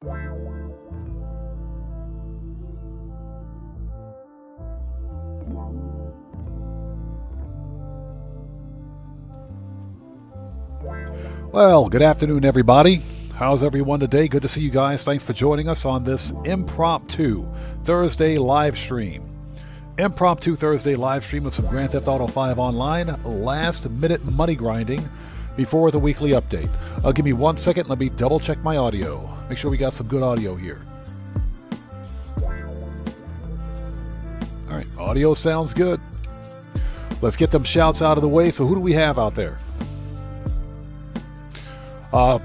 Well, good afternoon, everybody. How's everyone today? Good to see you guys. Thanks for joining us on this impromptu Thursday live stream. Impromptu Thursday live stream of some Grand Theft Auto 5 Online last-minute money grinding before the weekly update. Give me 1 second. Let me double-check my audio. Make sure we got some good audio here. All right, audio sounds good. Let's get them shouts out of the way. So who do we have out there?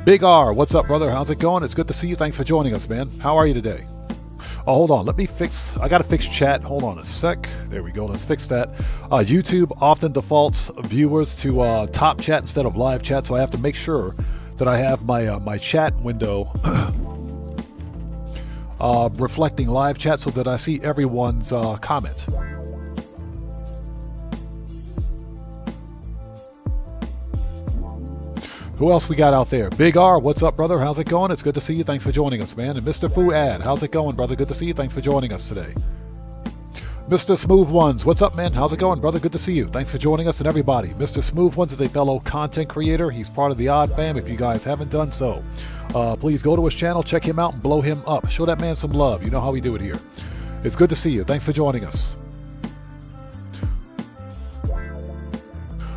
Big R, what's up, brother? How's it going? It's good to see you. Thanks for joining us, man. How are you today? Oh, hold on. I got to fix chat. Hold on a sec. There we go. Let's fix that. YouTube often defaults viewers to top chat instead of live chat, so I have to make sure that I have my chat window reflecting live chat so that I see everyone's comment. Who else we got out there? Big R, what's up, brother? How's it going? It's good to see you. Thanks for joining us, man. And Mr. Fuad, how's it going, brother? Good to see you. Thanks for joining us today. Mr. Smooth Ones, what's up, man? How's it going, brother? Good to see you. Thanks for joining us and everybody. Mr. Smooth Ones is a fellow content creator. He's part of the Odd Fam. If you guys haven't done so, please go to his channel, check him out, and blow him up. Show that man some love. You know how we do it here. It's good to see you. Thanks for joining us.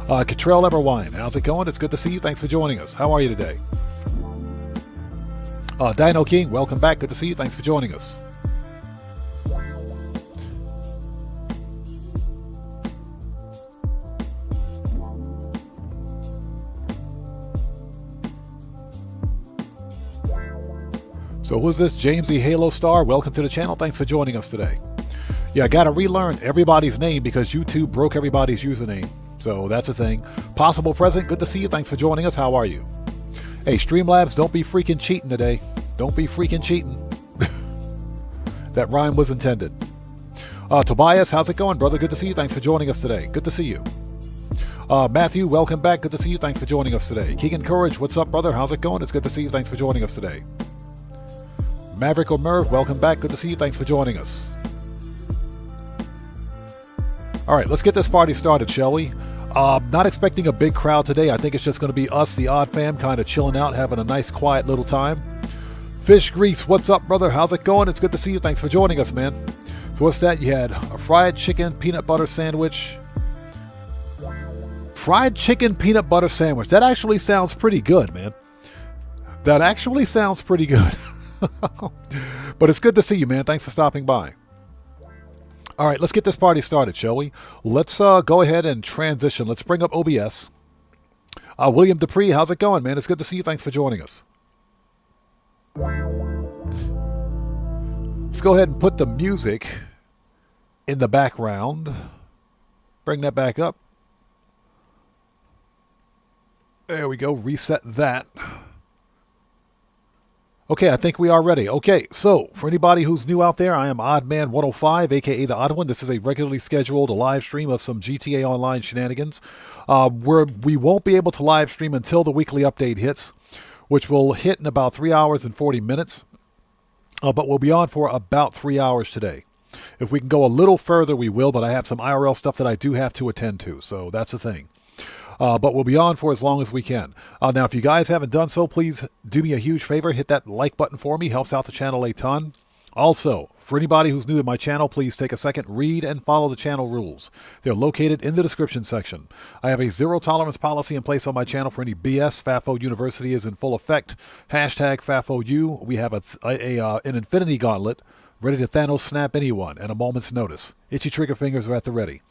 Catrell Everwine, how's it going? It's good to see you. Thanks for joining us. How are you today? Dino King, welcome back. Good to see you. Thanks for joining us. So who's this? James E. Halo Star, welcome to the channel. Thanks for joining us today. Yeah, I got to relearn everybody's name because YouTube broke everybody's username. So that's a thing. Possible Present, good to see you. Thanks for joining us. How are you? Hey, Streamlabs, don't be freaking cheating today. Don't be freaking cheating. That rhyme was intended. Tobias, how's it going, brother? Good to see you. Thanks for joining us today. Good to see you. Matthew, welcome back. Good to see you. Thanks for joining us today. Keegan Courage, what's up, brother? How's it going? It's good to see you. Thanks for joining us today. Maverick or Merv, welcome back. Good to see you. Thanks for joining us. All right, let's get this party started, shall we? Not expecting a big crowd today. I think it's just going to be us, the Odd Fam, kind of chilling out, having a nice, quiet little time. Fish Grease, what's up, brother? How's it going? It's good to see you. Thanks for joining us, man. So what's that? You had a fried chicken peanut butter sandwich. Fried chicken peanut butter sandwich. That actually sounds pretty good, man. That actually sounds pretty good. But it's good to see you, man. Thanks for stopping by. All right, let's get this party started, shall we? Let's go ahead and transition. Let's bring up OBS. William Dupree, how's it going, man? It's good to see you. Thanks for joining us. Let's go ahead and put the music in the background. Bring that back up. There we go. Reset that. Okay, I think we are ready. Okay, so for anybody who's new out there, I am Oddman105, aka The Odd One. This is a regularly scheduled live stream of some GTA Online shenanigans. We won't be able to live stream until the weekly update hits, which will hit in about 3 hours and 40 minutes. But we'll be on for about 3 hours today. If we can go a little further, we will, but I have some IRL stuff that I do have to attend to, so that's the thing. But we'll be on for as long as we can. Now, if you guys haven't done so, please do me a huge favor. Hit that like button for me. Helps out the channel a ton. Also, for anybody who's new to my channel, please take a second, read and follow the channel rules. They're located in the description section. I have a zero tolerance policy in place on my channel for any BS. FAFO University is in full effect. Hashtag FAFOU. We have an infinity gauntlet ready to Thanos snap anyone at a moment's notice. Itchy trigger fingers are at the ready.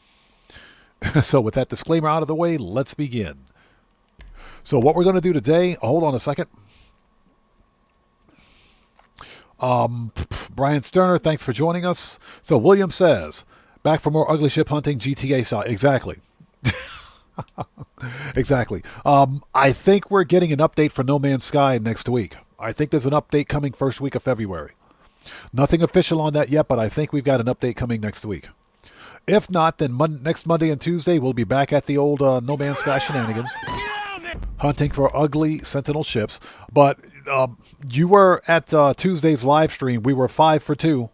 So with that disclaimer out of the way, let's begin. So what we're going to do today, hold on a second. Brian Sterner, thanks for joining us. So William says, back for more ugly ship hunting GTA style. Exactly. Exactly. I think we're getting an update for No Man's Sky next week. I think there's an update coming first week of February. Nothing official on that yet, but I think we've got an update coming next week. If not, then next Monday and Tuesday, we'll be back at the old No Man's Sky shenanigans, hunting for ugly Sentinel ships. But You were at Tuesday's live stream. We were 5 for 2.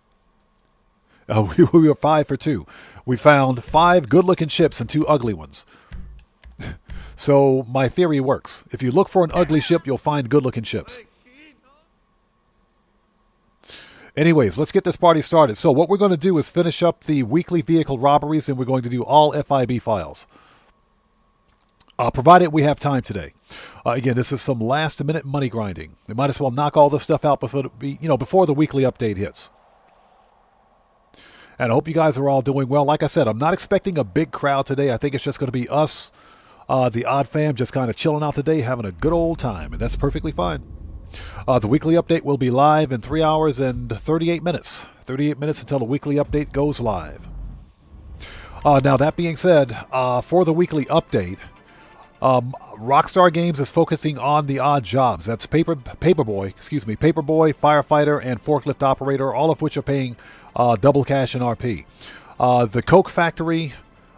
We were 5 for 2. We found 5 good-looking ships and 2 ugly ones. So my theory works. If you look for an ugly ship, you'll find good-looking ships. Anyways, let's get this party started. So what we're going to do is finish up the weekly vehicle robberies, and we're going to do all FIB files. Provided we have time today. Again, this is some last-minute money grinding. We might as well knock all this stuff out before the weekly update hits. And I hope you guys are all doing well. Like I said, I'm not expecting a big crowd today. I think it's just going to be us, the Odd Fam, just kind of chilling out today, having a good old time, and that's perfectly fine. The weekly update will be live in 3 hours and 38 minutes. 38 minutes until the weekly update goes live. Now, that being said, for the weekly update, Rockstar Games is focusing on the odd jobs. That's Paperboy, Firefighter, and Forklift Operator, all of which are paying double cash and RP. The Coke Factory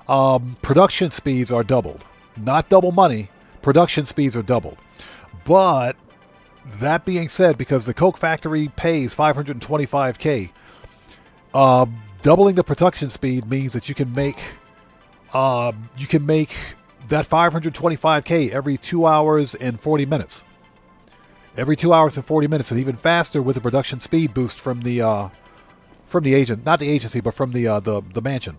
production speeds are doubled. Not double money, production speeds are doubled. But that being said, because the Coke Factory pays $525K, doubling the production speed means that you can make that $525K every 2 hours and 40 minutes. Every 2 hours and 40 minutes, and even faster with the production speed boost from the agent, not the agency, but from the mansion.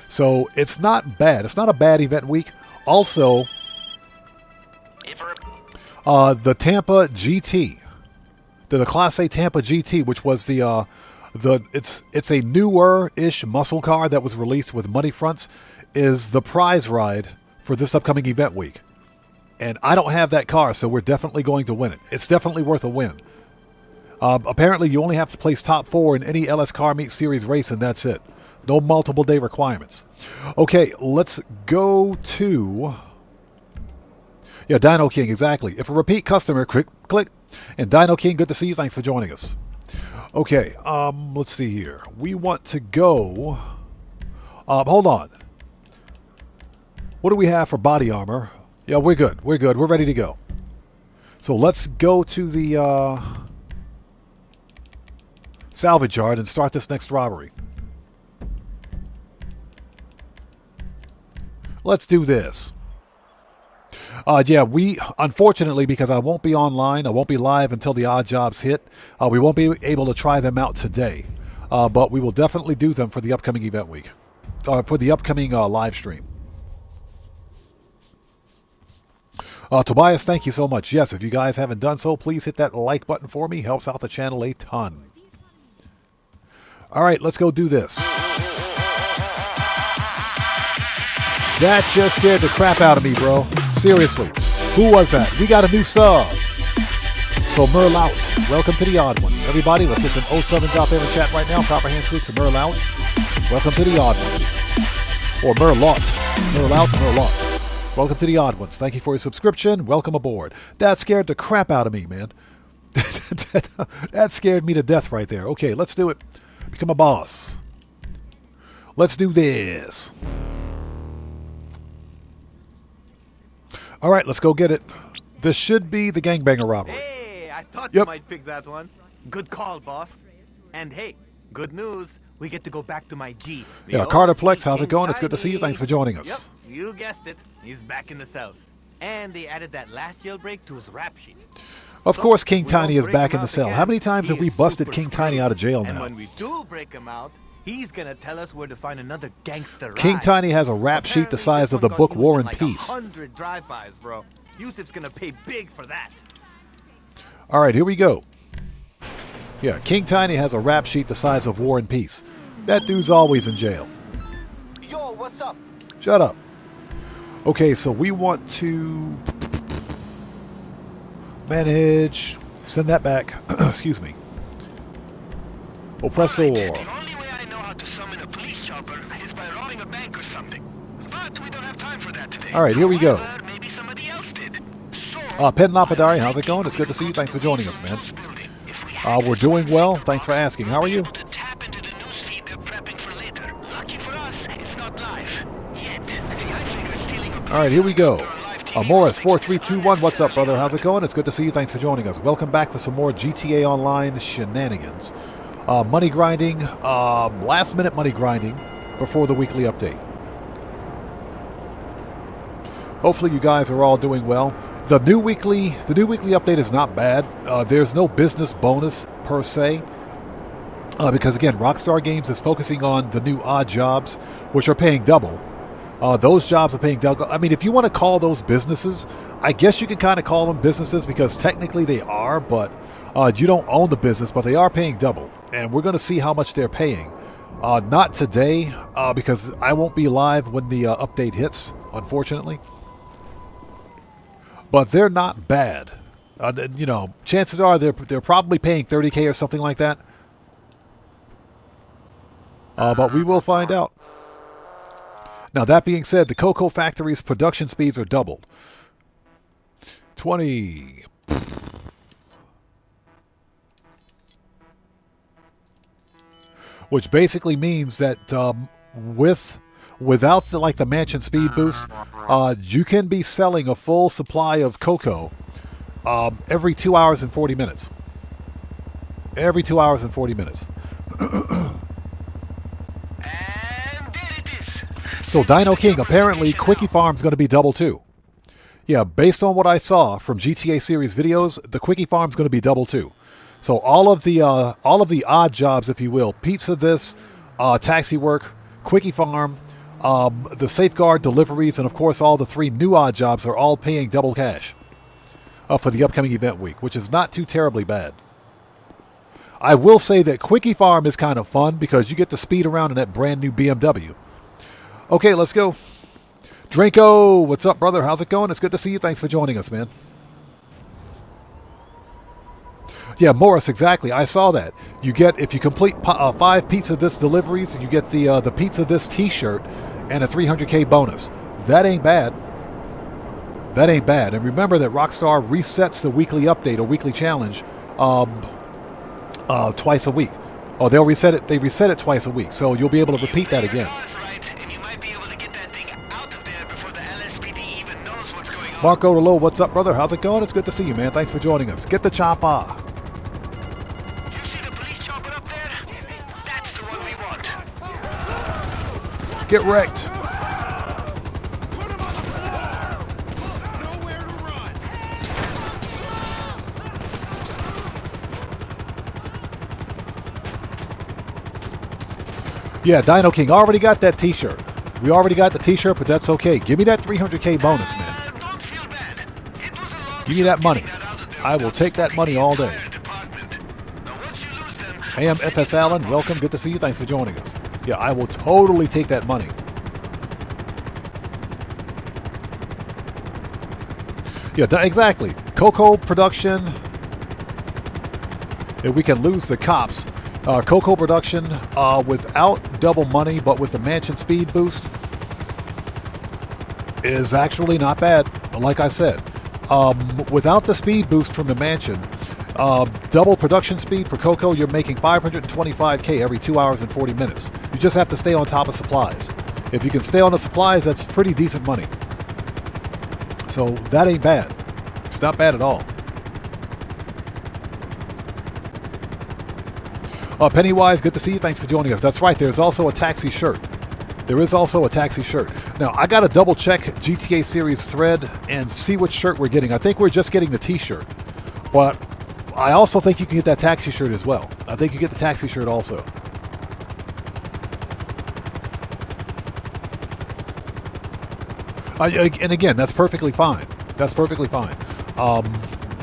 So it's not bad. It's not a bad event week. Also, the Tampa GT, the Class A Tampa GT, which was it's a newer-ish muscle car that was released with money fronts, is the prize ride for this upcoming event week. And I don't have that car, so we're definitely going to win it. It's definitely worth a win. Apparently, you only have to place top 4 in any LS Car Meet Series race, and that's it. No multiple day requirements. Okay, let's go to... Yeah, Dino King, exactly. If a repeat customer, click. And Dino King, good to see you. Thanks for joining us. Okay, let's see here. We want to go... hold on. What do we have for body armor? Yeah, we're good. We're good. We're ready to go. So let's go to the salvage yard and start this next robbery. Let's do this. Yeah, unfortunately, because I won't be online, I won't be live until the odd jobs hit, we won't be able to try them out today. But we will definitely do them for the upcoming event week. For the upcoming live stream. Tobias, thank you so much. Yes, if you guys haven't done so, please hit that like button for me. Helps out the channel a ton. All right, let's go do this. That just scared the crap out of me, bro. Seriously. Who was that? We got a new sub. So Merlout, welcome to the odd ones. Everybody, let's get some 07s out there in chat right now. Proper hand salute to Merlout. Welcome to the odd ones. Or Merlaut. Merlaut. Welcome to the odd ones. Thank you for your subscription. Welcome aboard. That scared the crap out of me, man. That scared me to death right there. Okay, let's do it. Become a boss. Let's do this. All right, let's go get it. This should be the gangbanger robbery. Hey, I thought you might pick that one. Good call, boss. And hey, good news. We get to go back to my G. Yeah, Carterplex, how's it going? It's good to see you. Thanks for joining us. Yep, you guessed it. He's back in the cells. And they added that last jailbreak to his rap sheet. Of course, King Tiny is back in the cell. How many times have we busted King Tiny out of jail now? And when we do break him out, he's gonna tell us where to find another gangster. King Tiny has a rap sheet the size of the book War and Peace. 100 drive-bys, bro. Yusuf's gonna pay big for that. All right, here we go. Yeah, King Tiny has a rap sheet the size of War and Peace. That dude's always in jail. Yo, what's up? Shut up. Okay, so we want to manage. Send that back. Excuse me. Oppressor. The only way I know how to summon a police chopper is by robbing a bank or something. But we don't have time for that today. All right, here we go. However, maybe somebody else did. So, Pen Lapidary, how's it going? It's good to see you. Thanks for joining us, man. We're doing well. Thanks for asking. How are you? Tap into the newsfeed they're prepping for later. Lucky for us, it's not live yet. See, I figure stealing a all right, here we go. live Morris4321, what's up, brother? How's it going? It's good to see you. Thanks for joining us. Welcome back for some more GTA Online shenanigans. Money grinding, last minute money grinding before the weekly update. Hopefully you guys are all doing well. The new weekly update is not bad. There's no business bonus per se. Because again, Rockstar Games is focusing on the new odd jobs, which are paying double. Those jobs are paying double. I mean, if you want to call those businesses, I guess you can kind of call them businesses because technically they are, but you don't own the business, but they are paying double. And we're going to see how much they're paying. Not today, because I won't be live when the update hits, unfortunately. But they're not bad. You know, chances are they're probably paying 30K or something like that. But we will find out. Now, that being said, the Cocoa Factory's production speeds are doubled. 20. Which basically means that without the mansion speed boost, you can be selling a full supply of cocoa every 2 hours and 40 minutes. Every 2 hours and 40 minutes. So Dino King, apparently Quickie Farm's going to be double too. Yeah, based on what I saw from GTA series videos, the Quickie Farm's going to be double too. So all of the odd jobs, if you will, pizza this, taxi work, Quickie Farm, the safeguard deliveries, and of course all the 3 new odd jobs are all paying double cash for the upcoming event week, which is not too terribly bad. I will say that Quickie Farm is kind of fun because you get to speed around in that brand new BMW. Okay, let's go. Dranko, what's up, brother? How's it going? It's good to see you. Thanks for joining us, man. Yeah, Morris, exactly. I saw that. You get, if you complete 5 Pizza This deliveries, you get the Pizza This t-shirt and a 300K bonus. That ain't bad. That ain't bad. And remember that Rockstar resets the weekly update or weekly challenge twice a week. Oh, they'll reset it. They reset it twice a week, so you'll be able to repeat that again. Marco Delo, what's up, brother? How's it going? It's good to see you, man. Thanks for joining us. Get the chopper. You see the police chopper up there? That's the one we want. Get wrecked. Put him on the floor. Nowhere to run. Yeah, Dino King already got that t-shirt. We already got the t-shirt, but that's okay. Give me that 300K bonus, man. Give me that money. I will take that money all day. I am FS Allen. Welcome. Good to see you. Thanks for joining us. Yeah, I will totally take that money. Yeah, exactly. Cocoa production. If we can lose the cops. Cocoa production without double money, but with the mansion speed boost is actually not bad. Like I said. Without the speed boost from the mansion, double production speed for Cocoa, you're making 525K every 2 hours and 40 minutes. You just have to stay on top of supplies. If you can stay on the supplies, that's pretty decent money. So that ain't bad. It's not bad at all. Pennywise, good to see you. Thanks for joining us. That's right. There's also a taxi shirt. There is also a taxi shirt. Now, I got to double check GTA Series thread and see which shirt we're getting. I think we're just getting the t-shirt. But I also think you can get that taxi shirt as well. I think you get the taxi shirt also. And again, that's perfectly fine. That's perfectly fine.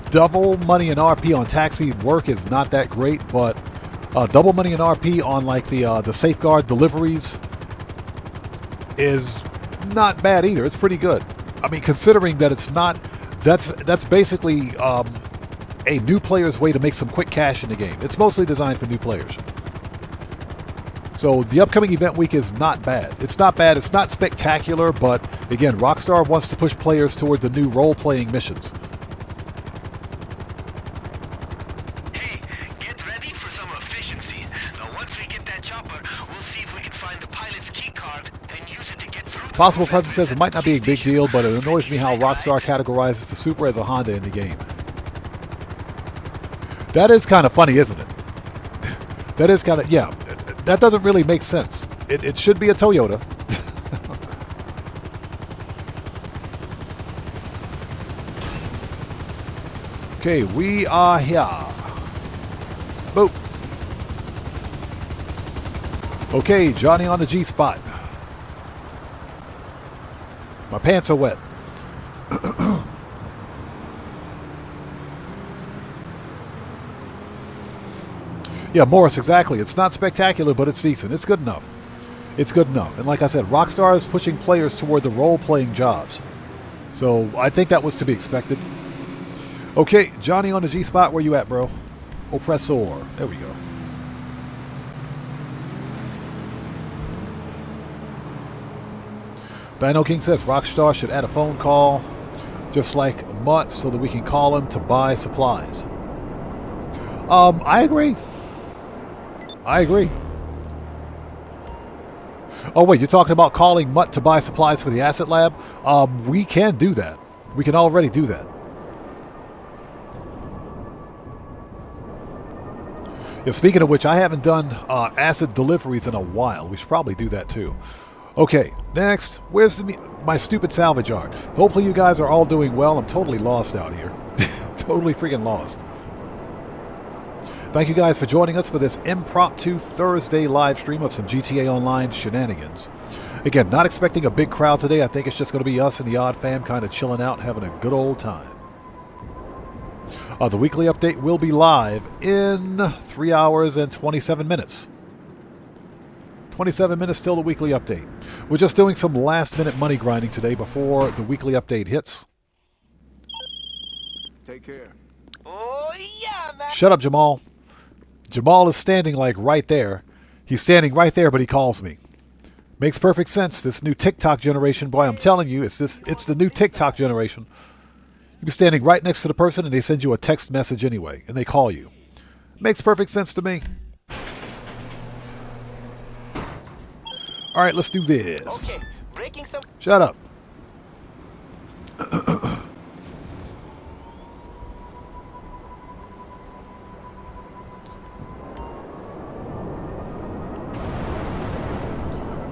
Double money in RP on taxi work is not that great, but double money in RP on like the safeguard deliveries is not bad either. It's pretty good. I mean, considering that it's not, that's basically a new player's way to make some quick cash in the game. It's mostly designed for new players. So the upcoming event week is not bad. It's not bad. It's not spectacular, but again, Rockstar wants to push players toward the new role-playing missions. Hey, get ready for some efficiency. Now, once we get that chopper, we'll see if we can find the pilot's key card and use it to get through. Possible President says it might not be a big deal, but it annoys me how Rockstar categorizes the Supra as a Honda in the game. That is kind of funny, isn't it? That is kind of, yeah, that doesn't really make sense. It should be a Toyota. Okay, we are here. Boop. Okay, Johnny on the G spot. My pants are wet. Yeah, Morris, exactly. It's not spectacular, but it's decent. It's good enough. It's good enough. And like I said, Rockstar is pushing players toward the role-playing jobs. So I think that was to be expected. Okay, Johnny on the G spot. Where you at, bro? Oppressor. There we go. Dino King says Rockstar should add a phone call, just like Mutt, so that we can call him to buy supplies. I agree. I agree. Oh, wait, you're talking about calling Mutt to buy supplies for the Asset Lab? We can do that. We can already do that. Yeah, speaking of which, I haven't done acid deliveries in a while. We should probably do that too. Okay, next. Where's my stupid salvage art? Hopefully you guys are all doing well. I'm totally lost out here. Totally freaking lost. Thank you guys for joining us for this impromptu Thursday live stream of some GTA Online shenanigans. Again, not expecting a big crowd today. I think it's just going to be us and the Odd Fam kind of chilling out, having a good old time. The weekly update will be live in 3 hours and 27 minutes. 27 minutes till the weekly update. We're just doing some last-minute money grinding today before the weekly update hits. Take care. Oh, yeah, man. Shut up, Jamal. Jamal is standing like right there. He's standing right there, but he calls me. Makes perfect sense. This new TikTok generation, boy, I'm telling you, it's the new TikTok generation. You be standing right next to the person and they send you a text message anyway, and they call you. Makes perfect sense to me. All right, let's do this. Okay, breaking some. Shut up.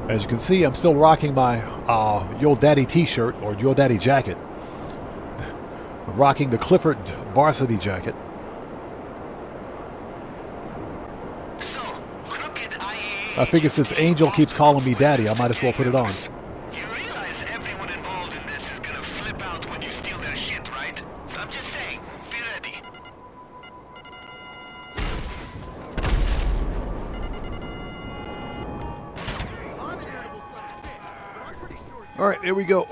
As you can see, I'm still rocking my Yo Daddy t-shirt or Yo Daddy jacket. I'm rocking the Clifford varsity jacket. So, crooked IAA. I figure since Angel keeps calling me daddy, I might as well put it on. You realize everyone involved in this is gonna flip out when you steal their shit, right? I'm just saying, be ready. All right, here we go.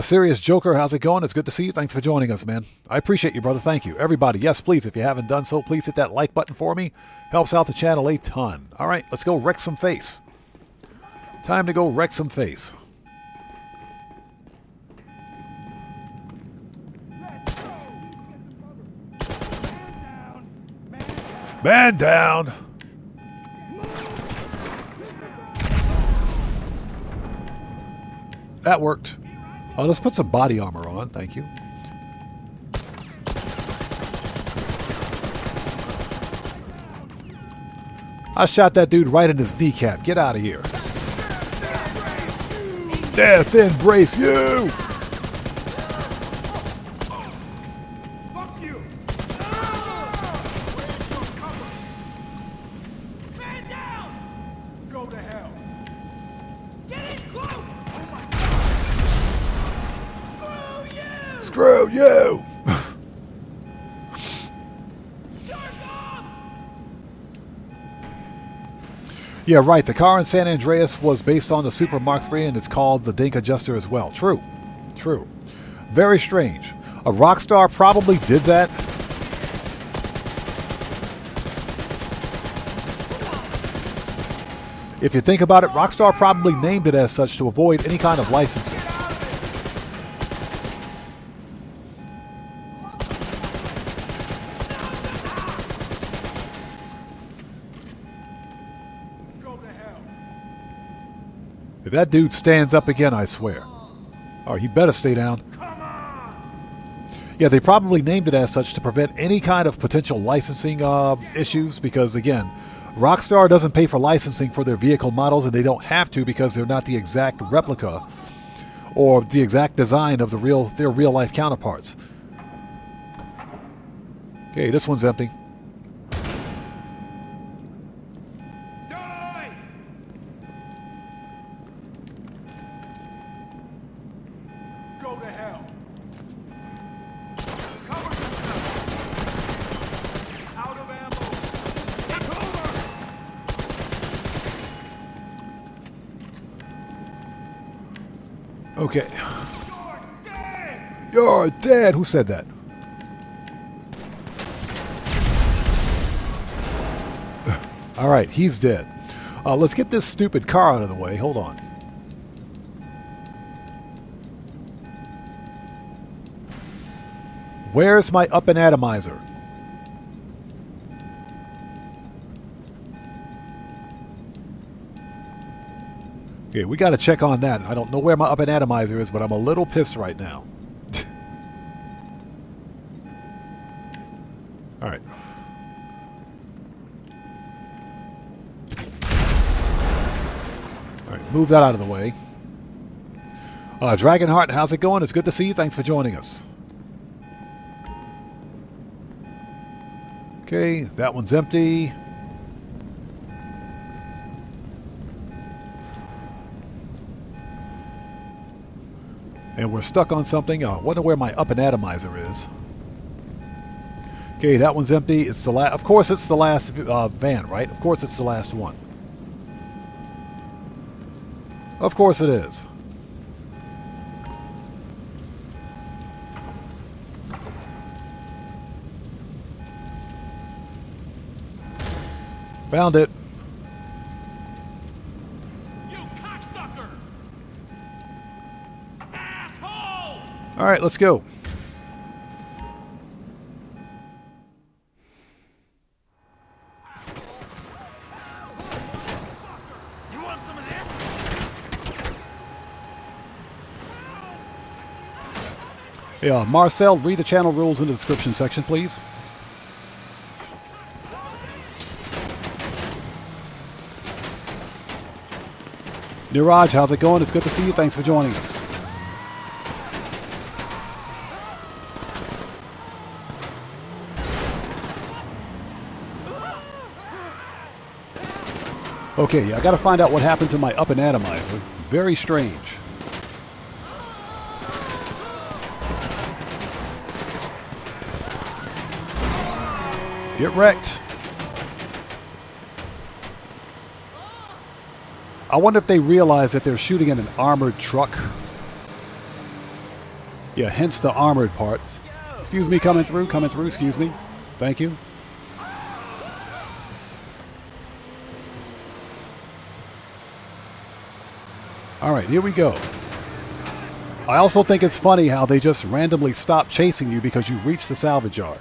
Serious Joker, how's it going? It's good to see you. Thanks for joining us, man. I appreciate you, brother. Thank you. Everybody, yes, please, if you haven't done so, please hit that like button for me. Helps out the channel a ton. All right, let's go wreck some face. Time to go wreck some face. Man down. That worked. Oh, let's put some body armor on. Thank you. I shot that dude right in his kneecap. Get out of here. Death embrace you. Fuck you! Man down! Go to hell! Get in close! Oh my God! Screw you! Screw you. Yeah, right. The car in San Andreas was based on the Super Mark III, and it's called the Dink Adjuster as well. True. True. Very strange. A Rockstar probably did that. If you think about it, Rockstar probably named it as such to avoid any kind of licensing. Go to hell! If that dude stands up again, I swear. Oh, he better stay down. Yeah, they probably named it as such to prevent any kind of potential licensing issues because, again, Rockstar doesn't pay for licensing for their vehicle models, and they don't have to because they're not the exact replica or the exact design of their real-life counterparts. Okay, this one's empty. Die! Go to hell. Cover yourself. Out of ammo. It's over. Okay. You're dead! You're dead! Who said that? Alright, he's dead. Let's get this stupid car out of the way. Hold on. Where's my up and atomizer? Okay, we got to check on that. I don't know where my up and atomizer is, but I'm a little pissed right now. All right. All right, move that out of the way. Dragonheart, how's it going? It's good to see you. Thanks for joining us. Okay, that one's empty. And we're stuck on something. I wonder where my up and atomizer is. Okay, that one's empty. It's the last. Of course, it's the last van, right? Of course, it's the last one. Of course, it is. Found it. You cocksucker! Asshole! All right, let's go. You want some of this? Yeah, Marcel, read the channel rules in the description section, please. Niraj, how's it going? It's good to see you. Thanks for joining us. Okay, I gotta find out what happened to my up and atomizer. Very strange. Get wrecked. I wonder if they realize that they're shooting at an armored truck. Yeah, hence the armored part. Excuse me, coming through, excuse me. Thank you. All right, here we go. I also think it's funny how they just randomly stop chasing you because you reached the salvage yard.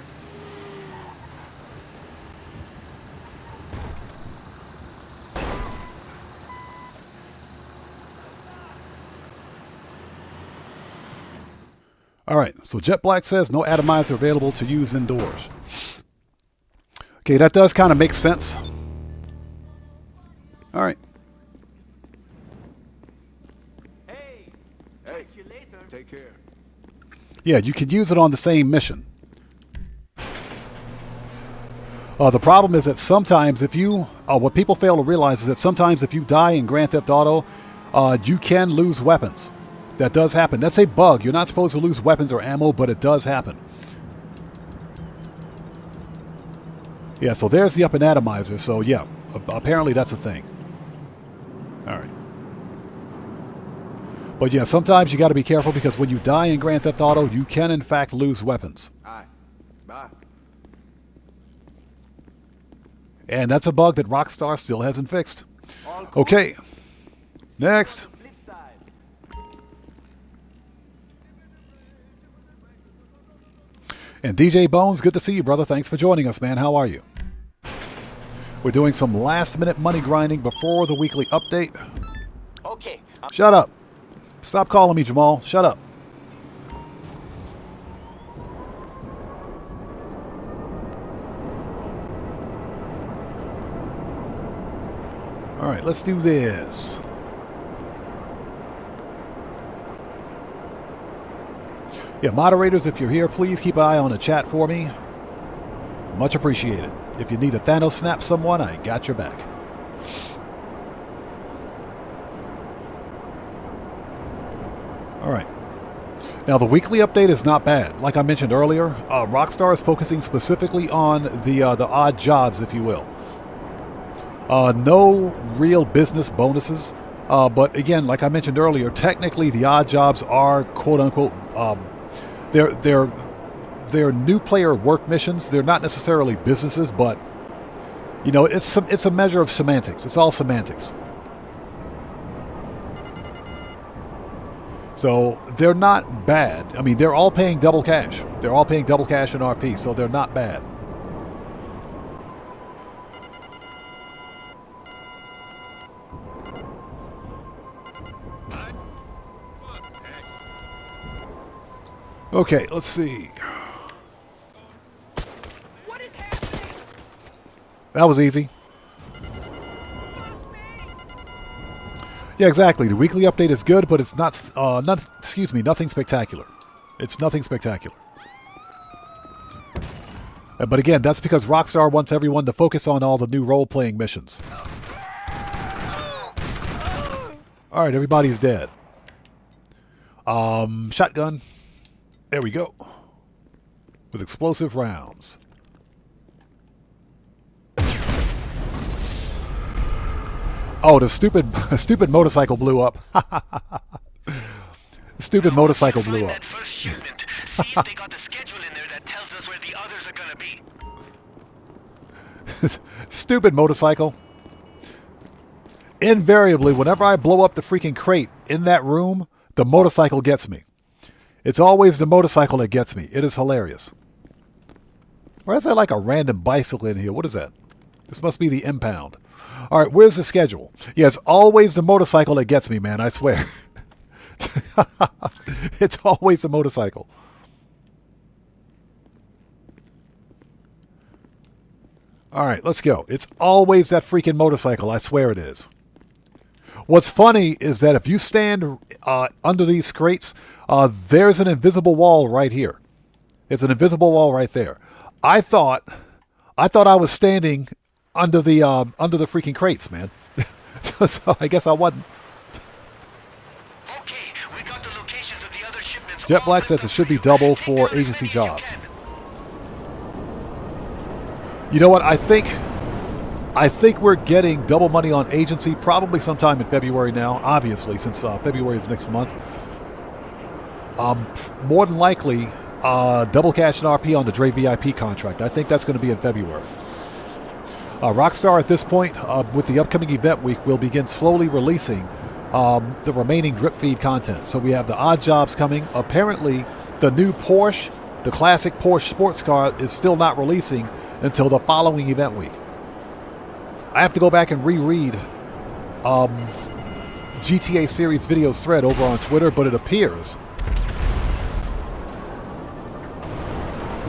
All right, so Jet Black says no atomizer available to use indoors. Okay, that does kind of make sense. All right. Hey, catch you later. Take care. Yeah, you could use it on the same mission. The problem is that sometimes if you... what people fail to realize is that sometimes if you die in Grand Theft Auto, you can lose weapons. That does happen. That's a bug. You're not supposed to lose weapons or ammo, but it does happen. Yeah, so there's the up and atomizer. So yeah, apparently that's a thing. All right. But yeah, sometimes you got to be careful because when you die in Grand Theft Auto, you can in fact lose weapons. Alright. Bye. And that's a bug that Rockstar still hasn't fixed. Okay. Next. And DJ Bones, good to see you, brother. Thanks for joining us, man. How are you? We're doing some last-minute money grinding before the weekly update. Okay, Shut up. Stop calling me Jamal. Shut up. All right, let's do this. Yeah, moderators, if you're here, please keep an eye on the chat for me. Much appreciated. If you need a Thanos snap someone, I got your back. All right. Now, the weekly update is not bad. Like I mentioned earlier, Rockstar is focusing specifically on the odd jobs, if you will. No real business bonuses. But again, like I mentioned earlier, technically the odd jobs are quote-unquote, they're new player work missions. They're not necessarily businesses, but, you know, it's a measure of semantics. It's all semantics. So they're not bad. I mean, they're all paying double cash. They're all paying double cash in RP, so they're not bad. Okay, let's see. What is happening? That was easy. Yeah, exactly. The weekly update is good, but it's nothing spectacular. It's nothing spectacular. But again, that's because Rockstar wants everyone to focus on all the new role-playing missions. All right, everybody's dead. Shotgun. There we go. With explosive rounds. Oh, the stupid motorcycle blew up. The stupid motorcycle blew up. That first shipment. See if they got a schedule in there that tells us where the others are gonna be. Stupid motorcycle. Invariably, whenever I blow up the freaking crate in that room, the motorcycle gets me. It's always the motorcycle that gets me. It is hilarious. Why is there like a random bicycle in here? What is that? This must be the impound. All right, where's the schedule? Yeah, it's always the motorcycle that gets me, man. I swear. It's always the motorcycle. All right, let's go. It's always that freaking motorcycle. I swear it is. What's funny is that if you stand under these crates, there's an invisible wall right here. It's an invisible wall right there. I thought I was standing under the freaking crates, man. So I guess I wasn't. Okay, we got the locations of the other shipments. Jet Black says it should be double for agency jobs. You know what? I think we're getting double money on agency probably sometime in February now, obviously, since February is next month. More than likely, double cash and RP on the Dre VIP contract. I think that's going to be in February. Rockstar at this point, with the upcoming event week, will begin slowly releasing the remaining drip feed content. So we have the odd jobs coming. Apparently, the new Porsche, the classic Porsche sports car, is still not releasing until the following event week. I have to go back and reread GTA Series videos thread over on Twitter, but it appears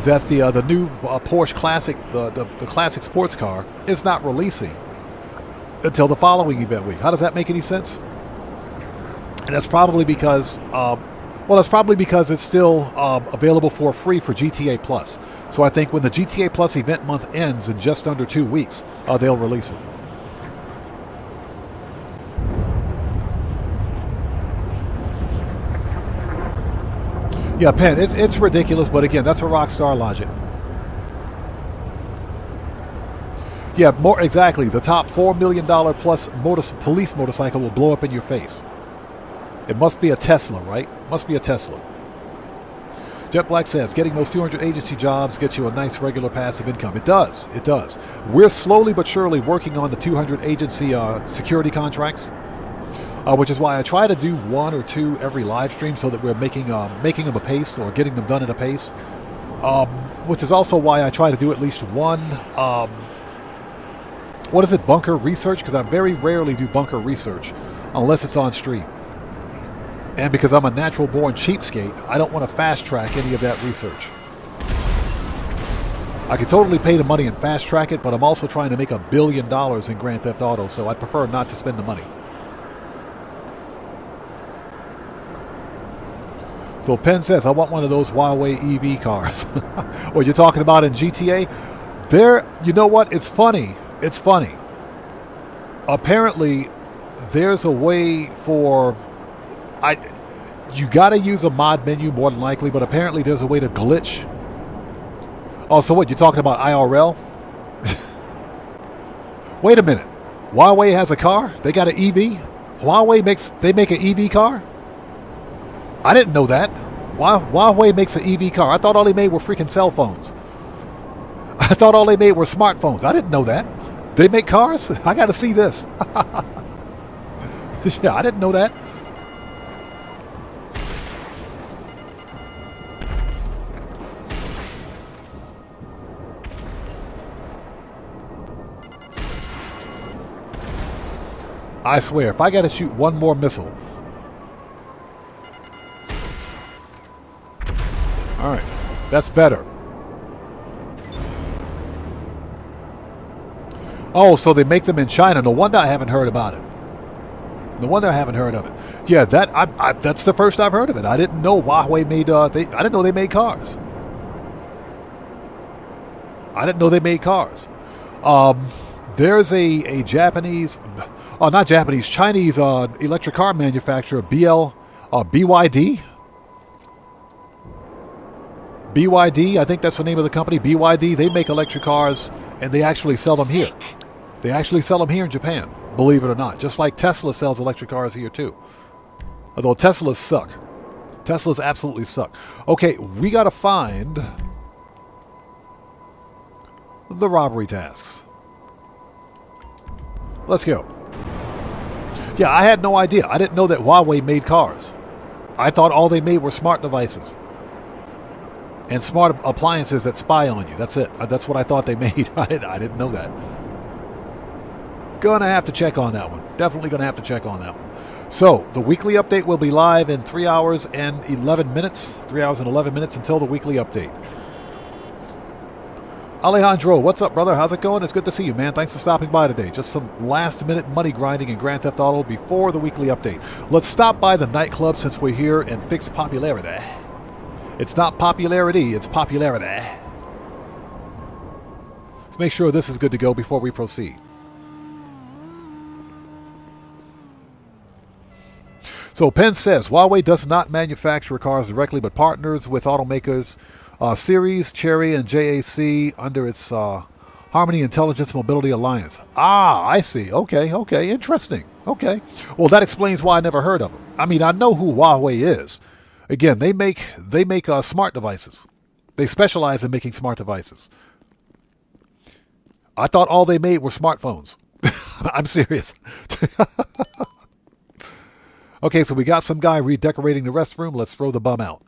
that the new Porsche Classic, the classic sports car, is not releasing until the following event week. How does that make any sense? And that's probably because, it's still available for free for GTA Plus. So I think when the GTA Plus event month ends in just under 2 weeks, they'll release it. Yeah, Penn, it's ridiculous, but again, that's a Rockstar logic. Yeah, more exactly. The top $4 million plus police motorcycle will blow up in your face. It must be a Tesla, right? Must be a Tesla. Jet Black says, getting those 200 agency jobs gets you a nice regular passive income. It does. It does. We're slowly but surely working on the 200 agency security contracts, which is why I try to do 1 or 2 every live stream so that we're making them a pace or getting them done at a pace, which is also why I try to do at least one, bunker research, because I very rarely do bunker research unless it's on stream. And because I'm a natural-born cheapskate, I don't want to fast-track any of that research. I could totally pay the money and fast-track it, but I'm also trying to make $1 billion in Grand Theft Auto, so I'd prefer not to spend the money. So Penn says, I want one of those Huawei EV cars. What you're talking about in GTA? There, you know what? It's funny. It's funny. Apparently, there's a way for... You got to use a mod menu more than likely, but apparently there's a way to glitch. Oh, so what? You're talking about IRL? Wait a minute. Huawei has a car? They got an EV? They make an EV car? I didn't know that. Huawei makes an EV car. I thought all they made were freaking cell phones. I thought all they made were smartphones. I didn't know that. They make cars? I got to see this. Yeah, I didn't know that. I swear, if I got to shoot one more missile. All right, that's better. Oh, so they make them in China. No wonder I haven't heard about it. No wonder I haven't heard of it. Yeah, that's the first I've heard of it. I didn't know Huawei made. I didn't know they made cars. I didn't know they made cars. There's a Japanese. Not Japanese, Chinese electric car manufacturer, BYD. BYD, I think that's the name of the company, BYD. They make electric cars, and they actually sell them here. They actually sell them here in Japan, believe it or not. Just like Tesla sells electric cars here, too. Although Teslas suck. Teslas absolutely suck. Okay, we got to find the robbery tasks. Let's go. Yeah, I had no idea. I didn't know that Huawei made cars. I thought all they made were smart devices and smart appliances that spy on you. That's it. That's what I thought they made. I didn't know that. Gonna have to check on that one. Definitely gonna have to check on that one. So, the weekly update will be live in 3 hours and 11 minutes. 3 hours and 11 minutes until the weekly update. Alejandro, what's up, brother? How's it going? It's good to see you, man. Thanks for stopping by today. Just some last-minute money grinding in Grand Theft Auto before the weekly update. Let's stop by the nightclub since we're here and fix popularity. It's not popularity, it's popularity. Let's make sure this is good to go before we proceed. So Penn says, Huawei does not manufacture cars directly, but partners with automakers Series, Cherry, and JAC under its Harmony Intelligence Mobility Alliance. Ah, I see. Okay, interesting. Okay. Well, that explains why I never heard of them. I mean, I know who Huawei is. Again, they make smart devices. They specialize in making smart devices. I thought all they made were smartphones. I'm serious. Okay, so we got some guy redecorating the restroom. Let's throw the bum out.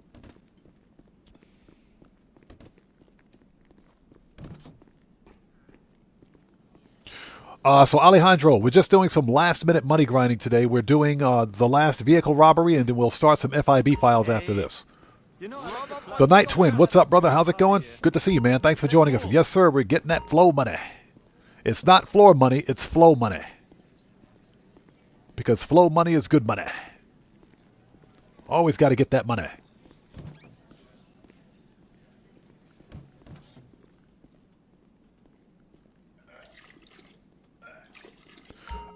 So Alejandro, we're just doing some last-minute money grinding today. We're doing the last vehicle robbery, and then we'll start some FIB files after this. The Night Twin, what's up, brother? How's it going? Good to see you, man. Thanks for joining us. Yes, sir, we're getting that flow money. It's not floor money, it's flow money. Because flow money is good money. Always got to get that money.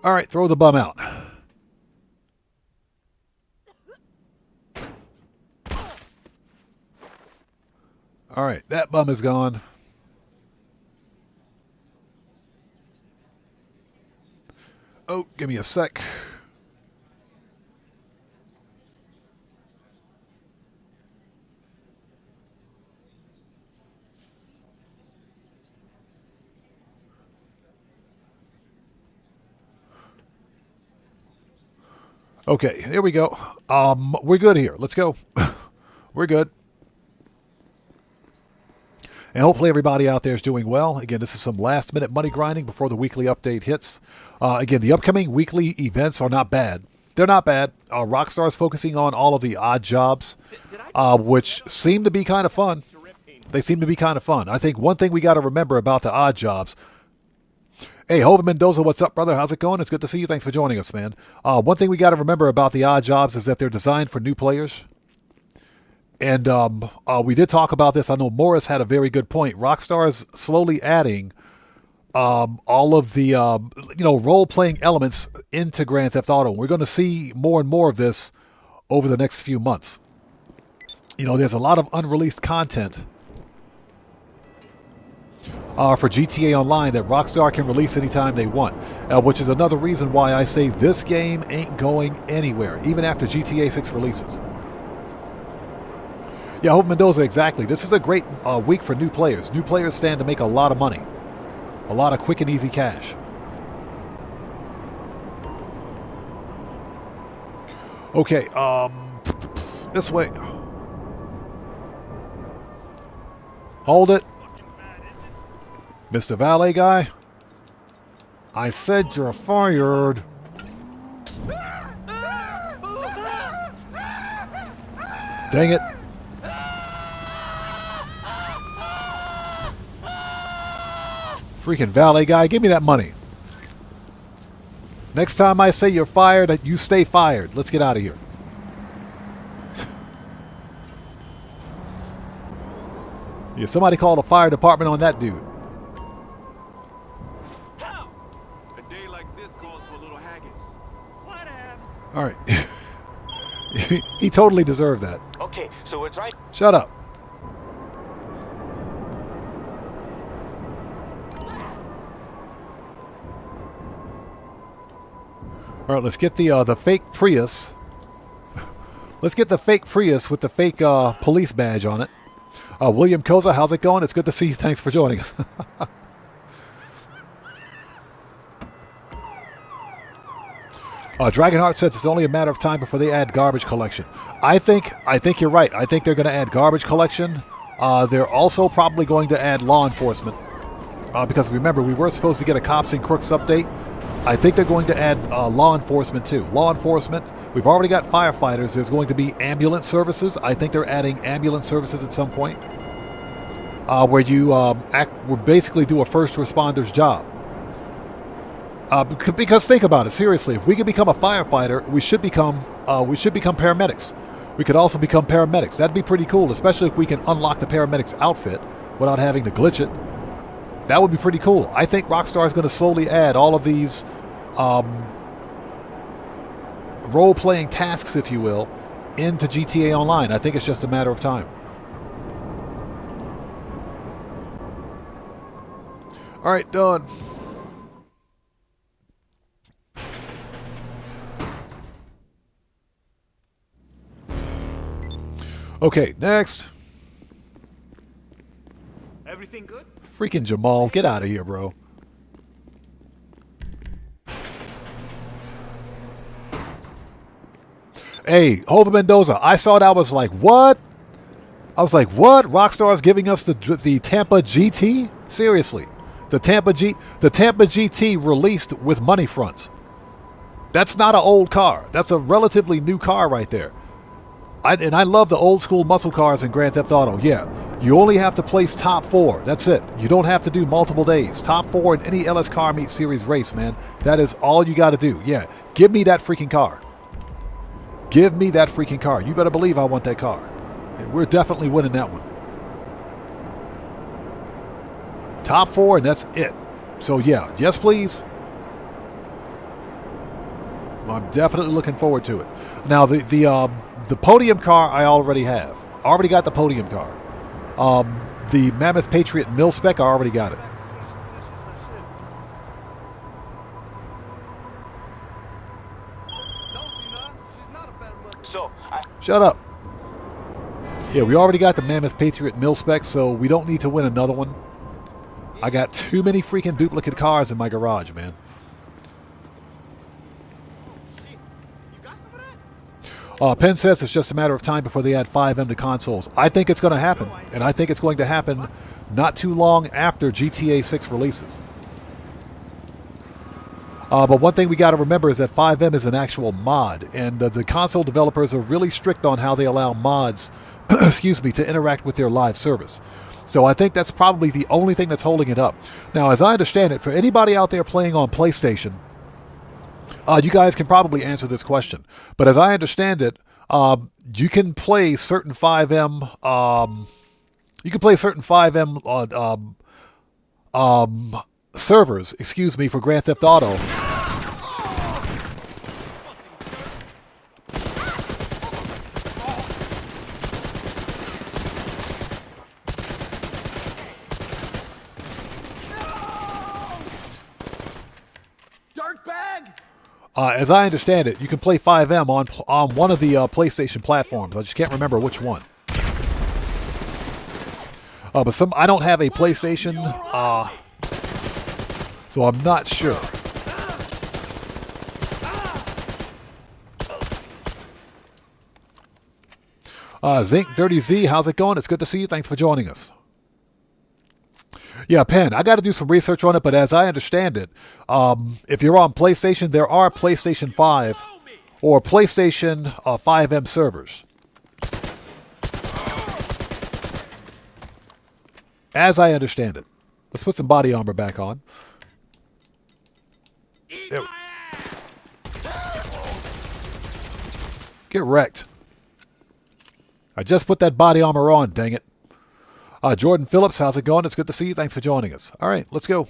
All right, throw the bum out. All right, that bum is gone. Oh, give me a sec. Okay, here we go. We're good here. Let's go. We're good. And hopefully everybody out there is doing well. Again, this is some last-minute money grinding before the weekly update hits. Again, the upcoming weekly events are not bad. They're not bad. Rockstar's focusing on all of the odd jobs, which seem to be kind of fun. They seem to be kind of fun. I think one thing we got to remember about the odd jobs. Hey, Hovind Mendoza, what's up, brother? How's it going? It's good to see you. Thanks for joining us, man. One thing we got to remember about the odd jobs is that they're designed for new players. And we did talk about this. I know Morris had a very good point. Rockstar is slowly adding all of the role-playing elements into Grand Theft Auto. We're going to see more and more of this over the next few months. There's a lot of unreleased content for GTA Online that Rockstar can release anytime they want, which is another reason why I say this game ain't going anywhere, even after GTA 6 releases. Yeah, Hope Mendoza, exactly. This is a great week for new players. New players stand to make a lot of money. A lot of quick and easy cash. Okay, this way. Hold it. Mr. Valet guy. I said you're fired. Dang it. Freaking valet guy, give me that money. Next time I say you're fired, you stay fired. Let's get out of here. Yeah, somebody called the fire department on that dude. A day like this calls for a little haggis. Whatevs. All right. He totally deserved that. Okay, so we're trying. Shut up. All right, let's get the fake Prius. Let's get the fake Prius with the fake police badge on it. William Koza, how's it going? It's good to see you. Thanks for joining us. Dragonheart says it's only a matter of time before they add garbage collection. I think you're right. I think they're going to add garbage collection. They're also probably going to add law enforcement. Because remember, we were supposed to get a Cops and Crooks update. I think they're going to add law enforcement too. Law enforcement. We've already got firefighters. There's going to be ambulance services. I think they're adding ambulance services at some point. Where you will basically do a first responder's job. Because think about it, seriously, if we could become a firefighter, we should become paramedics. We could also become paramedics. That'd be pretty cool, especially if we can unlock the paramedic's outfit without having to glitch it. That would be pretty cool. I think Rockstar is going to slowly add all of these role-playing tasks, if you will, into GTA Online. I think it's just a matter of time. All right, done. Okay, next. Everything good? Freaking Jamal, get out of here, bro. Hey, Hovind Mendoza, I saw that. I was like, what? I was like, what? Rockstar's giving us the Tampa GT? Seriously. The Tampa GT released with money fronts. That's not an old car. That's a relatively new car right there. I love the old school muscle cars in Grand Theft Auto. Yeah, you only have to place top 4. That's it. You don't have to do multiple days. Top 4 in any LS Car Meet Series race, man. That is all you got to do. Yeah, give me that freaking car. Give me that freaking car. You better believe I want that car. We're definitely winning that one. Top 4, and that's it. So yeah, yes please. I'm definitely looking forward to it. Now the podium car I already have. I already got the podium car. The Mammoth Patriot mil spec, I already got it. So, Shut up. Yeah, we already got the Mammoth Patriot mil spec, so we don't need to win another one. I got too many freaking duplicate cars in my garage, man. Penn says it's just a matter of time before they add 5M to consoles. I think it's going to happen, and I think it's going to happen not too long after GTA 6 releases. But one thing we got to remember is that 5M is an actual mod, and the console developers are really strict on how they allow mods, excuse me, to interact with their live service. So I think that's probably the only thing that's holding it up. Now, as I understand it, for anybody out there playing on PlayStation, you guys can probably answer this question. But as I understand it, you can play certain 5M. You can play certain 5M servers, excuse me, for Grand Theft Auto. As I understand it, you can play 5M on one of the PlayStation platforms. I just can't remember which one. But I don't have a PlayStation, so I'm not sure. Zinc30Z, how's it going? It's good to see you. Thanks for joining us. Yeah, Pen, I got to do some research on it, but as I understand it, if you're on PlayStation, there are PlayStation 5 or PlayStation 5M servers. As I understand it. Let's put some body armor back on. Get wrecked. I just put that body armor on, dang it. Jordan Phillips, how's it going? It's good to see you. Thanks for joining us. All right, let's go.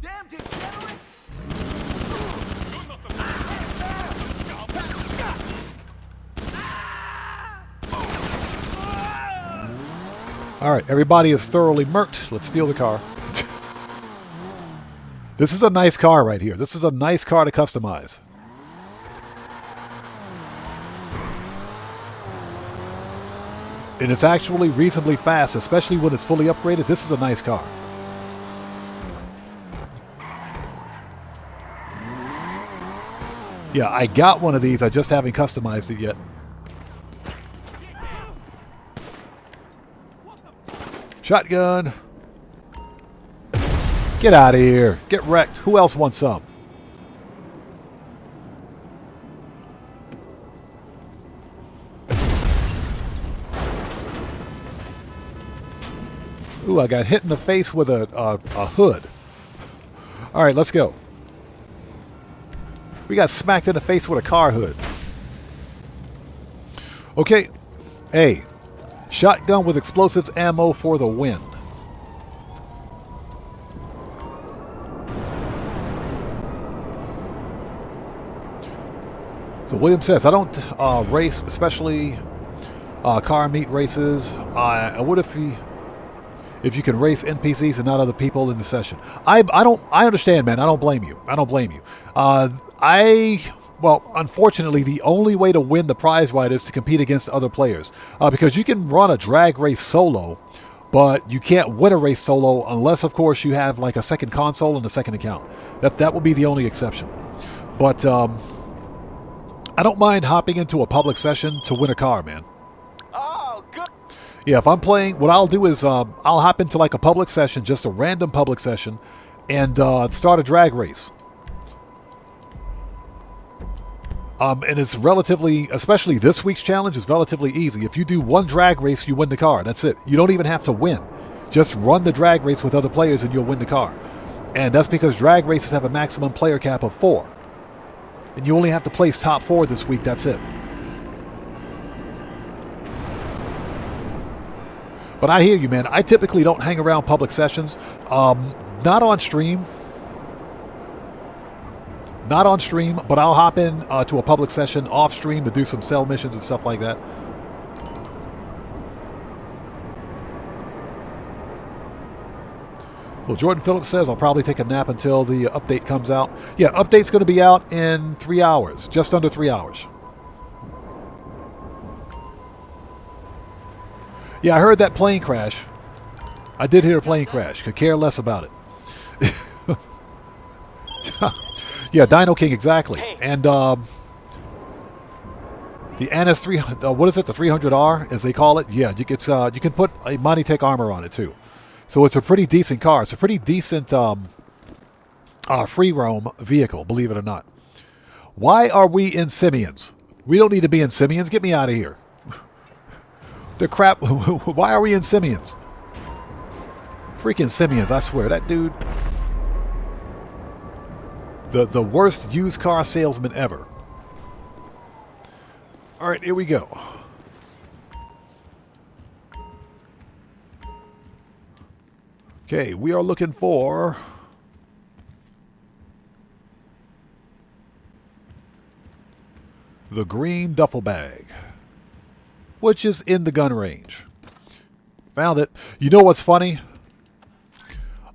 Damn degenerate! All right, everybody is thoroughly murked. Let's steal the car. This is a nice car right here. This is a nice car to customize. And it's actually reasonably fast, especially when it's fully upgraded. This is a nice car. Yeah, I got one of these. I just haven't customized it yet. Shotgun. Get out of here. Get wrecked. Who else wants some? Ooh, I got hit in the face with a hood. All right, let's go. We got smacked in the face with a car hood. Okay. A. Shotgun with explosives ammo for the win. So William says, I don't race, especially car meet races. I would if you can race NPCs and not other people in the session. I understand, man. I don't blame you. I don't blame you. Well, unfortunately, the only way to win the prize right is to compete against other players. Because you can run a drag race solo, but you can't win a race solo unless, of course, you have like a second console and a second account. That will be the only exception. But I don't mind hopping into a public session to win a car, man. Yeah, if I'm playing, what I'll do is I'll hop into like a public session, just a random public session, and start a drag race. And it's relatively, especially this week's challenge is relatively easy. If you do one drag race, you win the car. That's it. You don't even have to win. Just run the drag race with other players and you'll win the car. And that's because drag races have a maximum player cap of 4. And you only have to place top 4 this week. That's it. But I hear you, man. I typically don't hang around public sessions. Not on stream. Not on stream, but I'll hop in to a public session off stream to do some cell missions and stuff like that. Well, Jordan Phillips says, I'll probably take a nap until the update comes out. Yeah, update's going to be out in 3 hours, just under 3 hours. Yeah, I heard that plane crash. I did hear a plane crash. Could care less about it. Yeah, Dino King, exactly. And the Anis 3, what is it? The 300R, as they call it. Yeah, you can put a Monitech armor on it too. So it's a pretty decent car. It's a pretty decent free roam vehicle, believe it or not. Why are we in Simians? We don't need to be in Simians. Get me out of here. The crap. Why are we in Simians? Freaking Simians, I swear. That dude. The worst used car salesman ever. All right, here we go. Okay, we are looking for the green duffel bag, which is in the gun range. Found it. You know what's funny?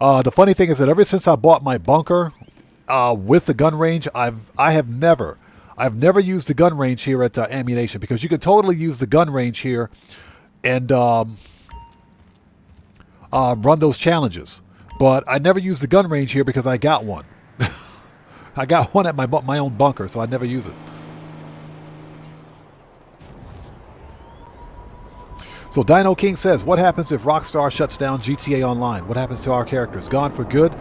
The funny thing is that ever since I bought my bunker with the gun range, I've never used the gun range here at Ammunition, because you can totally use the gun range here and run those challenges. But I never use the gun range here because I got one. I got one at my own bunker, so I never use it. So Dino King says, what happens if Rockstar shuts down GTA Online? What happens to our characters? Gone for good?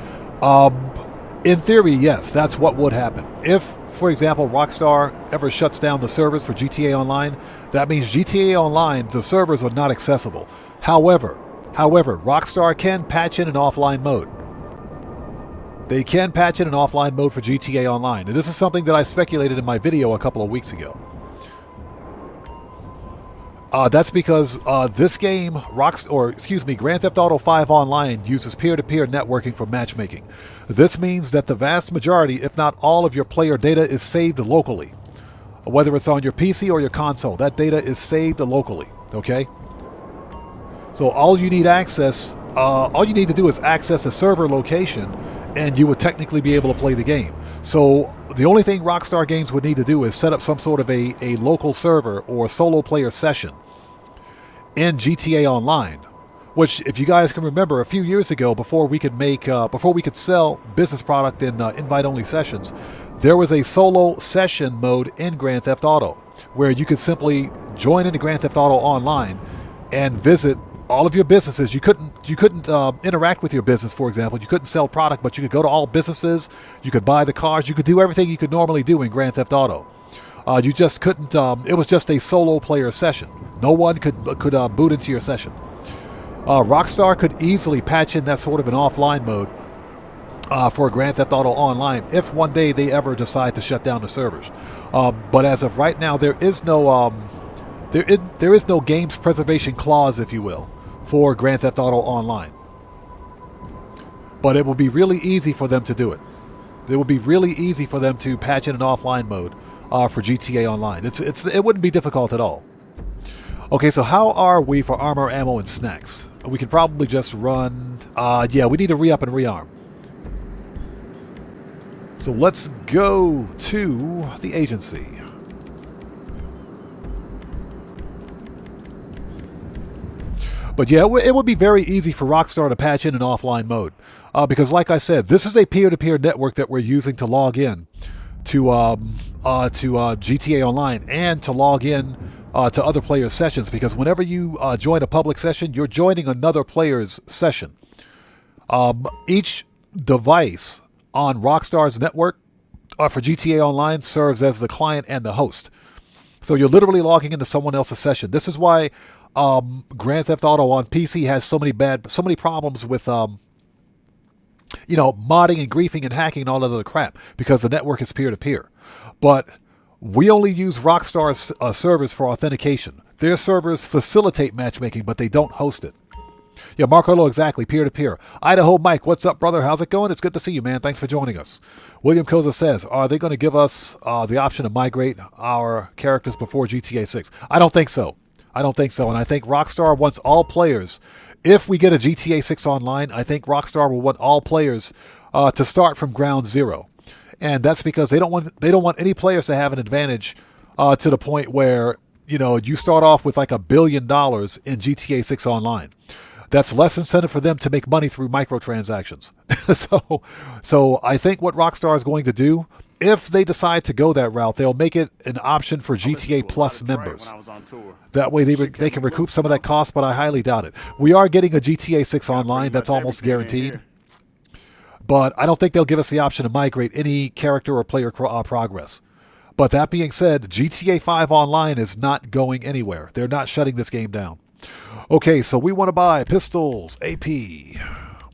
In theory, yes, that's what would happen. If, for example, Rockstar ever shuts down the servers for GTA Online, that means GTA Online, the servers are not accessible. However, Rockstar can patch in an offline mode. They can patch in an offline mode for GTA Online. And this is something that I speculated in my video a couple of weeks ago. That's because this game, Grand Theft Auto 5 Online uses peer-to-peer networking for matchmaking. This means that the vast majority, if not all, of your player data is saved locally. Whether it's on your PC or your console, that data is saved locally, okay? So all you need to do is access a server location, and you would technically be able to play the game. So the only thing Rockstar Games would need to do is set up some sort of a local server or solo player session in GTA Online, which, if you guys can remember, a few years ago, before we could sell business product in invite-only sessions, there was a solo session mode in Grand Theft Auto where you could simply join into Grand Theft Auto Online and visit all of your businesses. You couldn't interact with your business, for example. You couldn't sell product, but you could go to all businesses. You could buy the cars. You could do everything you could normally do in Grand Theft Auto. You just couldn't. It was just a solo player session. No one could boot into your session. Rockstar could easily patch in that sort of an offline mode for Grand Theft Auto Online if one day they ever decide to shut down the servers. But as of right now, there is no games preservation clause, if you will, for Grand Theft Auto Online. But it will be really easy for them to do it. It will be really easy for them to patch in an offline mode for GTA Online. It wouldn't be difficult at all. Okay, so how are we for armor, ammo, and snacks? We can probably just run... yeah, we need to re-up and rearm. So let's go to the agency. But yeah, it would be very easy for Rockstar to patch in an offline mode. Because like I said, this is a peer-to-peer network that we're using to log in to GTA Online and to log in to other players' sessions. Because whenever you join a public session, you're joining another player's session. Each device on Rockstar's network for GTA Online serves as the client and the host. So you're literally logging into someone else's session. This is why Grand Theft Auto on PC has so many problems with modding and griefing and hacking and all that other crap, because the network is peer-to-peer. But we only use Rockstar's servers for authentication. Their servers facilitate matchmaking, but they don't host it. Yeah, Marco, exactly, peer-to-peer. Idaho Mike, what's up, brother? How's it going? It's good to see you, man. Thanks for joining us. William Koza says, are they going to give us the option to migrate our characters before GTA 6? I don't think so. And I think Rockstar wants all players. If we get a GTA 6 Online, I think Rockstar will want all players to start from ground zero. And that's because they don't want any players to have an advantage to the point where, you start off with like $1 billion in GTA 6 Online. That's less incentive for them to make money through microtransactions. So I think what Rockstar is going to do, if they decide to go that route, they'll make it an option for GTA Plus members. That way they can recoup some of that cost, but I highly doubt it. We are getting a GTA 6 Online, that's almost guaranteed. but I don't think they'll give us the option to migrate any character or player progress. But that being said, GTA 5 Online is not going anywhere. They're not shutting this game down. Okay, so we want to buy pistols, AP,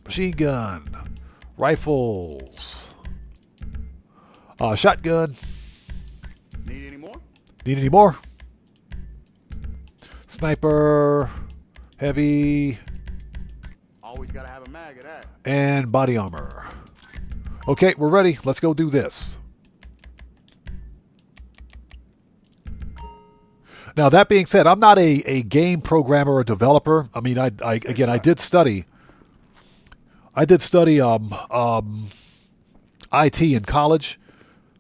machine gun, rifles, shotgun. Need any more? Need any more? Sniper, heavy, Always gotta have a mag of that. and body armor. Okay, we're ready. Let's go do this. Now, that being said, I'm not a game programmer or developer. I mean, I did study IT in college.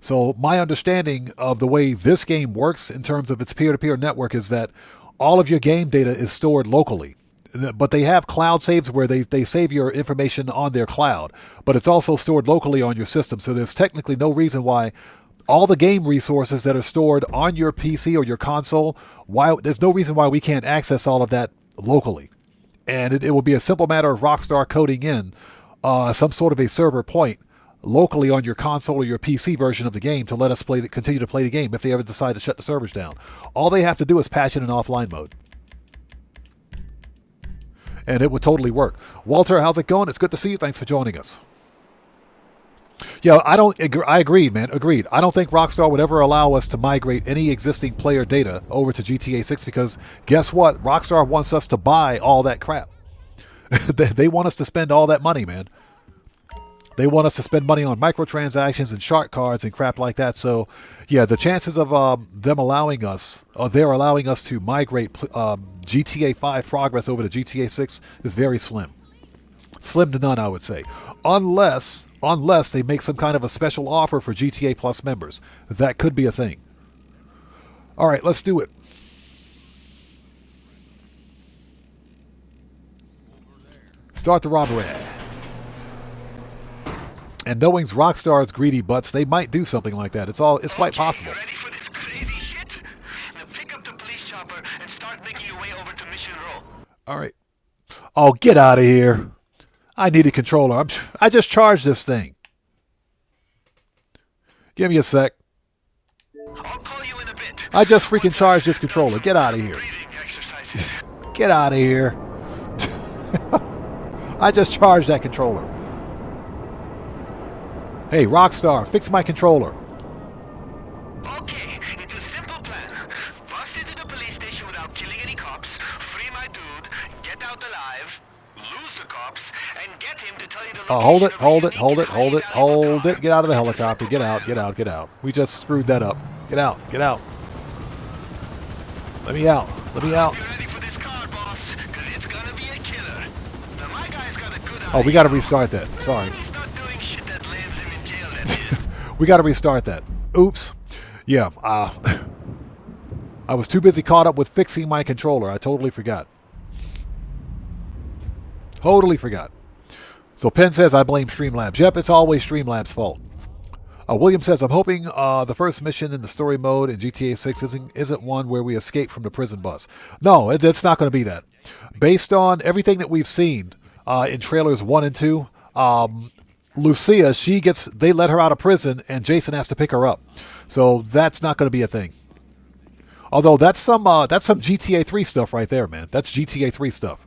So my understanding of the way this game works in terms of its peer-to-peer network is that all of your game data is stored locally. But they have cloud saves where they save your information on their cloud. But it's also stored locally on your system. So there's technically no reason why all the game resources that are stored on your PC or your console, there's no reason why we can't access all of that locally. And it will be a simple matter of Rockstar coding in some sort of a server point locally on your console or your PC version of the game to let us continue to play the game if they ever decide to shut the servers down. All they have to do is patch it in offline mode. And it would totally work. Walter, how's it going? It's good to see you. Thanks for joining us. Yeah, I agreed, man. Agreed. I don't think Rockstar would ever allow us to migrate any existing player data over to GTA 6 because guess what? Rockstar wants us to buy all that crap. They want us to spend all that money, man. They want us to spend money on microtransactions and shark cards and crap like that. So, yeah, the chances of they're allowing us to migrate GTA 5 progress over to GTA 6 is very slim. Slim to none, I would say. Unless they make some kind of a special offer for GTA Plus members. That could be a thing. All right, let's do it. Start the robbery. And knowing Rockstar's greedy butts, they might do something like that. It's quite possible. Ready for this crazy shit? Now pick up the police chopper and start making your way over to Mission Row. All right. Oh, get out of here. I need a controller. I just charged this thing. Give me a sec. I'll call you in a bit. I just freaking charged this controller. Get out of here. Breathing exercises. Get out of here. I just charged that controller. Hey, Rockstar, fix my controller. Okay, it's a simple plan. Bust into the police station without killing any cops, free my dude, get out alive, lose the cops, and get him to tell you the location Hold it, of hold where it, you hold need it, to hold it, hide out of the hold car. it. Get out of the helicopter. Get out, get out, get out. We just screwed that up. Get out, get out. Let me out, let me out. Be ready for this car, boss, 'cause it's gonna be a killer. Now my guy's got a good Oh, we got to restart that. Sorry. He's not doing shit that lands him in jail, that is. We got to restart that. Oops. Yeah, I was too busy caught up with fixing my controller. I totally forgot. Totally forgot. So Penn says, I blame Streamlabs. Yep, it's always Streamlabs' fault. William says, I'm hoping the first mission in the story mode in GTA 6 isn't one where we escape from the prison bus. No, it's not going to be that. Based on everything that we've seen in trailers 1 and 2, Lucia, they let her out of prison and Jason has to pick her up. So that's not going to be a thing. Although that's some GTA 3 stuff right there, man. That's GTA 3 stuff.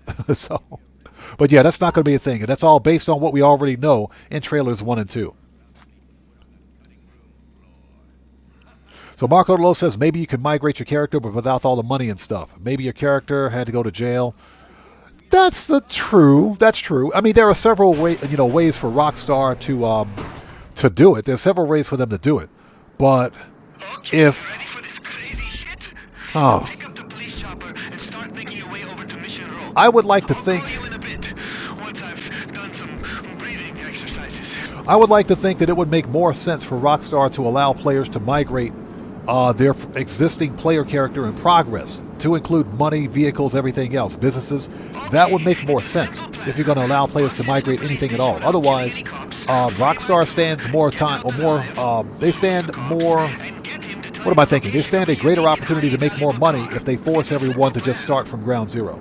But yeah, that's not going to be a thing. And that's all based on what we already know in trailers 1 and 2. So Marco Lowe says maybe you can migrate your character, but without all the money and stuff. Maybe your character had to go to jail. That's true. That's true. I mean, there are several ways for Rockstar to do it. There's several ways for them to do it. But Okay, if ready for this crazy shit? Oh. Pick up the police chopper and start making your way over to Mission Row. I would like to I'll think call you in a bit, once I've done some breathing exercises. I would like to think that it would make more sense for Rockstar to allow players to migrate their existing player character in progress to include money, vehicles, everything else, businesses. That would make more sense if you're going to allow players to migrate anything at all. Otherwise, Rockstar stands more time or more. They stand more. What am I thinking? They stand a greater opportunity to make more money if they force everyone to just start from ground zero.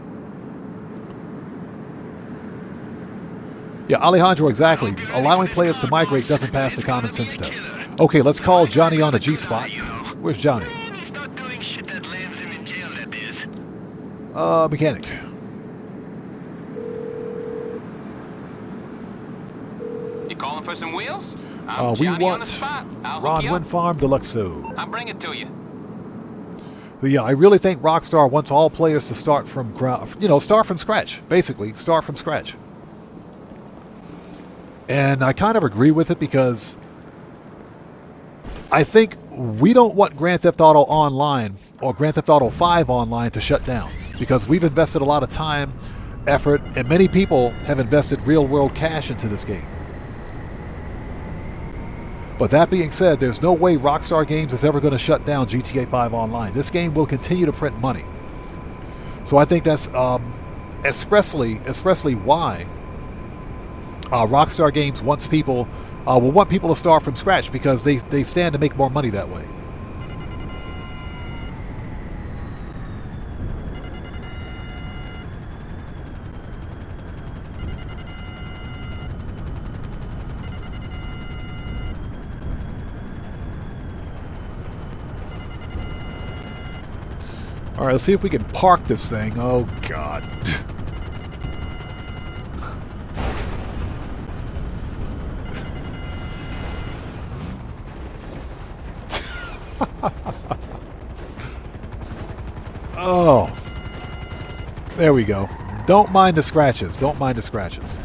Yeah, Alejandro, exactly. Allowing players to migrate doesn't pass the common sense test. Okay, let's call Johnny on the G-spot. Where's Johnny? Man, he's not doing shit that lands him in jail, that is. Mechanic. You calling for some wheels? We Johnny on the want spot. I'll hook Ron you up. Wind Farm Deluxo. I'll bring it to you. But yeah, I really think Rockstar wants all players to start from start from scratch. Basically, start from scratch. And I kind of agree with it because I think we don't want Grand Theft Auto Online or Grand Theft Auto 5 Online to shut down because we've invested a lot of time, effort, and many people have invested real-world cash into this game. But that being said, there's no way Rockstar Games is ever going to shut down GTA 5 Online. This game will continue to print money. So I think that's expressly why Rockstar Games wants people will want people to start from scratch because they stand to make more money that way. All right, let's see if we can park this thing. Oh, God. Oh. There we go. Don't mind the scratches. Don't mind the scratches.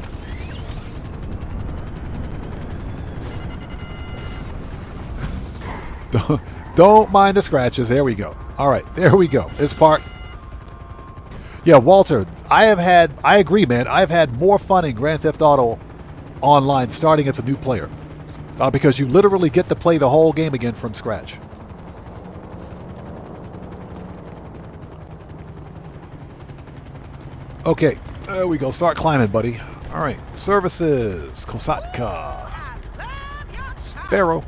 Don't mind the scratches. There we go. All right, there we go. It's parked. Yeah, Walter, I agree, man. I've had more fun in Grand Theft Auto Online starting as a new player because you literally get to play the whole game again from scratch. Okay, there we go. Start climbing, buddy. All right, services, Kosatka, Sparrow.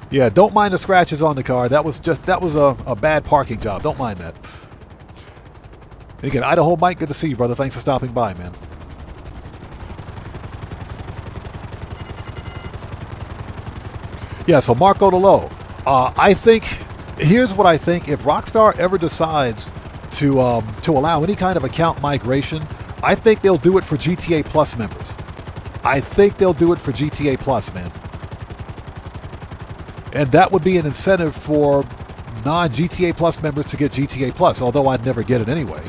Yeah, don't mind the scratches on the car. That was a bad parking job. Don't mind that. And again, Idaho Mike, good to see you, brother. Thanks for stopping by, man. Yeah, so Marco DeLo. I think here's what I think. If Rockstar ever decides to allow any kind of account migration, I think they'll do it for GTA Plus members. I think they'll do it for GTA Plus, man. And that would be an incentive for non-GTA Plus members to get GTA Plus, although I'd never get it anyway.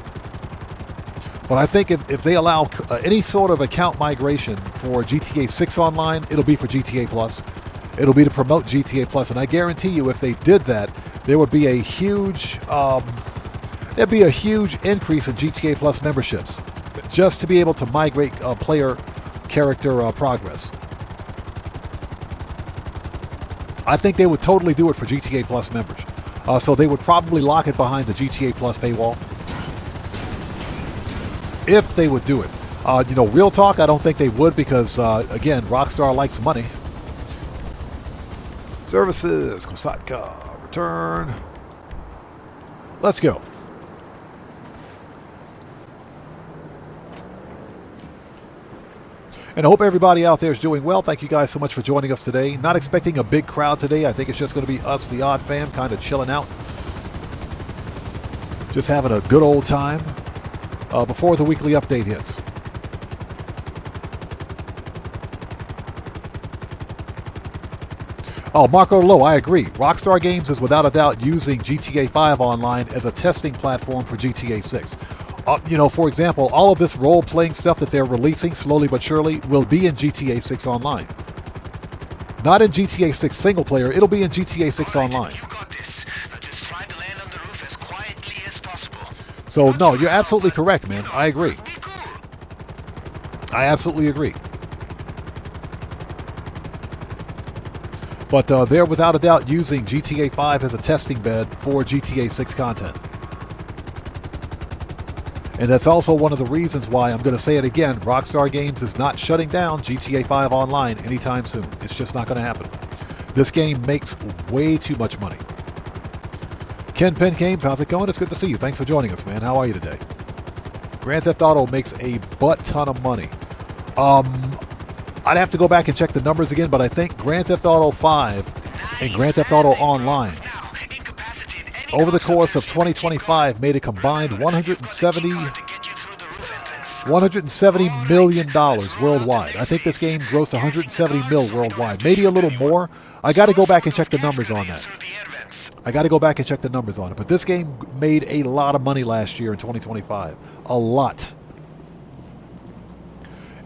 But I think if they allow any sort of account migration for GTA 6 Online, it'll be for GTA Plus. It'll be to promote GTA Plus, and I guarantee you if they did that, there would be a huge increase in GTA Plus memberships just to be able to migrate player character progress. I think they would totally do it for GTA Plus members. So they would probably lock it behind the GTA Plus paywall. If they would do it. Real talk, I don't think they would because, again, Rockstar likes money. Services, Kosatka, return. Let's go. And I hope everybody out there is doing well. Thank you guys so much for joining us today. Not expecting a big crowd today. I think it's just going to be us, the Odd Fam, kind of chilling out. Just having a good old time before the weekly update hits. Oh, Marco Lowe, I agree. Rockstar Games is without a doubt using GTA 5 Online as a testing platform for GTA 6. For example, all of this role-playing stuff that they're releasing slowly but surely will be in GTA 6 Online. Not in GTA 6 single player, it'll be in GTA 6 Online. You got this. Now just try to land on the roof as quietly as possible. So, no, you're absolutely correct, man. I agree. Be cool. I absolutely agree. But they're without a doubt using GTA 5 as a testing bed for GTA 6 content. And that's also one of the reasons why, I'm going to say it again, Rockstar Games is not shutting down GTA 5 Online anytime soon. It's just not going to happen. This game makes way too much money. Ken Penn Games, how's it going? It's good to see you. Thanks for joining us, man. How are you today? Grand Theft Auto makes a butt ton of money. I'd have to go back and check the numbers again, but I think Grand Theft Auto 5 and Grand Theft Auto Online over the course of 2025 made a combined $170 million worldwide. I think this game grossed 170 mil worldwide, maybe a little more. I got to go back and check the numbers on that. But this game made a lot of money last year in 2025. A lot.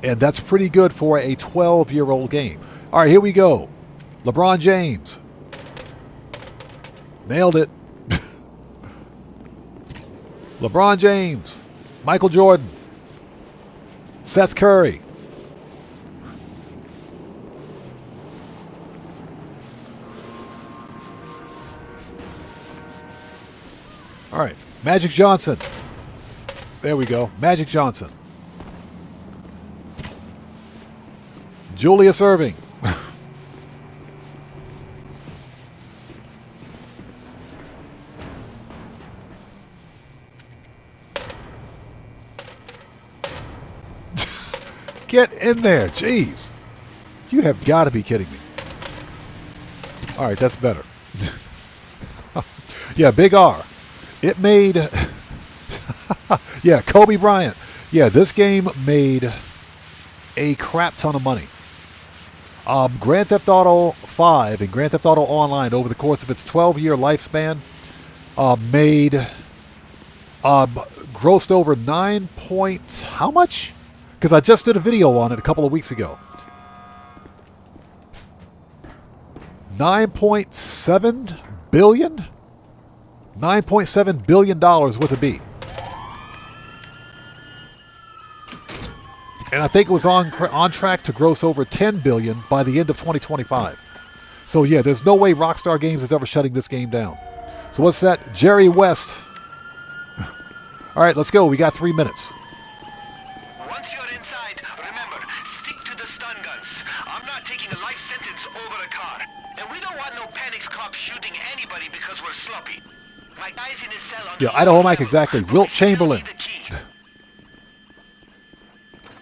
And that's pretty good for a 12-year-old game. All right, here we go. LeBron James. Nailed it. LeBron James. Michael Jordan. Seth Curry. All right, Magic Johnson. There we go, Magic Johnson. Julius Erving. Get in there, jeez. You have got to be kidding me. All right, that's better. Yeah, Big R. It made... yeah, Kobe Bryant. Yeah, this game made a crap ton of money. Grand Theft Auto 5 and Grand Theft Auto Online, over the course of its 12-year lifespan, grossed over 9 point... How much? Because I just did a video on it a couple of weeks ago. $9.7 billion? $9.7 billion with a B. And I think it was on track to gross over $10 billion by the end of 2025. So yeah, there's no way Rockstar Games is ever shutting this game down. So what's that? Jerry West. All right, let's go. We got 3 minutes. Once you're inside, remember, stick to the stun guns. I'm not taking a life sentence over a car. And we don't want no panics cops shooting anybody because we're sloppy. My guy's in his cell on Yeah, Idaho Mike, exactly. Wilt Chamberlain.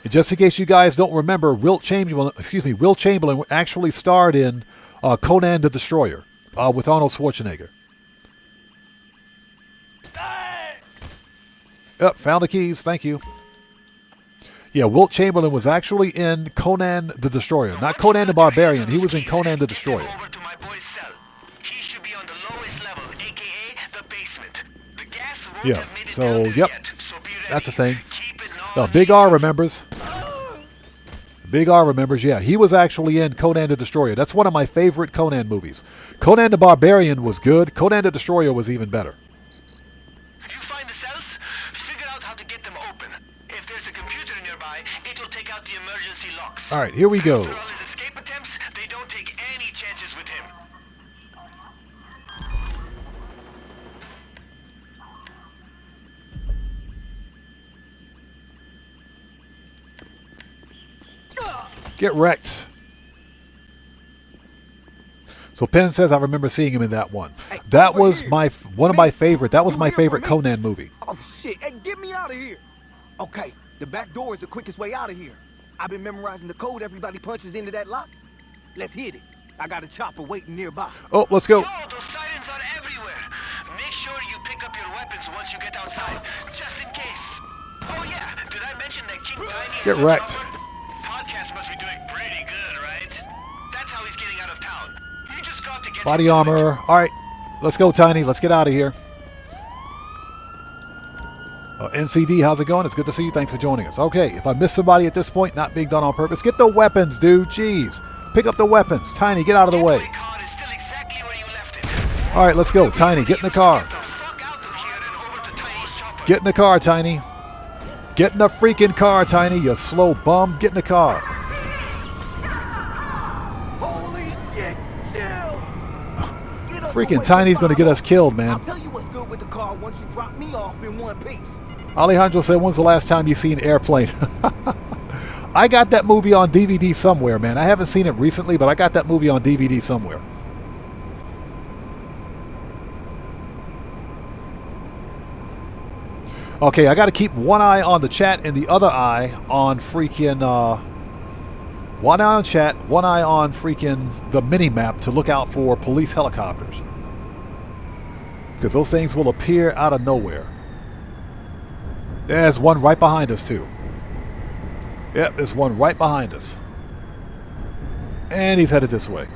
And just in case you guys don't remember, Wilt Chamberlain actually starred in Conan the Destroyer with Arnold Schwarzenegger. Yep, found the keys. Thank you. Yeah, Wilt Chamberlain was actually in Conan the Destroyer. Not Conan the Barbarian. He was in Conan the Destroyer. Yeah, so, yep. That's the thing. Big R remembers. Big R remembers, yeah. He was actually in Conan the Destroyer. That's one of my favorite Conan movies. Conan the Barbarian was good. Conan the Destroyer was even better. If you find the cells, figure out how to get them open. If there's a computer nearby, it will take out the emergency locks. All right, here we go. After all his escape attempts, they don't take any chances with him. Get wrecked. So Penn says I remember seeing him in that one. That was one of my favorite. That was my favorite Conan movie. Oh shit! Hey, get me out of here. Okay, the back door is the quickest way out of here. I've been memorizing the code everybody punches into that lock. Let's hit it. I got a chopper waiting nearby. Oh, let's go. Yo, those sirens are everywhere. Make sure you pick up your weapons once you get outside, just in case. Oh yeah, did I mention that King Tiny Get wrecked. Podcast must be doing pretty good, right? That's how he's getting out of town. You just got to get Body armor. All right, let's go, Tiny. Let's get out of here. NCD, how's it going? It's good to see you. Thanks for joining us. Okay, if I miss somebody at this point, not being done on purpose, get the weapons, dude. Jeez. Pick up the weapons. Tiny, get out of the way. All right, let's go. Tiny, get in the car. Get in the car, Tiny. Get in the freaking car, Tiny, you slow bum. Get in the car. Holy shit! Chill. Freaking Tiny's going to get us killed, man. I'll tell you what's good with the car once you drop me off in one piece. Alejandro said, when's the last time you seen Airplane? I got that movie on DVD somewhere, man. I haven't seen it recently, but I got that movie on DVD somewhere. Okay, I got to keep one eye on the chat and the other eye on freaking... one eye on chat, one eye on freaking the mini-map to look out for police helicopters. Because those things will appear out of nowhere. There's one right behind us, too. Yep, there's one right behind us. And he's headed this way.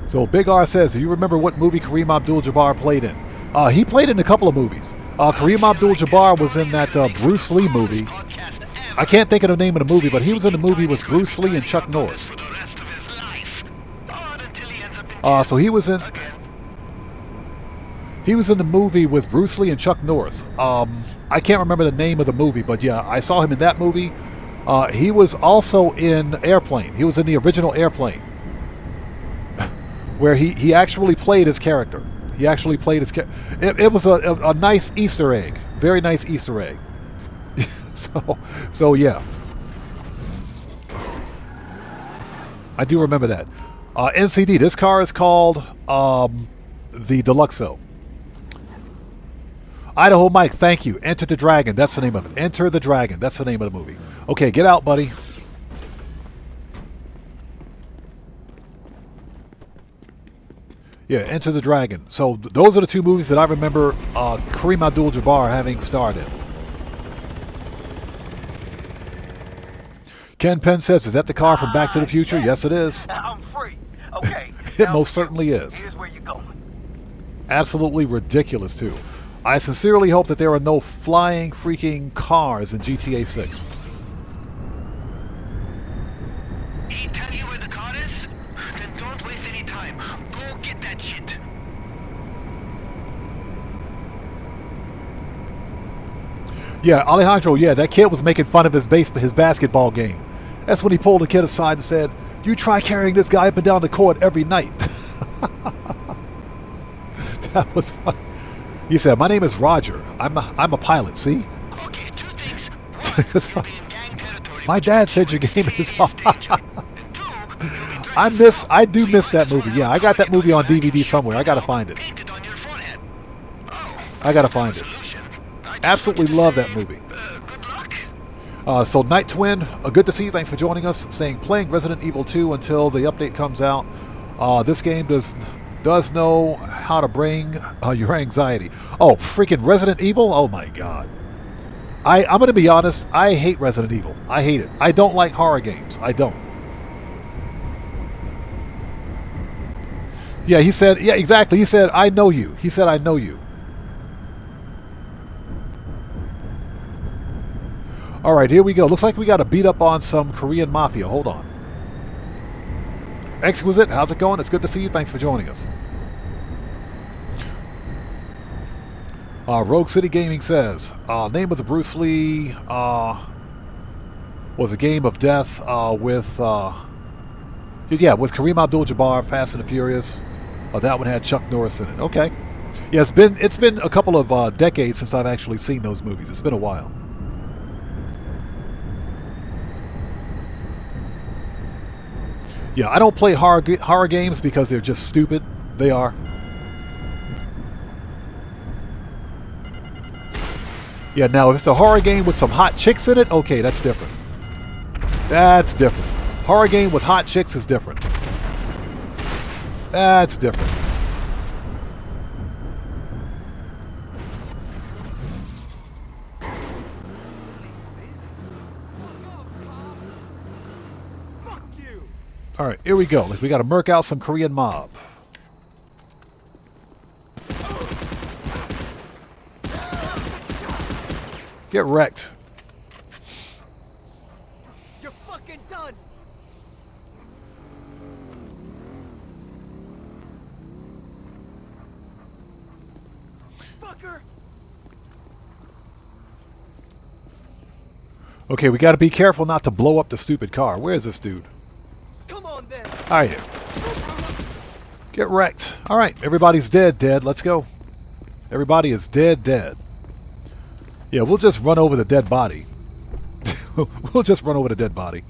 So Big R says, do you remember what movie Kareem Abdul-Jabbar played in? He played in a couple of movies. Kareem Abdul-Jabbar was in that Bruce Lee movie. I can't think of the name of the movie, but he was in the movie with Bruce Lee and Chuck Norris. So he was in the movie with Bruce Lee and Chuck Norris. I can't remember the name of the movie, but yeah, I saw him in that movie. He was also in Airplane. He was in the original Airplane, where he actually played his character. He actually played his character. It was a nice Easter egg. Very nice Easter egg. So yeah. I do remember that. NCD, this car is called the Deluxo. Idaho Mike, thank you. Enter the Dragon. That's the name of it. Enter the Dragon. That's the name of the movie. Okay, get out, buddy. Yeah, Enter the Dragon. So those are the two movies that I remember Kareem Abdul-Jabbar having starred in. Ken Penn says, is that the car from Back to the Future? Yes, it is. I'm free. Okay. It most certainly is. Here's where you're going. Absolutely ridiculous, too. I sincerely hope that there are no flying freaking cars in GTA 6. He tell you where the car is? Then don't waste any time. Go get that shit. Yeah, Alejandro, yeah, that kid was making fun of his basketball game. That's when he pulled the kid aside and said, you try carrying this guy up and down the court every night. That was fun. He said, my name is Roger. I'm a pilot, see? Okay, two things. One, you'll be in gang territory. My dad said your game is hard. I do miss that movie. Yeah, I got that movie on DVD somewhere. I gotta find it. Painted on your forehead. Oh, I gotta find it. solution. Absolutely love that movie. Good luck. So Night Twin, good to see you. Thanks for joining us. Saying playing Resident Evil 2 until the update comes out. This game does know how to bring your anxiety. Oh, freaking Resident Evil! Oh my God. I'm going to be honest. I hate Resident Evil. I hate it. I don't like horror games. I don't. Yeah, he said. Yeah, exactly. He said, "I know you." He said, "I know you." All right, here we go. Looks like we got to beat up on some Korean mafia. Hold on. Exquisite, how's it going? It's good to see you. Thanks for joining us. Rogue City Gaming says, name of the Bruce Lee was a Game of Death with Kareem Abdul-Jabbar, Fast and the Furious. That one had Chuck Norris in it. Okay. Yeah, it's been a couple of decades since I've actually seen those movies. It's been a while. Yeah, I don't play horror games because they're just stupid. They are. Yeah, now if it's a horror game with some hot chicks in it, okay, that's different. That's different. Horror game with hot chicks is different. That's different. All right, here we go. We got to murk out some Korean mob. Get wrecked. You're fucking done. Fucker. Okay, we got to be careful not to blow up the stupid car. Where is this dude? Come on then. All right. Get wrecked. All right, everybody's dead. Let's go. Everybody is dead. Yeah, we'll just run over the dead body. We'll just run over the dead body.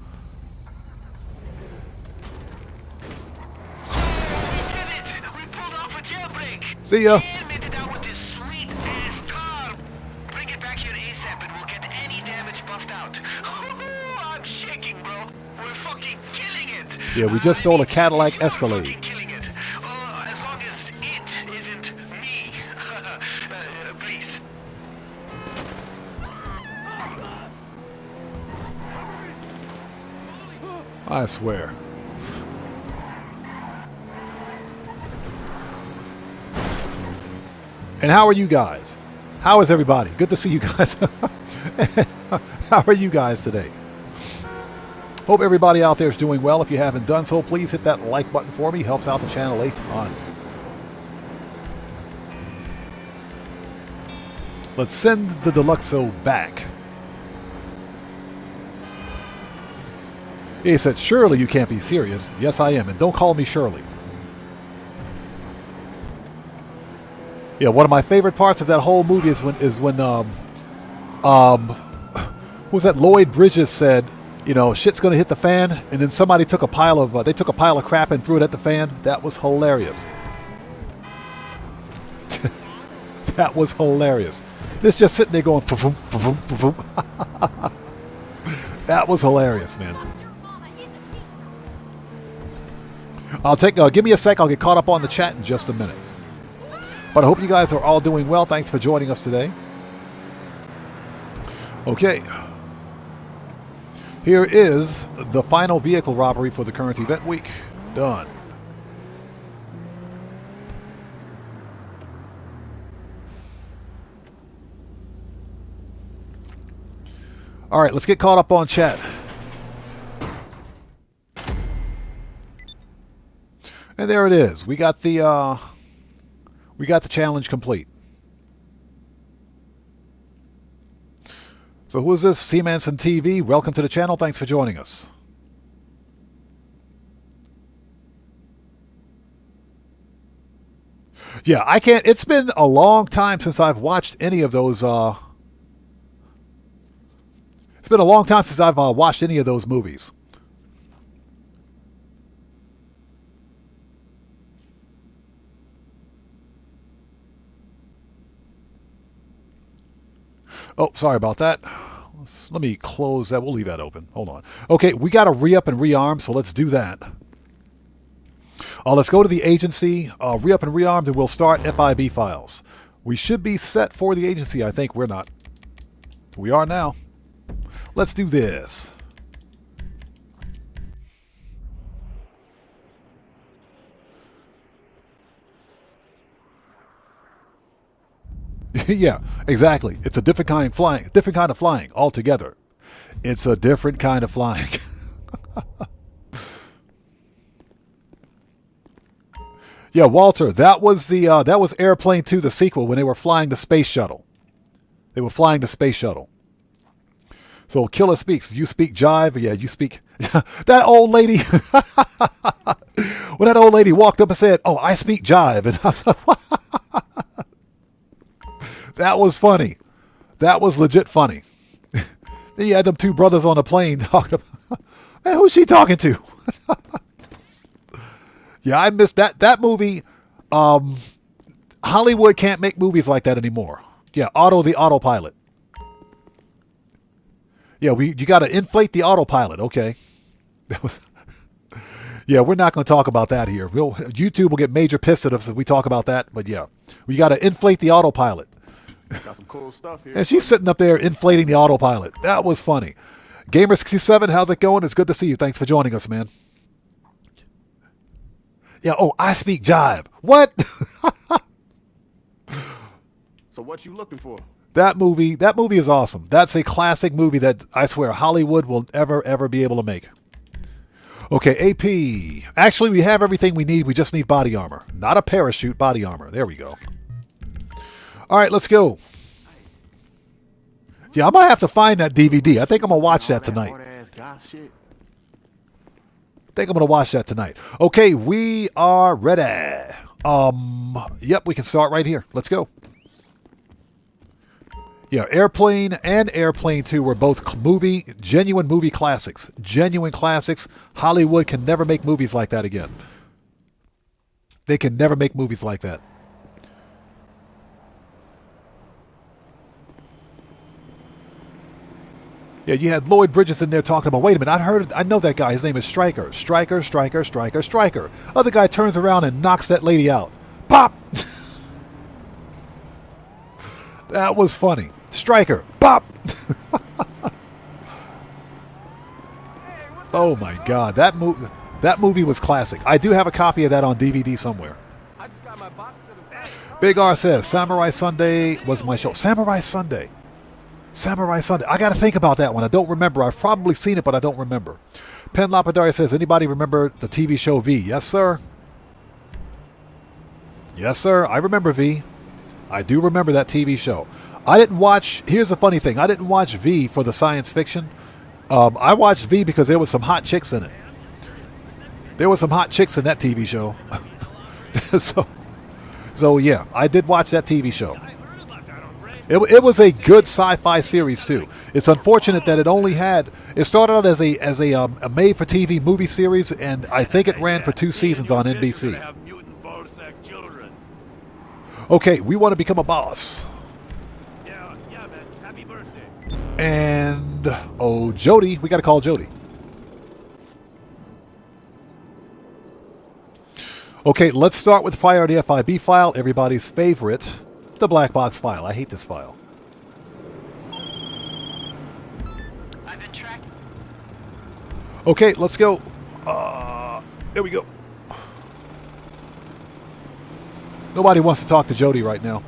We did it! We pulled off a jailbreak! See ya. And made it out with this sweet-ass car! Bring it back here ASAP and we'll get any damage buffed out. I'm shaking, bro. We're fucking killing it! Yeah, we just stole a Cadillac We're Escalade. fucking killing it. As long as it isn't me. Please. I swear. And how are you guys? How is everybody? Good to see you guys. How are you guys today? Hope everybody out there is doing well. If you haven't done so, please hit that like button for me. Helps out the channel a ton. Let's send the Deluxo back. He said, surely you can't be serious. Yes, I am. And don't call me Shirley. Yeah, one of my favorite parts of that whole movie is when who was that? Lloyd Bridges said, you know, shit's gonna hit the fan, and then somebody took a pile of they took a pile of crap and threw it at the fan. That was hilarious. That was hilarious. This just sitting there going, poof, poof, poof, poof. That was hilarious, man. I'll take. Give me a sec. I'll get caught up on the chat in just a minute. But I hope you guys are all doing well. Thanks for joining us today. Okay. Here is the final vehicle robbery for the current event week. Done. All right, let's get caught up on chat. And there it is. We got the challenge complete. So who is this? Seamanson TV. Welcome to the channel. Thanks for joining us. Yeah, I can't. It's been a long time since I've watched any of those. It's been a long time since I've watched any of those movies. Oh, sorry about that. Let me close that. We'll leave that open. Hold on. Okay, we got to re-up and rearm, so let's do that. Let's go to the agency, re-up and rearm, and we'll start FIB files. We should be set for the agency. I think we're not. We are now. Let's do this. Yeah, exactly. It's a different kind of flying. Different kind of flying altogether. It's a different kind of flying. Yeah, Walter, that was Airplane 2, the sequel, when they were flying the space shuttle. They were flying the space shuttle. So Killer speaks. You speak jive? Yeah, you speak. That old lady. When that old lady walked up and said, "Oh, I speak jive," and I was like, that was funny. That was legit funny. Then you had them two brothers on the plane talking about, man, who's she talking to? Yeah, I missed that movie. Hollywood can't make movies like that anymore. Yeah, the autopilot. Yeah, you got to inflate the autopilot. Okay. That was. Yeah, we're not going to talk about that here. YouTube will get major pissed at us if we talk about that. But yeah, we got to inflate the autopilot. Got some cool stuff here. And she's sitting up there inflating the autopilot. That was funny. Gamer67, how's it going? It's good to see you. Thanks for joining us, man. Yeah, oh, I speak jive. What? So what you looking for? That movie is awesome. That's a classic movie that I swear Hollywood will ever be able to make. Okay, AP. Actually, we have everything we need. We just need body armor. Not a parachute, body armor. There we go. All right, let's go. Yeah, I might have to find that DVD. I think I'm going to watch that tonight. Okay, we are ready. Yep, we can start right here. Let's go. Yeah, Airplane and Airplane 2 were both genuine movie classics. Genuine classics. Hollywood can never make movies like that again. They can never make movies like that. Yeah, you had Lloyd Bridges in there talking about, wait a minute, I know that guy. His name is Stryker. Stryker. Other guy turns around and knocks that lady out. Pop! That was funny. Stryker. Pop! Oh my God, that movie was classic. I do have a copy of that on DVD somewhere. I just got my box set of Big R says, Samurai Sunday was my show. Samurai Sunday. I got to think about that one. I don't remember. I've probably seen it, but I don't remember. Pen Lapidari says, anybody remember the TV show V? Yes, sir. Yes, sir. I remember V. I do remember that TV show. I didn't watch, here's the funny thing. I didn't watch V for the science fiction. I watched V because there was some hot chicks in it. There was some hot chicks in that TV show. So yeah, I did watch that TV show. It was a good sci-fi series too. It's unfortunate that it started out as a made-for-TV movie series, and I think it ran for 2 seasons on NBC. Okay, we want to become a boss. Yeah, man. Happy birthday. And Jody, we got to call Jody. Okay, let's start with the priority FIB file, everybody's favorite. The black box file. I hate this file. I've been tracked. Okay, let's go. There we go. Nobody wants to talk to Jody right now.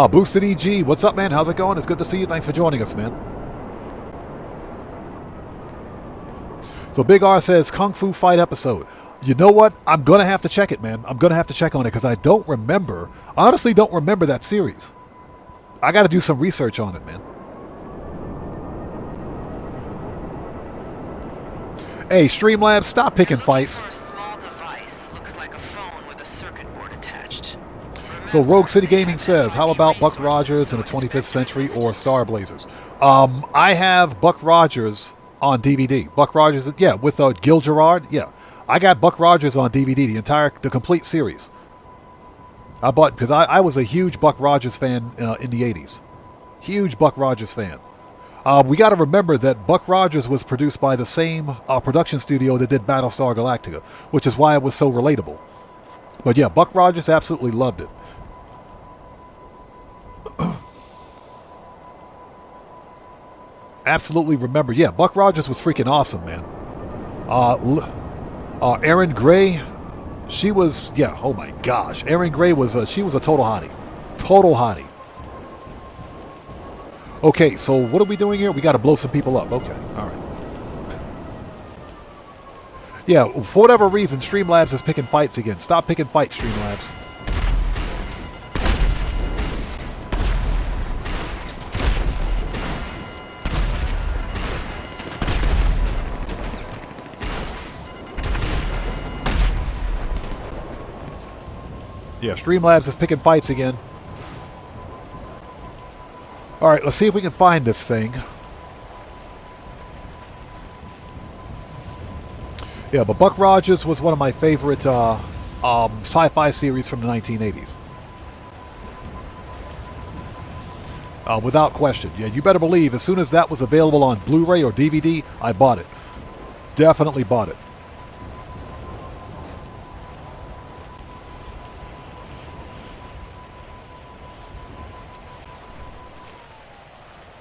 Boosted EG. What's up, man? How's it going? It's good to see you. Thanks for joining us, man. So Big R says Kung Fu Fight episode. You know what? I'm going to have to check it, man. I'm going to have to check on it because I don't remember. I honestly don't remember that series. I got to do some research on it, man. Hey, Streamlabs, stop picking fights. For a small device, looks like a phone with a circuit board attached. So Rogue City Gaming says, how about Buck Rogers in the 25th Century or Star Blazers? I have Buck Rogers on DVD. Buck Rogers, yeah, with Gil Gerard, yeah. I got Buck Rogers on DVD, the complete series. I bought, because I was a huge Buck Rogers fan in the 80s. Huge Buck Rogers fan. We got to remember that Buck Rogers was produced by the same production studio that did Battlestar Galactica, which is why it was so relatable. But yeah, Buck Rogers, absolutely loved it. Absolutely remember. Yeah, Buck Rogers was freaking awesome, man. Erin Gray, she was, yeah, oh my gosh. Erin Gray she was a total hottie. Total hottie. Okay, so what are we doing here? We got to blow some people up. Okay, all right. Yeah, for whatever reason, Streamlabs is picking fights again. Stop picking fights, Streamlabs. Yeah, Streamlabs is picking fights again. All right, let's see if we can find this thing. Yeah, but Buck Rogers was one of my favorite sci-fi series from the 1980s. Without question. Yeah, you better believe as soon as that was available on Blu-ray or DVD, I bought it. Definitely bought it.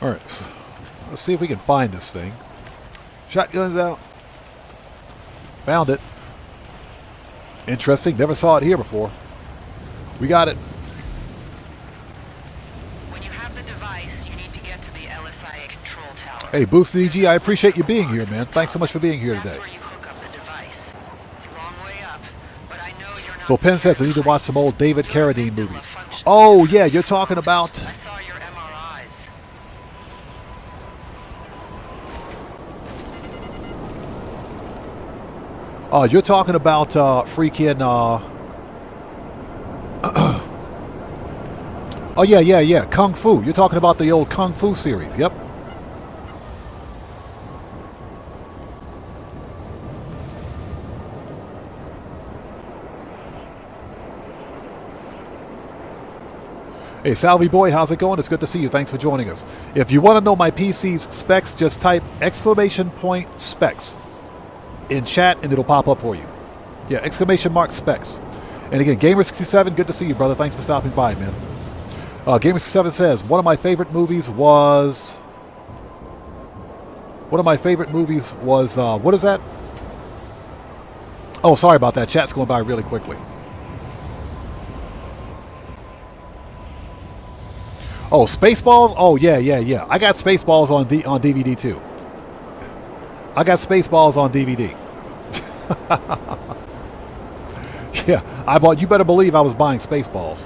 All right, so let's see if we can find this thing. Shotguns out. Found it. Interesting. Never saw it here before. We got it. When you have the device, you need to get to the LSIA control tower. Hey, Boost DG, I appreciate you being here, man. Thanks so much for being here today. That's where you hook up the device. It's a long way up, but I know you're not. So Penn says I need to watch some old David Carradine movies. Oh, yeah, you're talking about... I saw your MRIs. You're talking about freaking. Oh yeah. Kung Fu. You're talking about the old Kung Fu series. Yep. Hey, Salvi boy, how's it going? It's good to see you. Thanks for joining us. If you want to know my PC's specs, just type !specs in chat and it'll pop up for you. Yeah, !specs. And again, Gamer67, good to see you, brother. Thanks for stopping by, man. Gamer67 says, one of my favorite movies was, what is that? Oh, sorry about that. Chat's going by really quickly. Oh, Spaceballs? Oh, yeah. I got Spaceballs on DVD, too. I got Spaceballs on DVD. Yeah, you better believe I was buying Spaceballs.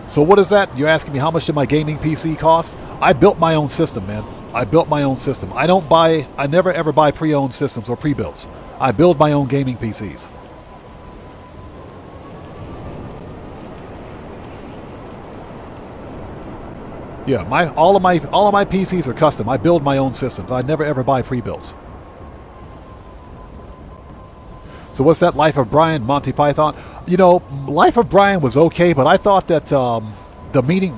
So what is that? You're asking me how much did my gaming PC cost? I built my own system, man. I built my own system. I never ever buy pre-owned systems or pre-builts. I build my own gaming PCs. Yeah, all of my PCs are custom. I build my own systems. I never ever buy pre-builts. So what's that? Life of Brian, Monty Python. You know, Life of Brian was okay, but I thought that a meaning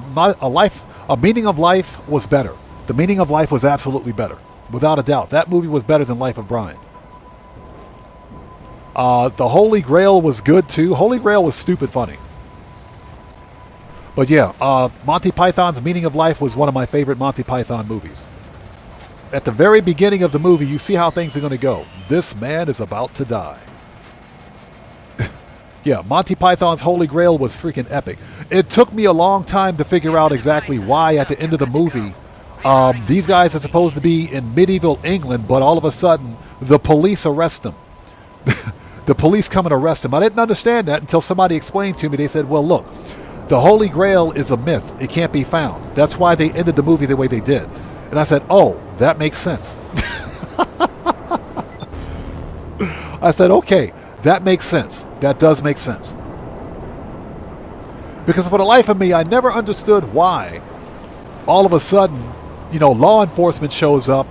of life was better. The Meaning of Life was absolutely better, without a doubt. That movie was better than Life of Brian. The Holy Grail was good too. Holy Grail was stupid funny. But yeah, Monty Python's Meaning of Life was one of my favorite Monty Python movies. At the very beginning of the movie, you see how things are going to go. This man is about to die. Yeah, Monty Python's Holy Grail was freaking epic. It took me a long time to figure out exactly why at the end of the movie, these guys are supposed to be in medieval England, but all of a sudden, the police arrest them. The police come and arrest them. I didn't understand that until somebody explained to me. They said, well, look, the Holy Grail is a myth. It can't be found. That's why they ended the movie the way they did. And I said, oh, that makes sense. I said, okay, that makes sense. That does make sense. Because for the life of me, I never understood why all of a sudden, law enforcement shows up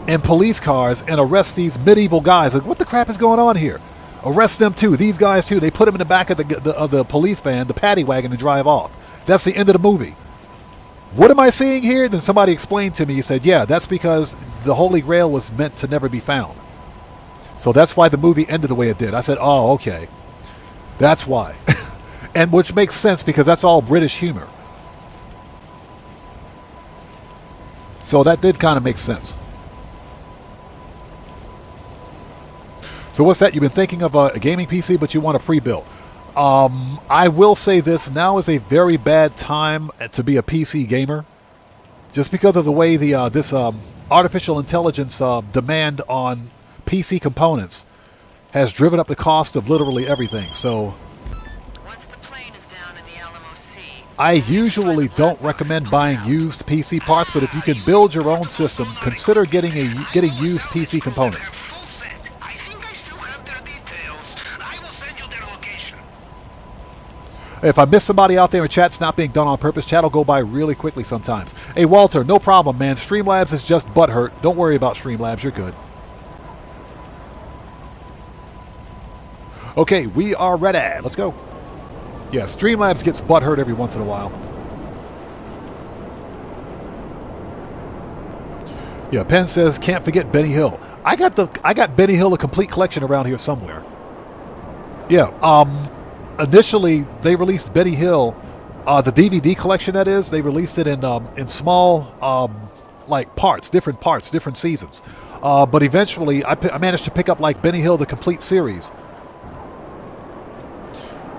in police cars and arrests these medieval guys. Like, what the crap is going on here? Arrest them too. These guys too. They put them in the back of the police van, the paddy wagon, and drive off. That's the end of the movie. What am I seeing here? Then somebody explained to me. He said, yeah, that's because the Holy Grail was meant to never be found. So that's why the movie ended the way it did. I said, oh, okay. That's why. And which makes sense because that's all British humor. So that did kind of make sense. So what's that? You've been thinking of a gaming PC, but you want a pre-built. I will say this. Now is a very bad time to be a PC gamer. Just because of the way this artificial intelligence demand on PC components has driven up the cost of literally everything. So Once the plane is down in the Alamo Sea, I usually don't recommend buying used PC parts, but if you can build your own system, consider getting used PC components. Full set. I think I still have their details. I will send you their location. If I miss somebody out there in chat, it's not being done on purpose. Chat will go by really quickly sometimes. Hey, Walter, no problem, man. Streamlabs is just butthurt. Don't worry about Streamlabs. You're good. Okay, we are ready. Let's go. Yeah, Streamlabs gets butthurt every once in a while. Yeah, Penn says, can't forget Benny Hill. I got Benny Hill, a complete collection around here somewhere. Yeah, initially they released Benny Hill, the DVD collection that is, they released it in small like different seasons. But eventually I managed to pick up like Benny Hill, the complete series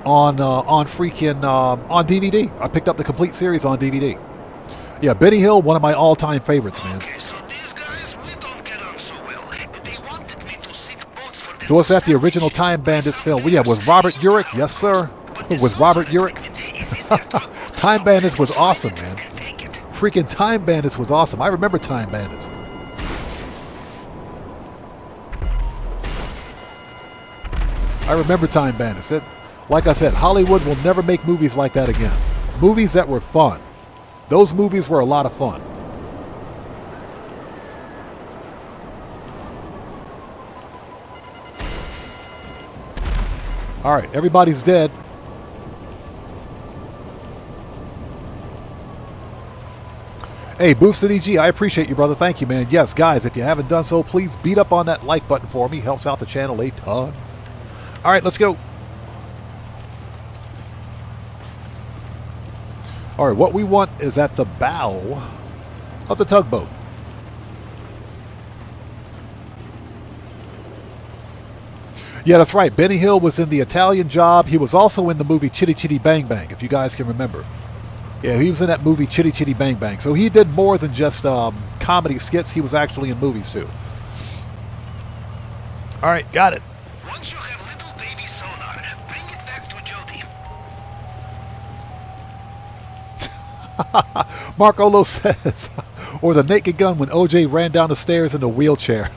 on DVD. I picked up the complete series on DVD. Yeah, Benny Hill, one of my all-time favorites, man. Okay, so these guys, we don't get on so well. They wanted me to seek votes for them. So what's that, the original Time Bandits film? Well, yeah, with Robert Urich. Yes, sir. With Robert Urich. Time Bandits was awesome, man. Freaking Time Bandits was awesome. I remember Time Bandits. I remember Time Bandits. Like I said, Hollywood will never make movies like that again. Movies that were fun. Those movies were a lot of fun. All right, everybody's dead. Hey, Boosted EG, I appreciate you, brother. Thank you, man. Yes, guys, if you haven't done so, please beat up on that like button for me. Helps out the channel a ton. All right, let's go. All right, what we want is at the bow of the tugboat. Yeah, that's right. Benny Hill was in The Italian Job. He was also in the movie Chitty Chitty Bang Bang, if you guys can remember. Yeah, he was in that movie Chitty Chitty Bang Bang. So he did more than just comedy skits. He was actually in movies, too. All right, got it. Once you have little baby sonar, bring it back to Jody. Mark Olo says, or the Naked Gun when OJ ran down the stairs in a wheelchair.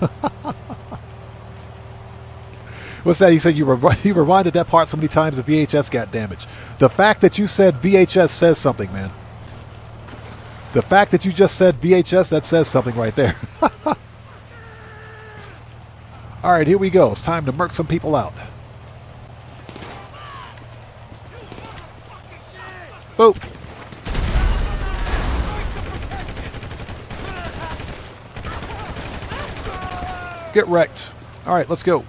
What's that? He said he rewinded that part so many times the VHS got damaged. The fact that you said VHS says something, man. The fact that you just said VHS, that says something right there. All right, here we go. It's time to murk some people out. Boop. Get wrecked. All right, let's go.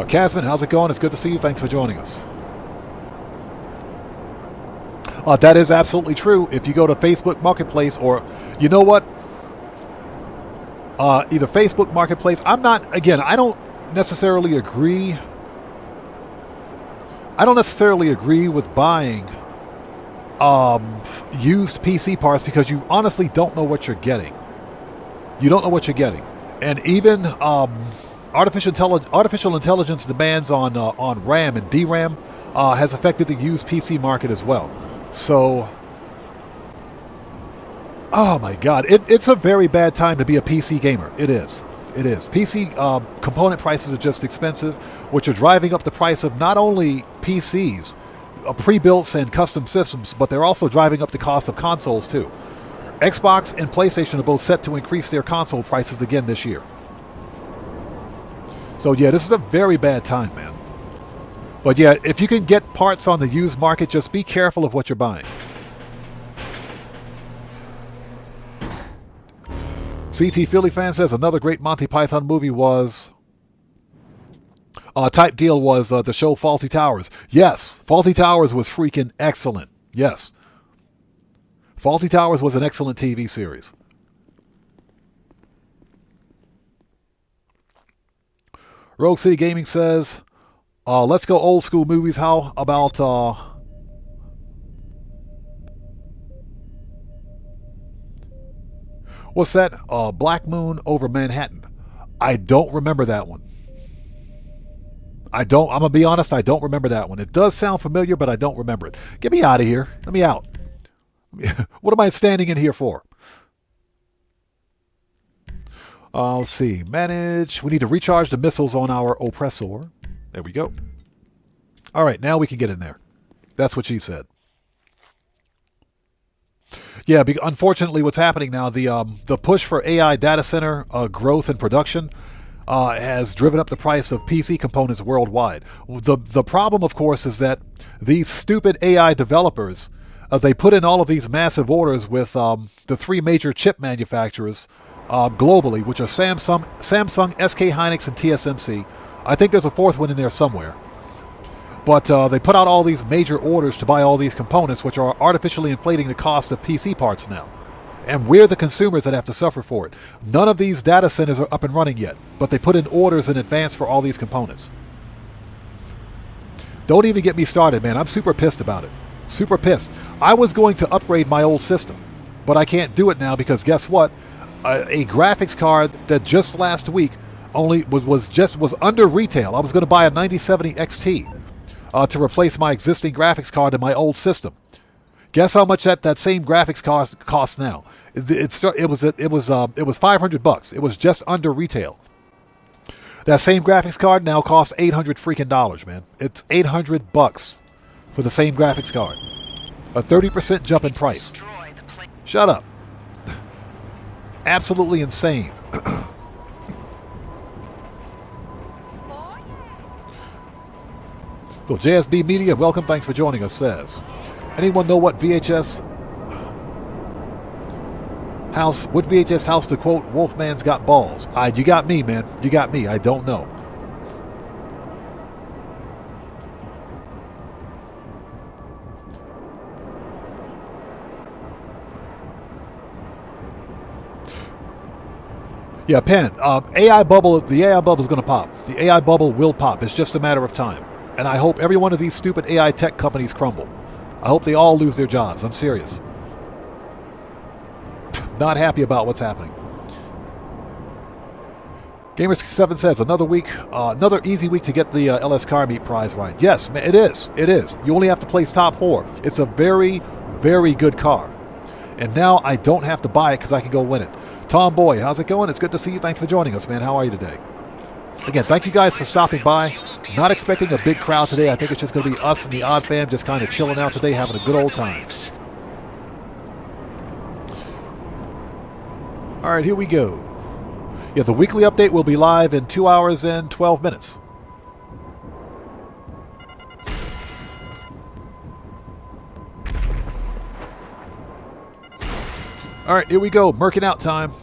Casman, how's it going? It's good to see you. Thanks for joining us. That is absolutely true. If you go to Facebook Marketplace or, you know what? Either Facebook Marketplace. I don't necessarily agree. I don't necessarily agree with buying used PC parts because you honestly don't know what you're getting. You don't know what you're getting. And even artificial intelligence demands on RAM and DRAM has affected the used PC market as well. So, oh my God, it's a very bad time to be a PC gamer. It is. It is. PC component prices are just expensive, which are driving up the price of not only PCs, pre-builts and custom systems, but they're also driving up the cost of consoles too. Xbox and PlayStation are both set to increase their console prices again this year. So yeah, this is a very bad time, man. But yeah, if you can get parts on the used market, just be careful of what you're buying. CT Philly fan says another great Monty Python movie was type deal was the show Fawlty Towers. Yes, Fawlty Towers was freaking excellent. Yes. Fawlty Towers was an excellent TV series. Rogue City Gaming says, let's go old school movies. How about what's that? Black Moon over Manhattan. I don't remember that one. I'm going to be honest, I don't remember that one. It does sound familiar, but I don't remember it. Get me out of here. Let me out. What am I standing in here for? Let's see. Manage. We need to recharge the missiles on our oppressor. There we go. All right, now we can get in there. That's what she said. Yeah, unfortunately, what's happening now, the push for AI data center growth and production has driven up the price of PC components worldwide. The problem, of course, is that these stupid AI developers, they put in all of these massive orders with the three major chip manufacturers globally, which are Samsung, SK Hynix, and TSMC. I think there's a fourth one in there somewhere. But they put out all these major orders to buy all these components, which are artificially inflating the cost of PC parts now. And we're the consumers that have to suffer for it. None of these data centers are up and running yet, but they put in orders in advance for all these components. Don't even get me started, man. I'm super pissed about it. Super pissed. I was going to upgrade my old system, but I can't do it now because guess what? A graphics card that just last week only was under retail. I was going to buy a 9070 XT to replace my existing graphics card in my old system. Guess how much that same graphics costs now? It was $500. It was just under retail. That same graphics card now costs $800 freaking dollars, man. It's $800 for the same graphics card. A 30% jump in price. Shut up. Absolutely insane. So JSB Media, welcome, thanks for joining us, says. Anyone know what VHS house to quote Wolfman's got balls? You got me, man. You got me. I don't know. Yeah, Penn. AI bubble. The AI bubble is going to pop. The AI bubble will pop. It's just a matter of time. And I hope every one of these stupid AI tech companies crumble. I hope they all lose their jobs. I'm serious. Not happy about what's happening. Gamer67 says, another easy week to get the LS Car Meet prize right. Yes, it is. It is. You only have to place top 4. It's a very, very good car. And now I don't have to buy it because I can go win it. Tom Boy, how's it going? It's good to see you. Thanks for joining us, man. How are you today? Again, thank you guys for stopping by. Not expecting a big crowd today. I think it's just going to be us and the Odd Fam just kind of chilling out today, having a good old time. All right, here we go. Yeah, the weekly update will be live in 2 hours and 12 minutes. All right, here we go. Merkin out time.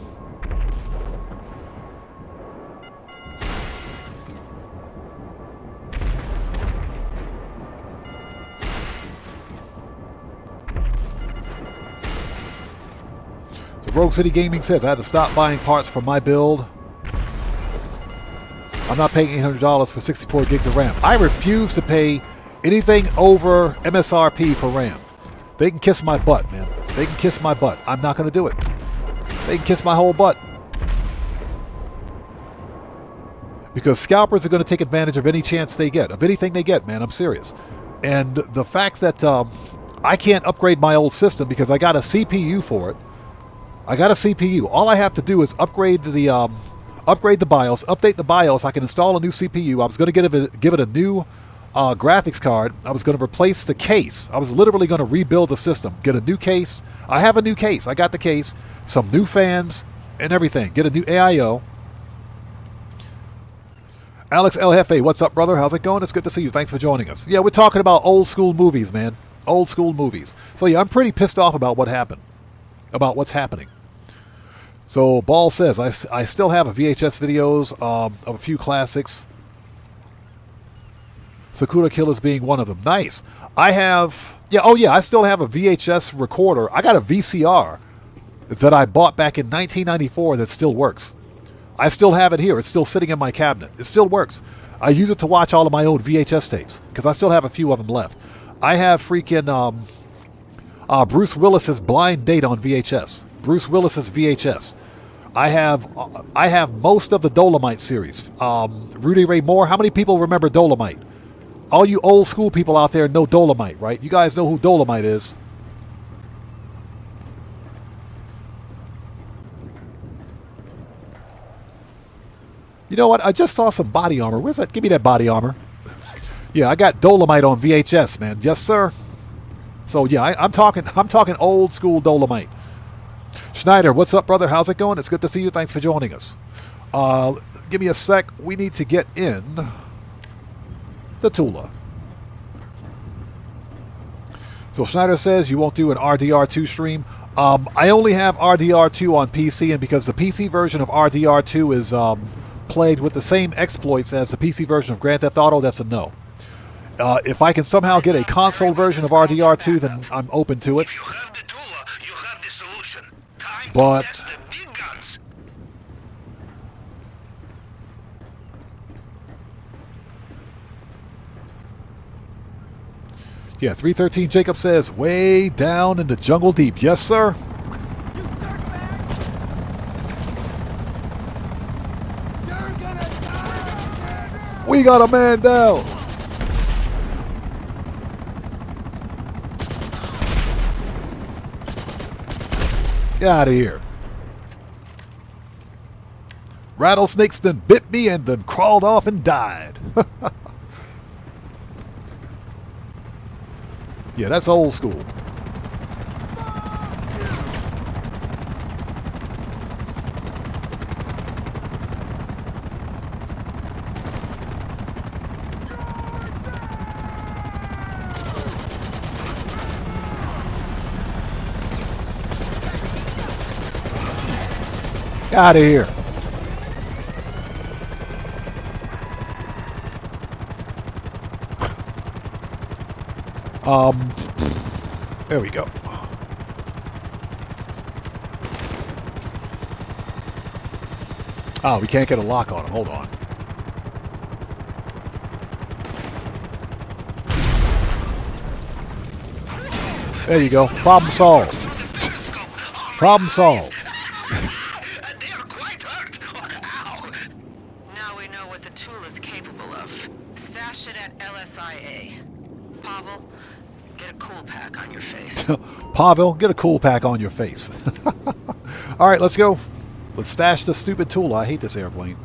Rogue City Gaming says, I had to stop buying parts for my build. I'm not paying $800 for 64 gigs of RAM. I refuse to pay anything over MSRP for RAM. They can kiss my butt, man. They can kiss my butt. I'm not going to do it. They can kiss my whole butt. Because scalpers are going to take advantage of any chance they get, of anything they get, man. I'm serious. And the fact that I can't upgrade my old system because I got a CPU for it. I got a CPU. All I have to do is upgrade the BIOS, update the BIOS. I can install a new CPU. I was going to give it a new graphics card. I was going to replace the case. I was literally going to rebuild the system, get a new case. I have a new case. I got the case, some new fans, and everything. Get a new AIO. Alex El Jefe, what's up, brother? How's it going? It's good to see you. Thanks for joining us. Yeah, we're talking about old school movies, man. Old school movies. So yeah, I'm pretty pissed off about what happened, about what's happening. So Ball says, I still have a VHS videos of a few classics. Sakura Killers being one of them. Nice. I have, I still have a VHS recorder. I got a VCR that I bought back in 1994 that still works. I still have it here. It's still sitting in my cabinet. It still works. I use it to watch all of my old VHS tapes because I still have a few of them left. I have freaking Bruce Willis's Blind Date on VHS. Bruce Willis's VHS. I have most of the Dolomite series. Rudy Ray Moore. How many people remember Dolomite? All you old school people out there know Dolomite, right? You guys know who Dolomite is. You know what? I just saw some body armor. Where's that? Give me that body armor. Yeah, I got Dolomite on VHS, man. Yes, sir. So yeah, I'm talking old school Dolomite. Schneider, what's up, brother? How's it going? It's good to see you. Thanks for joining us. Give me a sec. We need to get in the Tula. So Schneider says you won't do an RDR2 stream. I only have RDR2 on PC, and because the PC version of RDR2 is plagued with the same exploits as the PC version of Grand Theft Auto, that's a no. If I can somehow get a console version of RDR2, then I'm open to it. But yeah, 313 Jacob says, way down in the jungle deep. Yes, sir. We got a man down. Get out of here. Rattlesnakes then bit me and then crawled off and died. Yeah, that's old school. Get out of here. There we go. Oh, we can't get a lock on him. Hold on. There you go. Problem solved. Problem solved. They are quite hurt. Ow. Now we know what the tool is capable of. Stash it at LSIA. Pavel, get a cool pack on your face. Pavel, get a cool pack on your face. All right, let's go. Let's stash the stupid tool. I hate this airplane.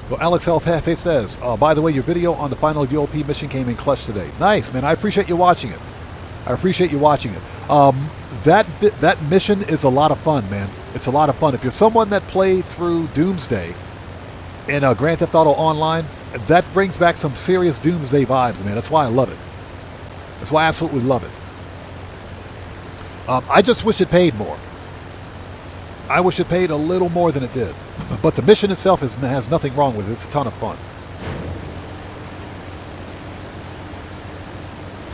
Well, Alex Elfefe says, by the way, your video on the final UOP mission came in clutch today. Nice, man. I appreciate you watching it. I appreciate you watching it. That mission is a lot of fun, man. It's a lot of fun. If you're someone that played through Doomsday in Grand Theft Auto Online, that brings back some serious Doomsday vibes, man. That's why I love it. That's why I absolutely love it. I just wish it paid more. I wish it paid a little more than it did. But the mission itself has nothing wrong with it. It's a ton of fun.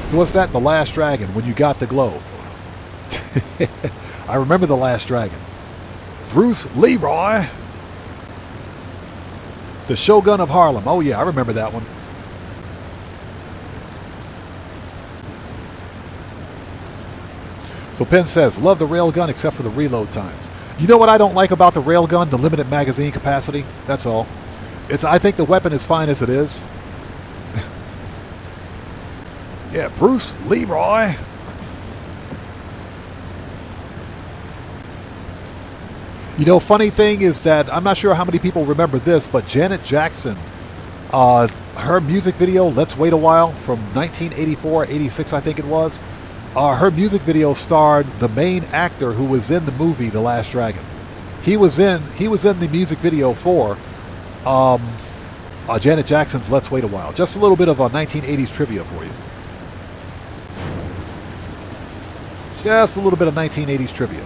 So what's that? The Last Dragon, when you got the glow. I remember The Last Dragon. Bruce Leroy. The Shogun of Harlem. Oh yeah, I remember that one. So Penn says, love the railgun except for the reload times. You know what I don't like about the railgun? The limited magazine capacity. That's all. I think the weapon is fine as it is. Yeah, Bruce Leroy. You know, funny thing is that I'm not sure how many people remember this, but Janet Jackson, her music video, Let's Wait a While, from 1984, 86, I think it was. Her music video starred the main actor who was in the movie The Last Dragon. He was in the music video for Janet Jackson's Let's Wait a While. Just a little bit of 1980s trivia for you. Just a little bit of 1980s trivia.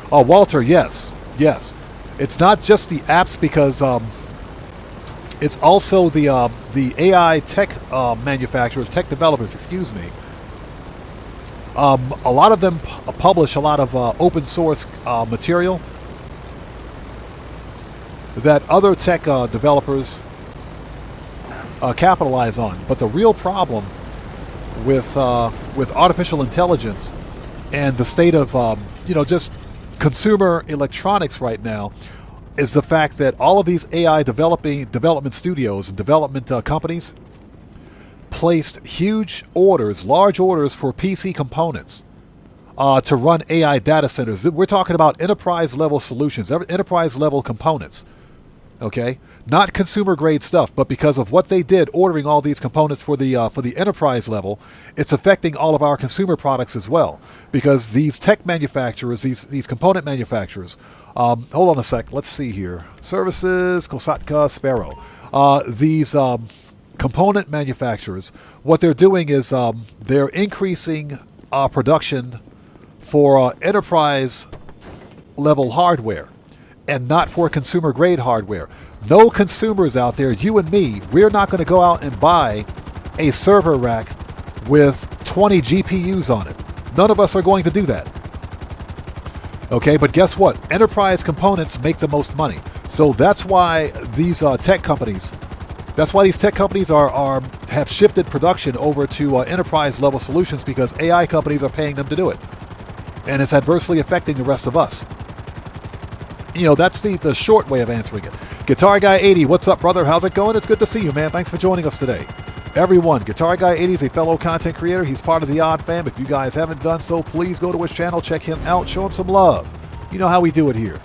Oh, Walter, yes. Yes. It's not just the apps because it's also the AI tech manufacturers, tech developers, excuse me. A lot of them publish a lot of open source material that other tech developers capitalize on. But the real problem with artificial intelligence and the state of just consumer electronics right now is the fact that all of these AI development studios and development companies placed large orders for PC components to run AI data centers. We're talking about enterprise level solutions, enterprise level components. Okay, not consumer grade stuff, but because of what they did ordering all these components for the enterprise level, it's affecting all of our consumer products as well. Because these tech manufacturers, these component manufacturers, hold on a sec, let's see here. Services, Kosatka, Sparrow. These component manufacturers, what they're doing is they're increasing production for enterprise level hardware, and not for consumer grade hardware. No consumers out there, you and me, we're not going to go out and buy a server rack with 20 GPUs on it. None of us are going to do that. Okay, but guess what? Enterprise components make the most money. So that's why these tech companies That's why these tech companies have shifted production over to enterprise level solutions, because AI companies are paying them to do it. And it's adversely affecting the rest of us. You know, that's the short way of answering it. Guitar Guy 80, what's up, brother? How's it going? It's good to see you, man. Thanks for joining us today. Everyone, Guitar Guy 80 is a fellow content creator. He's part of the Odd Fam. If you guys haven't done so, please go to his channel, check him out, show him some love. You know how we do it here.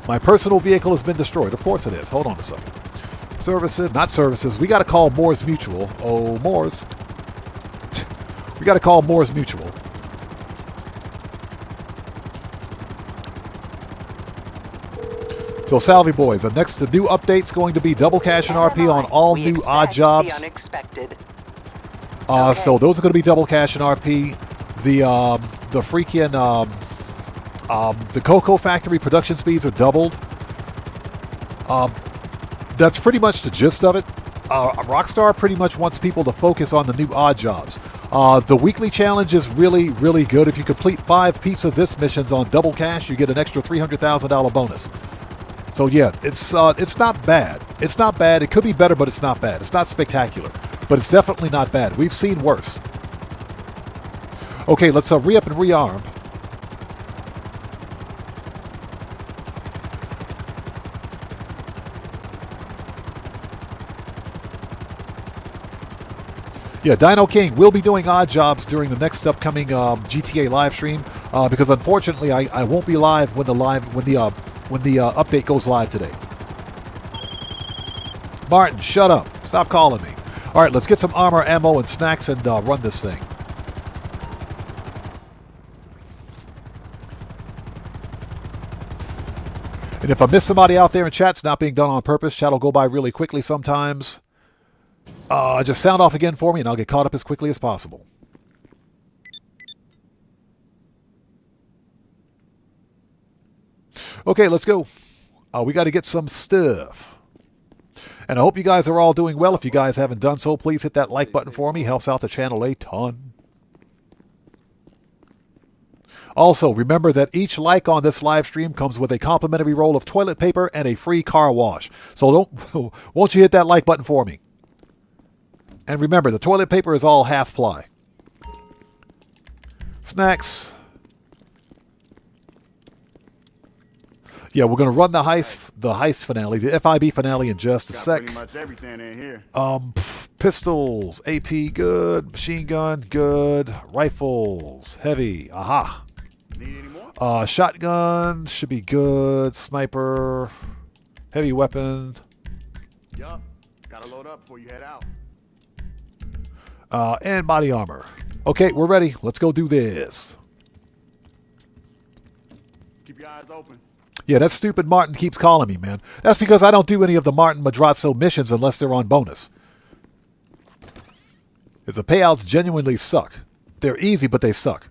My personal vehicle has been destroyed. Of course it is. Hold on a second. Services, not services. We got to call Moore's Mutual. Oh, Moore's. We got to call Moore's Mutual. So, Salvi boys, the new update's going to be double cash and RP on all new odd jobs. The unexpected. So those are going to be double cash and RP. The freaking the Cocoa Factory production speeds are doubled. That's pretty much the gist of it. Rockstar pretty much wants people to focus on the new odd jobs. The weekly challenge is really, really good. If you complete 5 Pizza This missions on double cash, you get an extra $300,000 bonus. So yeah, it's not bad. It's not bad. It could be better, but it's not bad. It's not spectacular, but it's definitely not bad. We've seen worse. Okay, let's re-up and rearm. Yeah, Dino King will be doing odd jobs during the next upcoming GTA live stream because unfortunately I won't be live when the update goes live today. Martin, shut up! Stop calling me. All right, let's get some armor, ammo, and snacks and run this thing. And if I miss somebody out there in chat, it's not being done on purpose. Chat will go by really quickly sometimes. Just sound off again for me, and I'll get caught up as quickly as possible. Okay, let's go. We got to get some stuff. And I hope you guys are all doing well. If you guys haven't done so, please hit that like button for me. Helps out the channel a ton. Also, remember that each like on this live stream comes with a complimentary roll of toilet paper and a free car wash. So won't you hit that like button for me? And remember, the toilet paper is all half ply. Snacks. Yeah, we're going to run the heist finale, the FIB finale in just a sec. Pretty much everything in here. Pistols, AP, good. Machine gun, good. Rifles, heavy. Aha. Need any more? Shotgun should be good. Sniper, heavy weapon. Yup. Gotta load up before you head out. And body armor. Okay, we're ready. Let's go do this. Keep your eyes open. Yeah, that stupid Martin keeps calling me, man. That's because I don't do any of the Martin Madrazo missions unless they're on bonus. Because the payouts genuinely suck. They're easy, but they suck.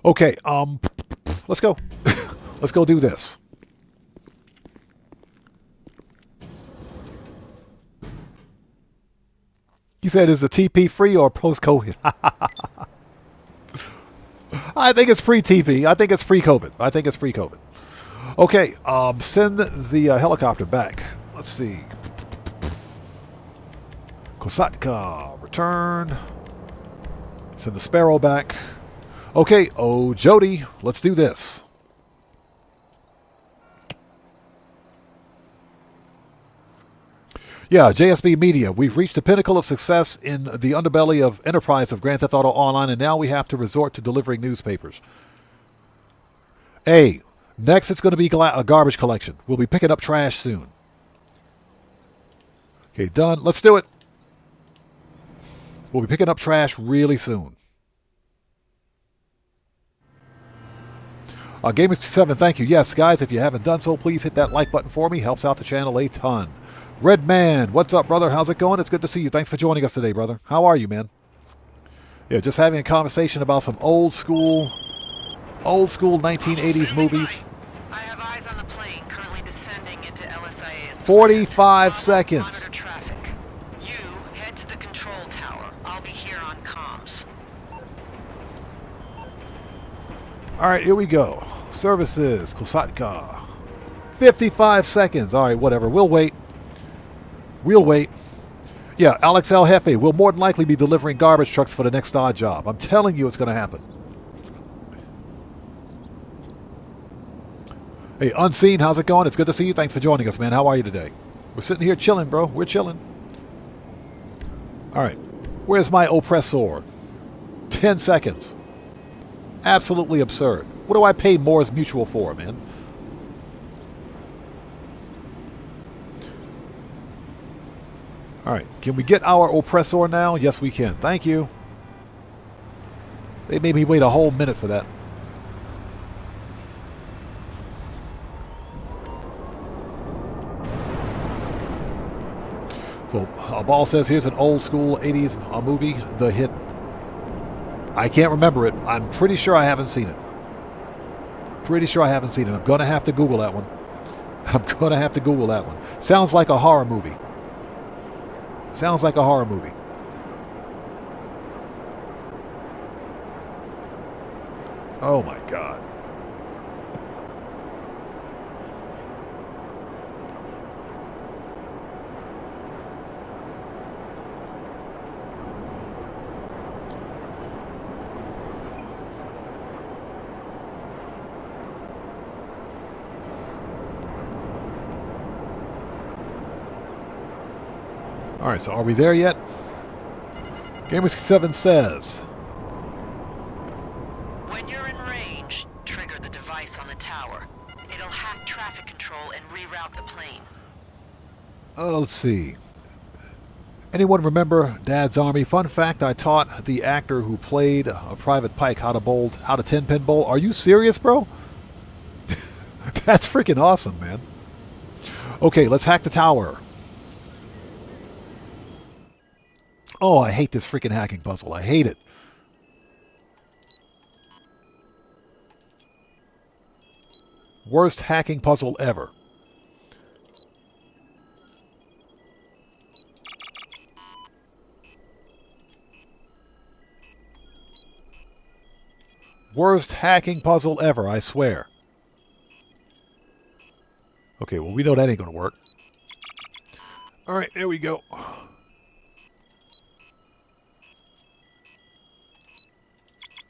Okay, let's go. Let's go do this. He said, is the TP free or post-COVID? I think it's pre-TP. I think it's pre-COVID. I think it's pre-COVID. Okay, send the helicopter back. Let's see. Kosatka, return. Send the Sparrow back. Okay, oh, Jody, let's do this. Yeah, JSB Media. We've reached the pinnacle of success in the underbelly of enterprise of Grand Theft Auto Online, and now we have to resort to delivering newspapers. Hey, next it's going to be a garbage collection. We'll be picking up trash soon. Okay, done. Let's do it. We'll be picking up trash really soon. Gamers7, thank you. Yes, guys, if you haven't done so, please hit that like button for me. Helps out the channel a ton. Red Man, what's up, brother? How's it going? It's good to see you. Thanks for joining us today, brother. How are you, man? Yeah, just having a conversation about some old school 1980s movies. I have eyes on the plane currently descending into LSIA's 45 seconds. Monitor traffic. You head to the control tower. I'll be here on comms. All right, here we go. Services, Kosatka. 55 seconds. All right, whatever. We'll wait. We'll wait. Yeah, Alex El Jefe will more than likely be delivering garbage trucks for the next odd job. I'm telling you it's going to happen. Hey, Unseen, how's it going? It's good to see you. Thanks for joining us, man. How are you today? We're sitting here chilling, bro. We're chilling. All right. Where's my oppressor? 10 seconds. Absolutely absurd. What do I pay Moore's Mutual for, man? All right. Can we get our oppressor now? Yes, we can. Thank you. They made me wait a whole minute for that. So, Ball says, here's an old school 80s movie, The Hit. I can't remember it. I'm pretty sure I haven't seen it. Pretty sure I haven't seen it. I'm going to have to Google that one. I'm going to have to Google that one. Sounds like a horror movie. Sounds like a horror movie. Oh my God. All right, so are we there yet? Gamer67 says, When you're in range, trigger the device on the tower. It'll hack traffic control and reroute the plane. let's see. Anyone remember Dad's Army? Fun fact, I taught the actor who played Private Pike how to 10-pin bowl. Are you serious, bro? That's freaking awesome, man. Okay, let's hack the tower. Oh, I hate this freaking hacking puzzle. I hate it. Worst hacking puzzle ever. Worst hacking puzzle ever, I swear. Okay, well, we know that ain't going to work. All right, there we go.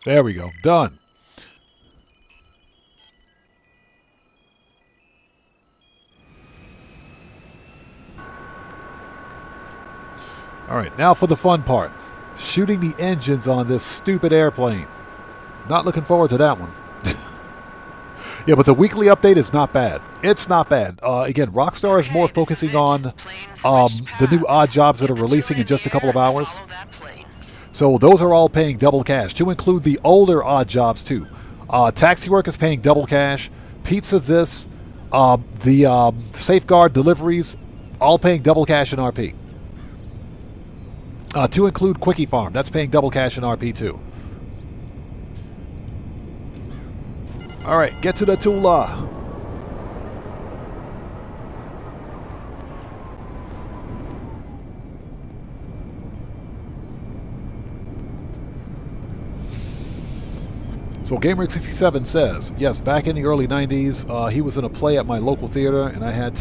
There we go. Done. All right, now for the fun part. Shooting the engines on this stupid airplane. Not looking forward to that one. Yeah, but the weekly update is not bad. It's not bad. Again, Rockstar is more focusing on the new odd jobs that are releasing in just a couple of hours. So those are all paying double cash, to include the older odd jobs too. Taxi work is paying double cash. Pizza this, the safeguard deliveries, all paying double cash in RP. To include Quickie Farm, that's paying double cash in RP too. All right, get to the Tula. So Gamer67 says, yes, back in the early 90s, he was in a play at my local theater, and I had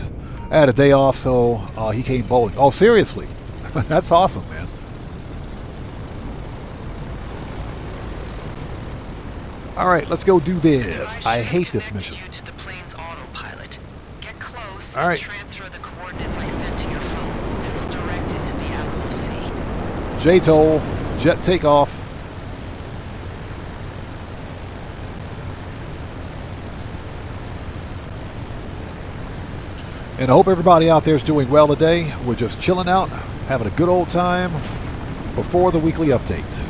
a day off, so he came bowling. Oh, seriously? That's awesome, man. All right, let's go do this. I hate this mission. All right. Transfer the coordinates I sent to your phone. This will direct it to the Alamo Sea. J-Toll, jet takeoff. And I hope everybody out there is doing well today. We're just chilling out, having a good old time before the weekly update.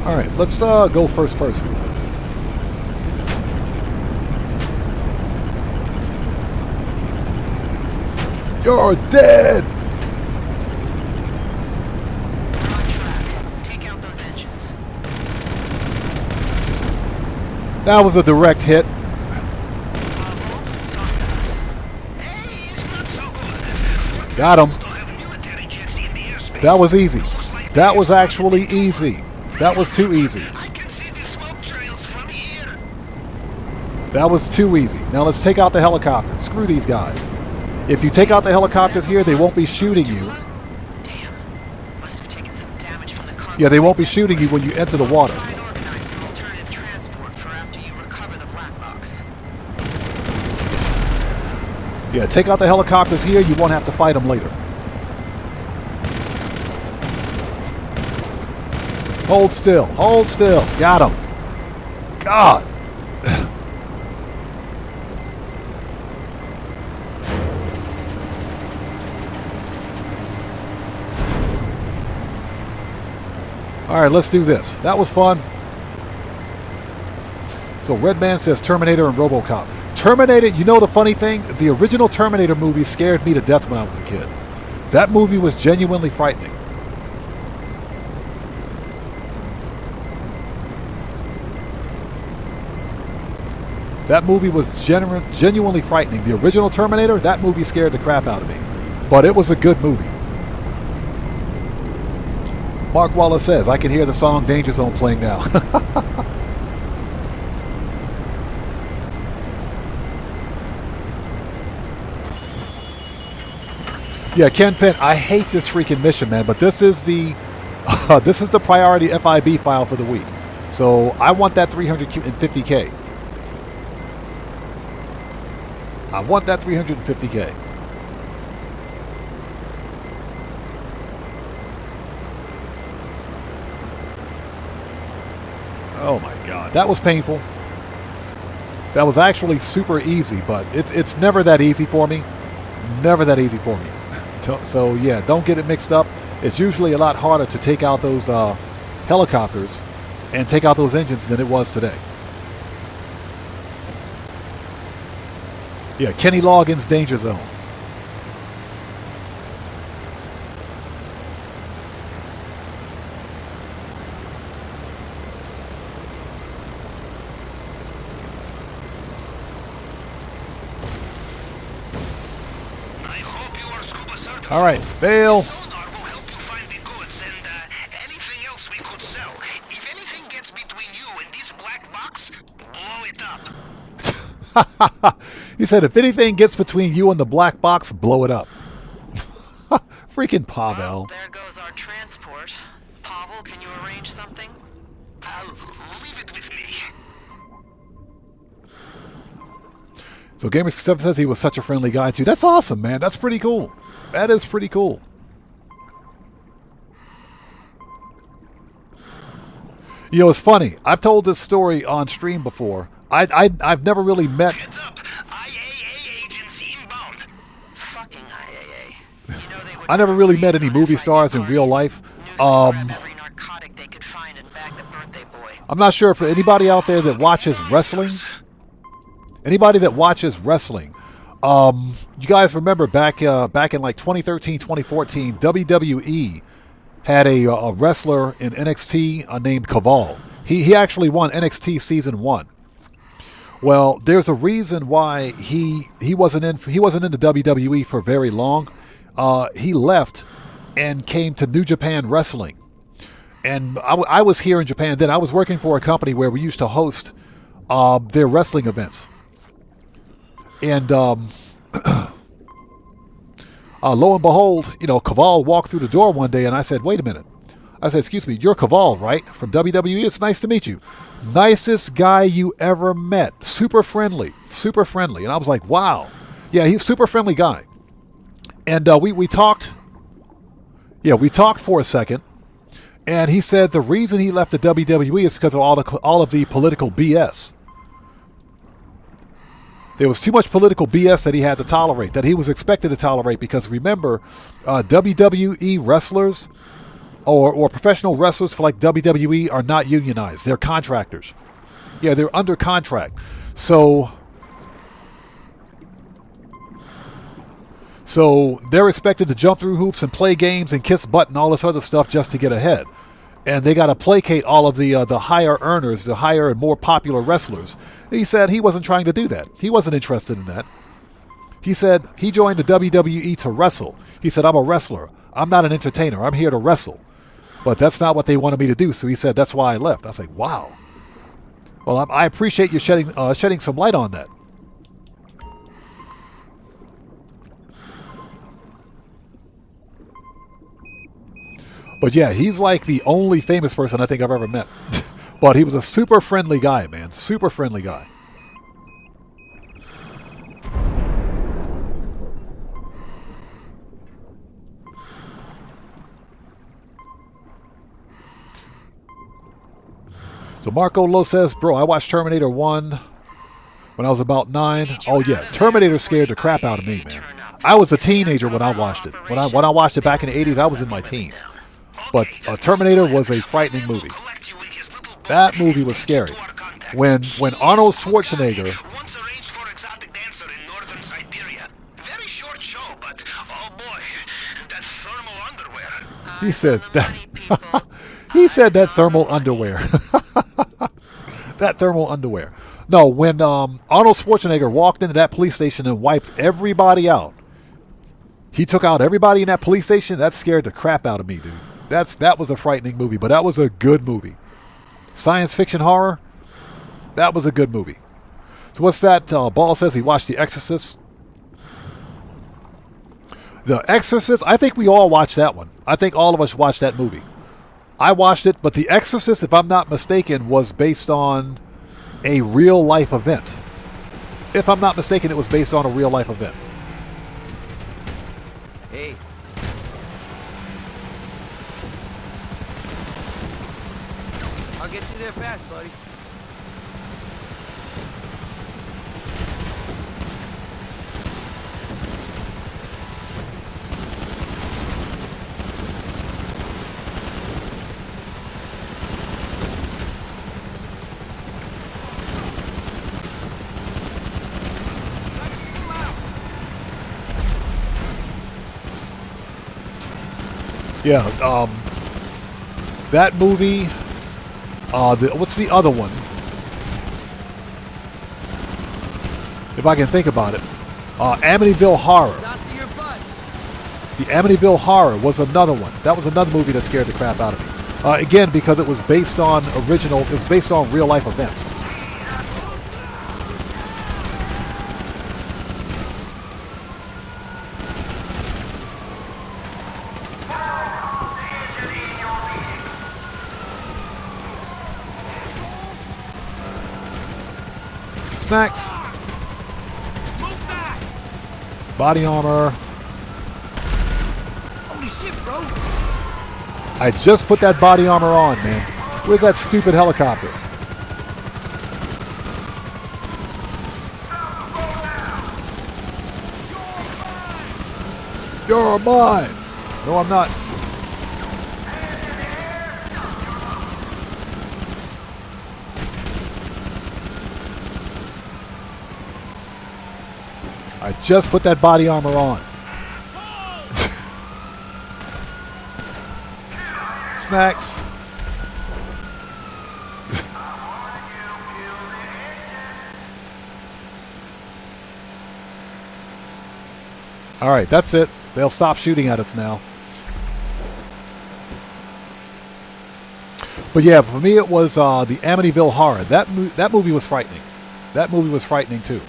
All right, let's go first person. You're dead! We're on track. Take out those engines. That was a direct hit. Pavel, talk to us. Hey, it's not so good. Got him. Still have military jets in the airspace. That was easy. Looks like That they was have actually easy. That was too easy. I can see the smoke trails from here. That was too easy. Now let's take out the helicopters. Screw these guys. If you take out the helicopters here, they won't be shooting you. Damn. Must have taken some damage from the car. Yeah, they won't be shooting you when you enter the water. Try and organize some alternative transport for after you recover the black box. Yeah, take out the helicopters here. You won't have to fight them later. Hold still. Hold still. Got him. God. All right, let's do this. That was fun. So Redman says Terminator and RoboCop. Terminator, you know the funny thing? The original Terminator movie scared me to death when I was a kid. That movie was genuinely frightening. That movie was genuinely frightening. The original Terminator, that movie scared the crap out of me. But it was a good movie. Mark Wallace says, I can hear the song Danger Zone playing now. Yeah, Ken Penn, I hate this freaking mission, man, but this is the this is the priority FIB file for the week. So I want that 350K. I want that 350K. Oh my God, that was painful. That was actually super easy, but it's never that easy for me. Never that easy for me. So yeah, don't get it mixed up. It's usually a lot harder to take out those helicopters and take out those engines than it was today. Yeah, Kenny Loggins' Danger Zone. All right, bail. Soldar will help you find the goods and anything else we could sell. If anything gets between you and this black box, blow it up. He said, if anything gets between you and the black box, blow it up. Freaking Pavel. Well, there goes our transport. Pavel, can you arrange something? I'll leave it with me. So Gamer7 says he was such a friendly guy too. That's awesome, man. That's pretty cool. That is pretty cool. You know, it's funny. I've told this story on stream before. I've never really met. Heads up, IAA agents inbound. Fucking IAA. You know they would I never really met any movie stars in real life. every narcotic they could find and bag the birthday boy. I'm not sure for anybody out there that watches wrestling. Anybody that watches wrestling. You guys remember back in like 2013, 2014, WWE had a wrestler in NXT named Kaval. He actually won NXT Season 1. Well, there's a reason why he wasn't in the WWE for very long. He left and came to New Japan Wrestling. And I was here in Japan then. I was working for a company where we used to host their wrestling events. And lo and behold, you know, Kaval walked through the door one day, and I said, wait a minute. I said, excuse me, you're Kaval, right? From WWE? It's nice to meet you. Nicest guy you ever met. Super friendly. Super friendly. And I was like, wow. Yeah, he's a super friendly guy. And we talked. Yeah, we talked for a second. And he said the reason he left the WWE is because of all of the political BS. There was too much political BS that he had to tolerate, that he was expected to tolerate, because remember, WWE wrestlers or professional wrestlers for like WWE are not unionized. They're contractors. Yeah, they're under contract. So So they're expected to jump through hoops and play games and kiss butt and all this other stuff just to get ahead. And they got to placate all of the higher earners, the higher and more popular wrestlers. And he said he wasn't trying to do that. He wasn't interested in that. He said he joined the WWE to wrestle. He said, I'm a wrestler. I'm not an entertainer. I'm here to wrestle. But that's not what they wanted me to do. So he said, that's why I left. I was like, wow. Well, I appreciate you shedding some light on that. But yeah, he's like the only famous person I think I've ever met. But he was a super friendly guy, man. Super friendly guy. So Marco Lowe says, bro, I watched Terminator 1 when I was about 9. Oh yeah, Terminator scared the crap out of me, man. I was a teenager when I watched it. When I watched it back in the 80s, I was in my teens. But Terminator was a frightening movie. That movie was scary. When Arnold Schwarzenegger... Once arranged for exotic dancer in northern Siberia. Very short show, but oh boy, that thermal underwear. He said that... he said that thermal underwear. That thermal underwear. No, when Arnold Schwarzenegger walked into that police station and wiped everybody out, he took out everybody in that police station. That scared the crap out of me, dude. That was a frightening movie, but that was a good movie. Science fiction horror, that was a good movie. So what's that? Ball says he watched The Exorcist. The Exorcist, I think we all watched that one. I think all of us watched that movie. I watched it, but The Exorcist, if I'm not mistaken, was based on a real-life event. If I'm not mistaken, it was based on a real-life event. Hey. I'll get you there fast, buddy. Yeah, that movie, what's the other one? If I can think about it. Amityville Horror. The Amityville Horror was another one. That was another movie that scared the crap out of me. Again, because it was based on real life events. Snacks. Body armor. Holy shit, bro. I just put that body armor on, man. Where's that stupid helicopter? You're mine. No, I'm not. I just put that body armor on. Snacks. All right, that's it. They'll stop shooting at us now. But yeah, for me it was the Amityville Horror. That movie was frightening. That movie was frightening too.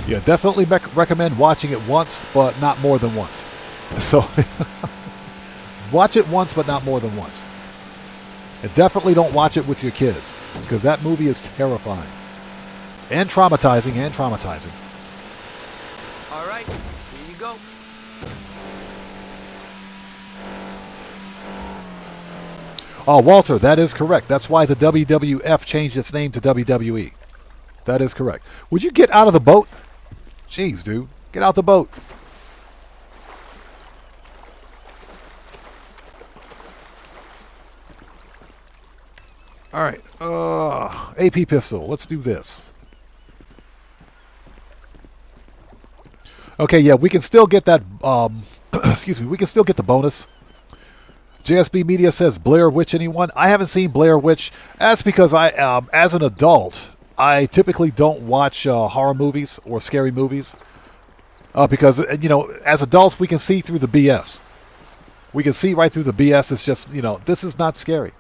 Yeah, definitely recommend watching it once, but not more than once. So, watch it once, but not more than once. And definitely don't watch it with your kids, because that movie is terrifying. And traumatizing, All right, here you go. Oh, Walter, that is correct. That's why the WWF changed its name to WWE. That is correct. Would you get out of the boat? Jeez, dude. Get out the boat. All right. AP pistol. Let's do this. Okay, yeah, we can still get that. Excuse me. We can still get the bonus. JSB Media says Blair Witch. Anyone? I haven't seen Blair Witch. That's because I, as an adult, I typically don't watch horror movies or scary movies because as adults we can see through the BS. We can see right through the BS. It's just this is not scary.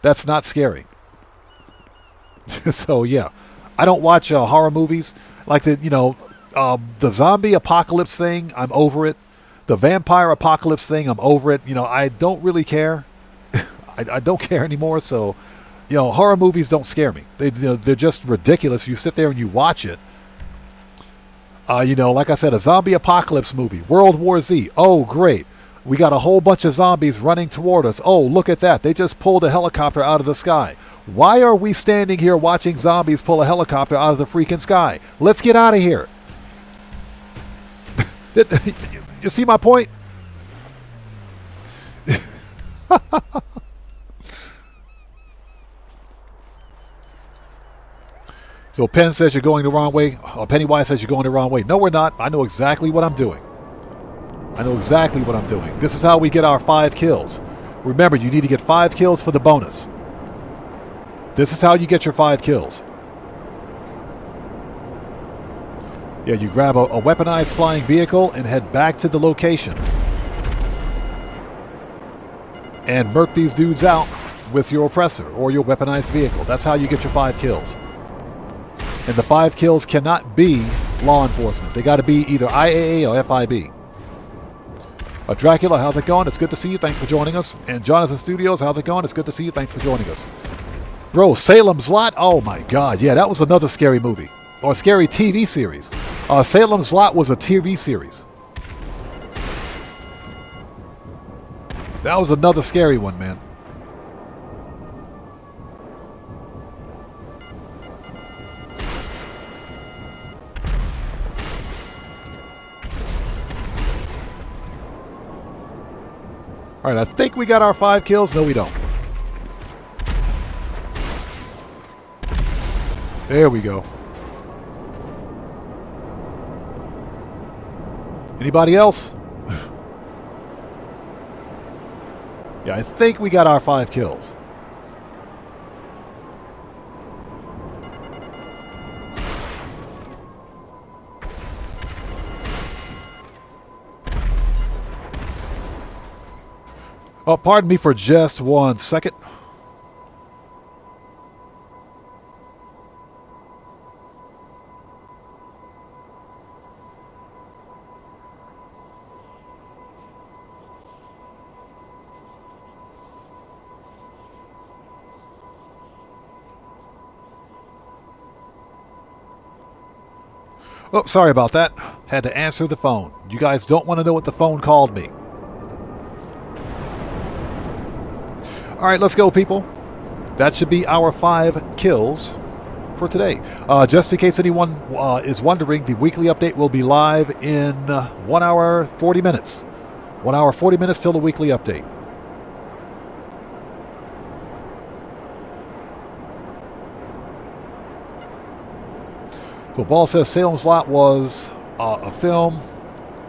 That's not scary. So yeah, I don't watch horror movies like the zombie apocalypse thing. I'm over it. The vampire apocalypse thing, I'm over it. I don't really care. I don't care anymore. So, horror movies don't scare me. They're just ridiculous. You sit there and you watch it. Like I said, a zombie apocalypse movie, World War Z. Oh, great. We got a whole bunch of zombies running toward us. Oh, look at that. They just pulled a helicopter out of the sky. Why are we standing here watching zombies pull a helicopter out of the freaking sky? Let's get out of here. You see my point? So Penn says you're going the wrong way. Pennywise says you're going the wrong way. No, we're not. I know exactly what I'm doing. This is how we get our 5 kills. Remember, you need to get 5 kills for the bonus. This is how you get your 5 kills. Yeah, you grab a weaponized flying vehicle and head back to the location. And murk these dudes out with your oppressor or your weaponized vehicle. That's how you get your 5 kills. And the 5 kills cannot be law enforcement. They got to be either IAA or FIB. Dracula, how's it going? It's good to see you. Thanks for joining us. And Jonathan Studios, how's it going? It's good to see you. Thanks for joining us. Bro, Salem's Lot? Oh my God. Yeah, that was another scary movie. Or a scary TV series. Salem's Lot was a TV series. That was another scary one, man. All right, I think we got our 5 kills. No, we don't. There we go. Anybody else? Yeah, I think we got our 5 kills. Oh, pardon me for just 1 second. Oh, sorry about that. Had to answer the phone. You guys don't want to know what the phone called me. All right, let's go, people. That should be our 5 kills for today. Just in case anyone is wondering, the weekly update will be live in 1 hour, 40 minutes. 1 hour, 40 minutes till the weekly update. So Ball says Salem's Lot was a film.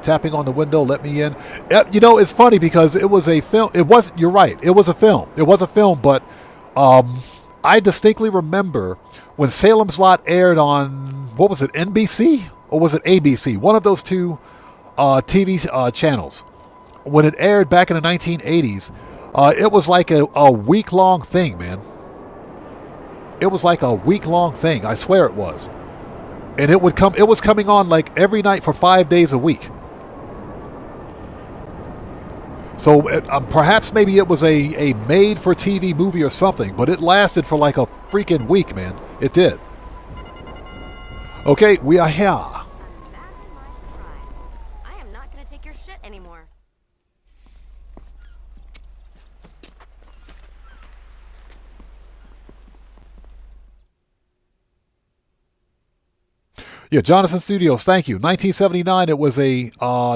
Tapping on the window, let me in. It's funny because it was a film. It wasn't. You're right. It was a film. It was a film, but I distinctly remember when Salem's Lot aired on, what was it, NBC or was it ABC? One of those two TV channels. When it aired back in the 1980s, it was like a week-long thing, man. It was like a week-long thing. I swear it was. And it was coming on like every night for 5 days a week. So perhaps maybe it was a made-for-TV movie or something, but it lasted for like a freaking week, man. It did. Okay, we are here. I am not going to take your shit anymore. Yeah, Jonathan Studios, thank you. 1979, it was a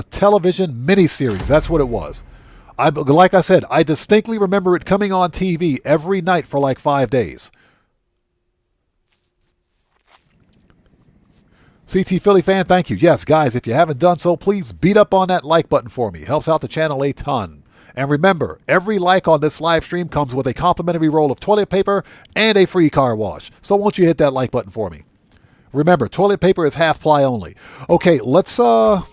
television miniseries. That's what it was. Like I said, I distinctly remember it coming on TV every night for like 5 days. CT Philly fan, thank you. Yes, guys, if you haven't done so, please beat up on that like button for me. Helps out the channel a ton. And remember, every like on this live stream comes with a complimentary roll of toilet paper and a free car wash. So won't you hit that like button for me? Remember, toilet paper is half ply only. Okay, let's go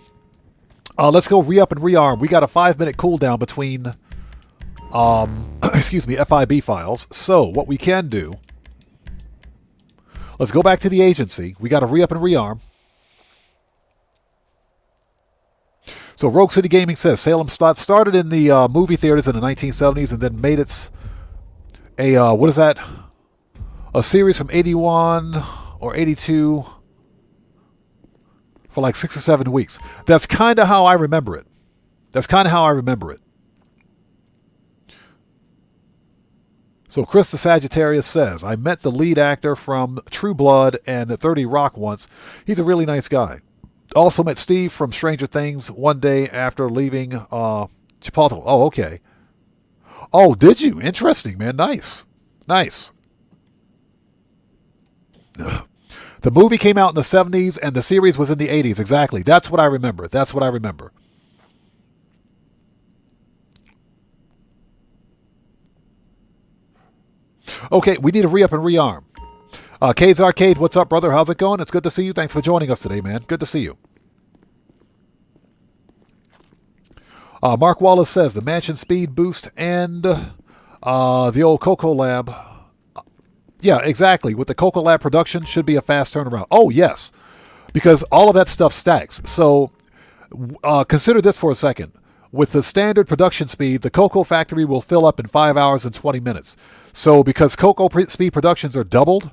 re-up and rearm. We got a 5-minute cooldown between excuse me, FIB files. So what we can do, let's go back to the agency. We got to re-up and rearm. So Rogue City Gaming says Salem started in the movie theaters in the 1970s and then made its what is that? A series from 81 or 82 for like 6 or 7 weeks. That's kind of how I remember it. So Chris the Sagittarius says, I met the lead actor from True Blood and 30 Rock once. He's a really nice guy. Also met Steve from Stranger Things one day after leaving Chipotle. Oh, okay. Oh, did you? Interesting, man. Nice. The movie came out in the 70s and the series was in the 80s. Exactly. That's what I remember. Okay, we need to re-up and rearm. Cade's Arcade, what's up, brother? How's it going? It's good to see you. Thanks for joining us today, man. Good to see you. Mark Wallace says the Mansion Speed Boost and the old Coco Lab. Yeah, exactly. With the Coco Lab production, should be a fast turnaround. Oh, yes. Because all of that stuff stacks. So consider this for a second. With the standard production speed, the Coco factory will fill up in 5 hours and 20 minutes. So because Coco speed productions are doubled,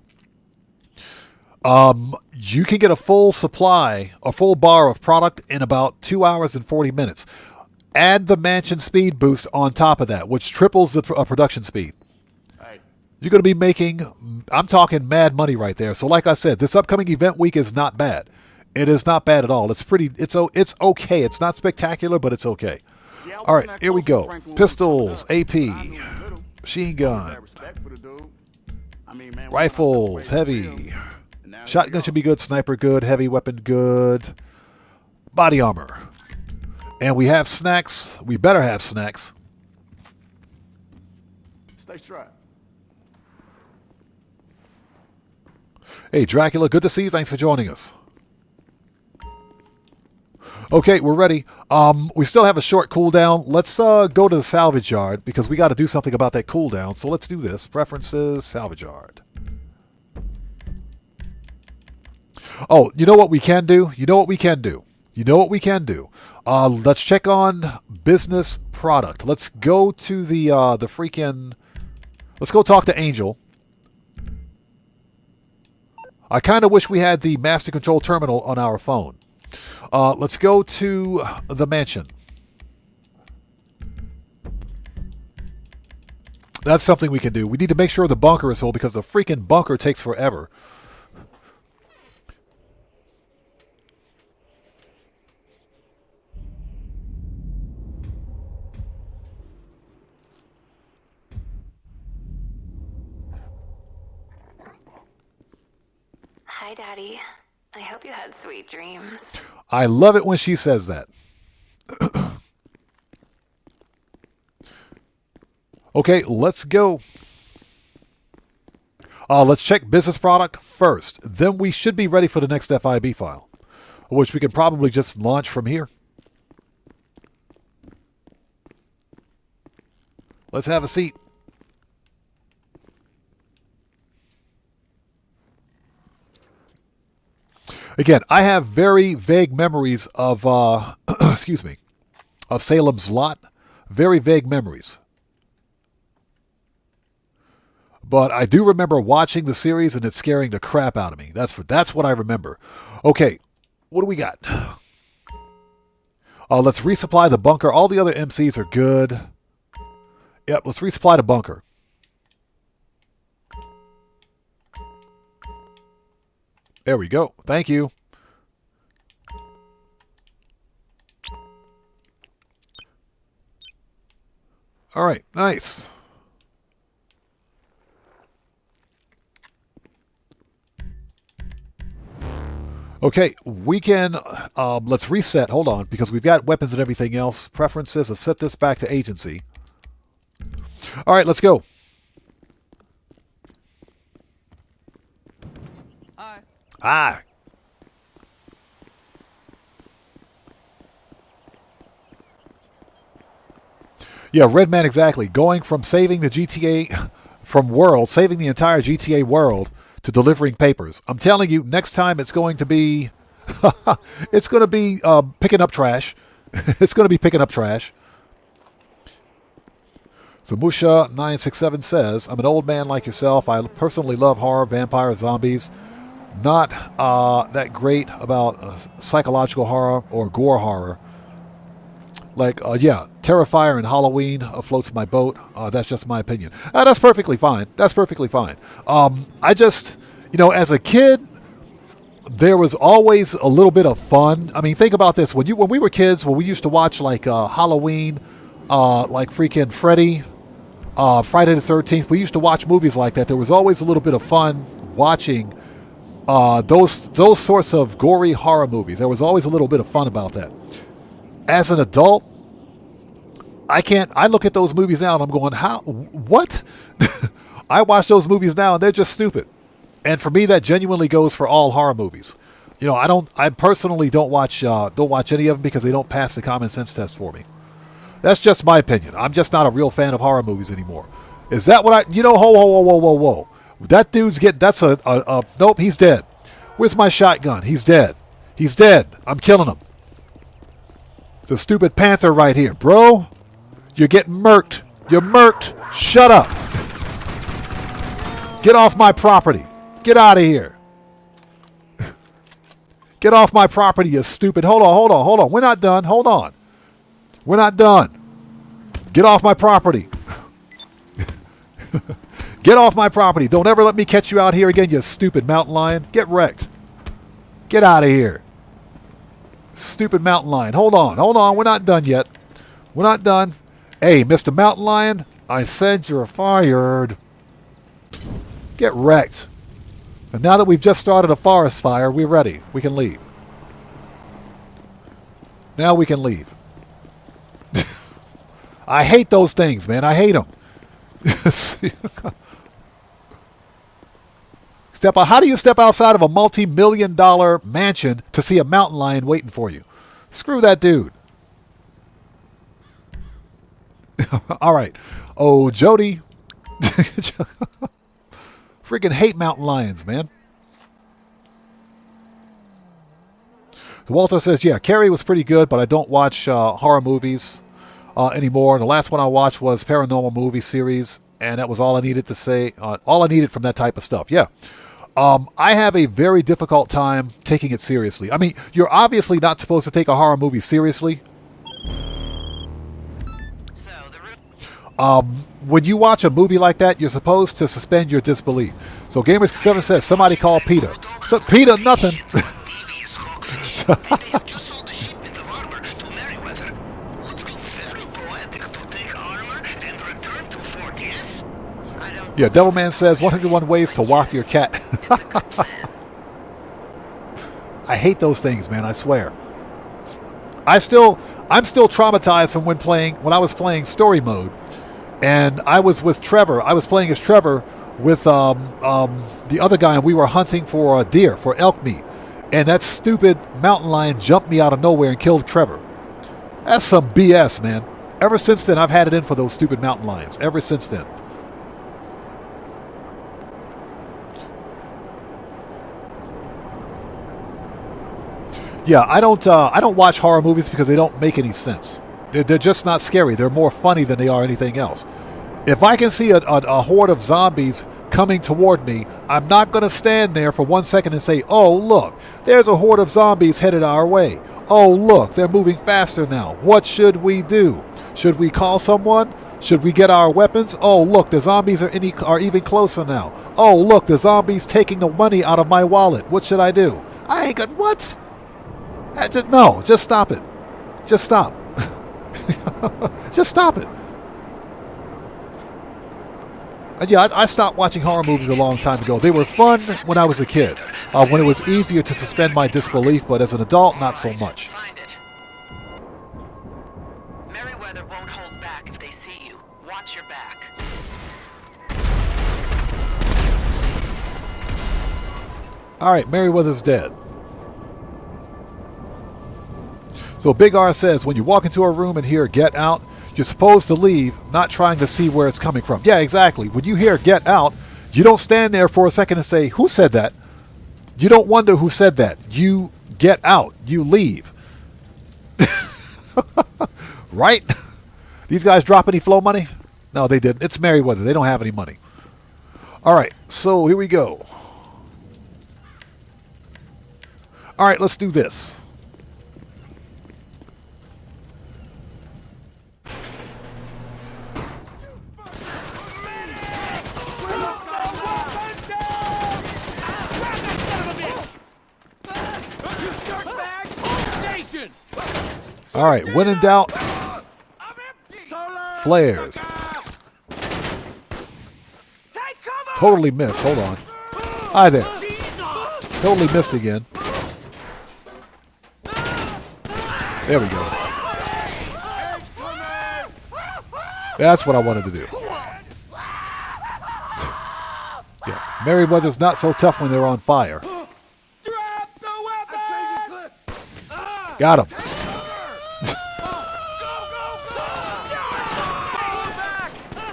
you can get a full supply, a full bar of product in about 2 hours and 40 minutes. Add the Mansion Speed Boost on top of that, which triples the production speed. You're going to be making, I'm talking mad money right there. So like I said, this upcoming event week is not bad. It is not bad at all. It's okay. It's not spectacular, but it's okay. All right, here we go. Pistols, AP, machine gun, rifles, heavy. Shotgun should be good. Sniper good. Heavy weapon good. Body armor. And we have snacks. We better have snacks. Stay strapped. Hey, Dracula, good to see you. Thanks for joining us. Okay, we're ready. We still have a short cooldown. Let's go to the salvage yard because we got to do something about that cooldown. So let's do this. Preferences, salvage yard. Oh, you know what we can do? Let's check on business product. Let's go to let's go talk to Angel. I kind of wish we had the master control terminal on our phone. Let's go to the mansion. That's something we can do. We need to make sure the bunker is full because the freaking bunker takes forever. Hi, Daddy. I hope you had sweet dreams. I love it when she says that. Okay, let's go. Let's check business product first. Then we should be ready for the next FIB file, which we can probably just launch from here. Let's have a seat. Again, I have very vague memories of, excuse me, of Salem's Lot. Very vague memories. But I do remember watching the series and it scaring the crap out of me. That's what I remember. Okay, what do we got? Let's resupply the bunker. All the other MCs are good. Yep, let's resupply the bunker. There we go. Thank you. All right, nice. Okay, we can, let's reset. Hold on, because we've got weapons and everything else. Preferences, let's set this back to agency. All right, let's go. Hi. Hi. Yeah, Redman, exactly. Going from saving the GTA, saving the entire GTA world to delivering papers. I'm telling you, next time it's going to be, it's going to be picking up trash. It's going to be picking up trash. So Musha967 says, I'm an old man like yourself. I personally love horror, vampire, zombies. Not that great about psychological horror or gore horror. Like, yeah, Terrifier and Halloween floats my boat. That's just my opinion. That's perfectly fine. That's perfectly fine. I just, as a kid, there was always a little bit of fun. I mean, think about this. When we were kids, when we used to watch, like, Halloween, like freaking Freddy, Friday the 13th, we used to watch movies like that. There was always a little bit of fun watching those sorts of gory horror movies. There was always a little bit of fun about that. As an adult, I look at those movies now and I'm going, what? I watch those movies now and they're just stupid. And for me, that genuinely goes for all horror movies. I personally don't watch any of them because they don't pass the common sense test for me. That's just my opinion. I'm just not a real fan of horror movies anymore. Is that what whoa. That dude's nope, he's dead. Where's my shotgun? He's dead. He's dead. I'm killing him. It's a stupid panther right here, bro. You're getting murked. You're murked. Shut up. Get off my property. Get out of here. Get off my property, you stupid. Hold on. We're not done. Hold on. We're not done. Get off my property. Get off my property. Don't ever let me catch you out here again, you stupid mountain lion. Get wrecked. Get out of here. Stupid mountain lion. Hold on. We're not done yet. We're not done. Hey, Mr. Mountain Lion, I said you're fired. Get wrecked. And now that we've just started a forest fire, we're ready. We can leave. Now we can leave. I hate those things, man. I hate them. How do you step outside of a multi-million-dollar mansion to see a mountain lion waiting for you? Screw that dude. All right. Oh, Jody. Freaking hate mountain lions, man. Walter says, yeah, Carrie was pretty good, but I don't watch horror movies anymore. The last one I watched was Paranormal Movie Series, and that was all I needed to say. All I needed from that type of stuff. Yeah. I have a very difficult time taking it seriously. I mean, you're obviously not supposed to take a horror movie seriously. When you watch a movie like that, you're supposed to suspend your disbelief. So Gamers7 says, somebody call Peter. So Peter, nothing. Yeah, Devilman says 101 ways to walk your cat. I hate those things, man. I swear. I'm still traumatized from when I was playing story mode, and I was with Trevor. I was playing as Trevor with the other guy, and we were hunting for deer, for elk meat, and that stupid mountain lion jumped me out of nowhere and killed Trevor. That's some BS, man. Ever since then, I've had it in for those stupid mountain lions. Ever since then. Yeah, I don't watch horror movies because they don't make any sense. They're just not scary. They're more funny than they are anything else. If I can see a horde of zombies coming toward me, I'm not going to stand there for 1 second and say, oh, look, there's a horde of zombies headed our way. Oh, look, they're moving faster now. What should we do? Should we call someone? Should we get our weapons? Oh, look, the zombies are even closer now. Oh, look, the zombies taking the money out of my wallet. What should I do? I ain't got what? Just stop it. Just stop. Just stop it. And yeah, I stopped watching horror movies a long time ago. They were fun when I was a kid, when it was easier to suspend my disbelief, but as an adult, not so much. Find it. Merryweather won't hold back if they see you. Watch your back. All right, Merryweather's dead. So Big R says, when you walk into a room and hear "get out," you're supposed to leave, not trying to see where it's coming from. Yeah, exactly. When you hear "get out," you don't stand there for a second and say, who said that? You don't wonder who said that. You get out. You leave. Right? These guys drop any flow money? No, they didn't. It's Merryweather. They don't have any money. All right, so here we go. All right, let's do this. All right, when in doubt, flares. Totally missed. Hold on. Hi there. Totally missed again. There we go. That's what I wanted to do. Yeah, Merryweather's not so tough when they're on fire. Got him.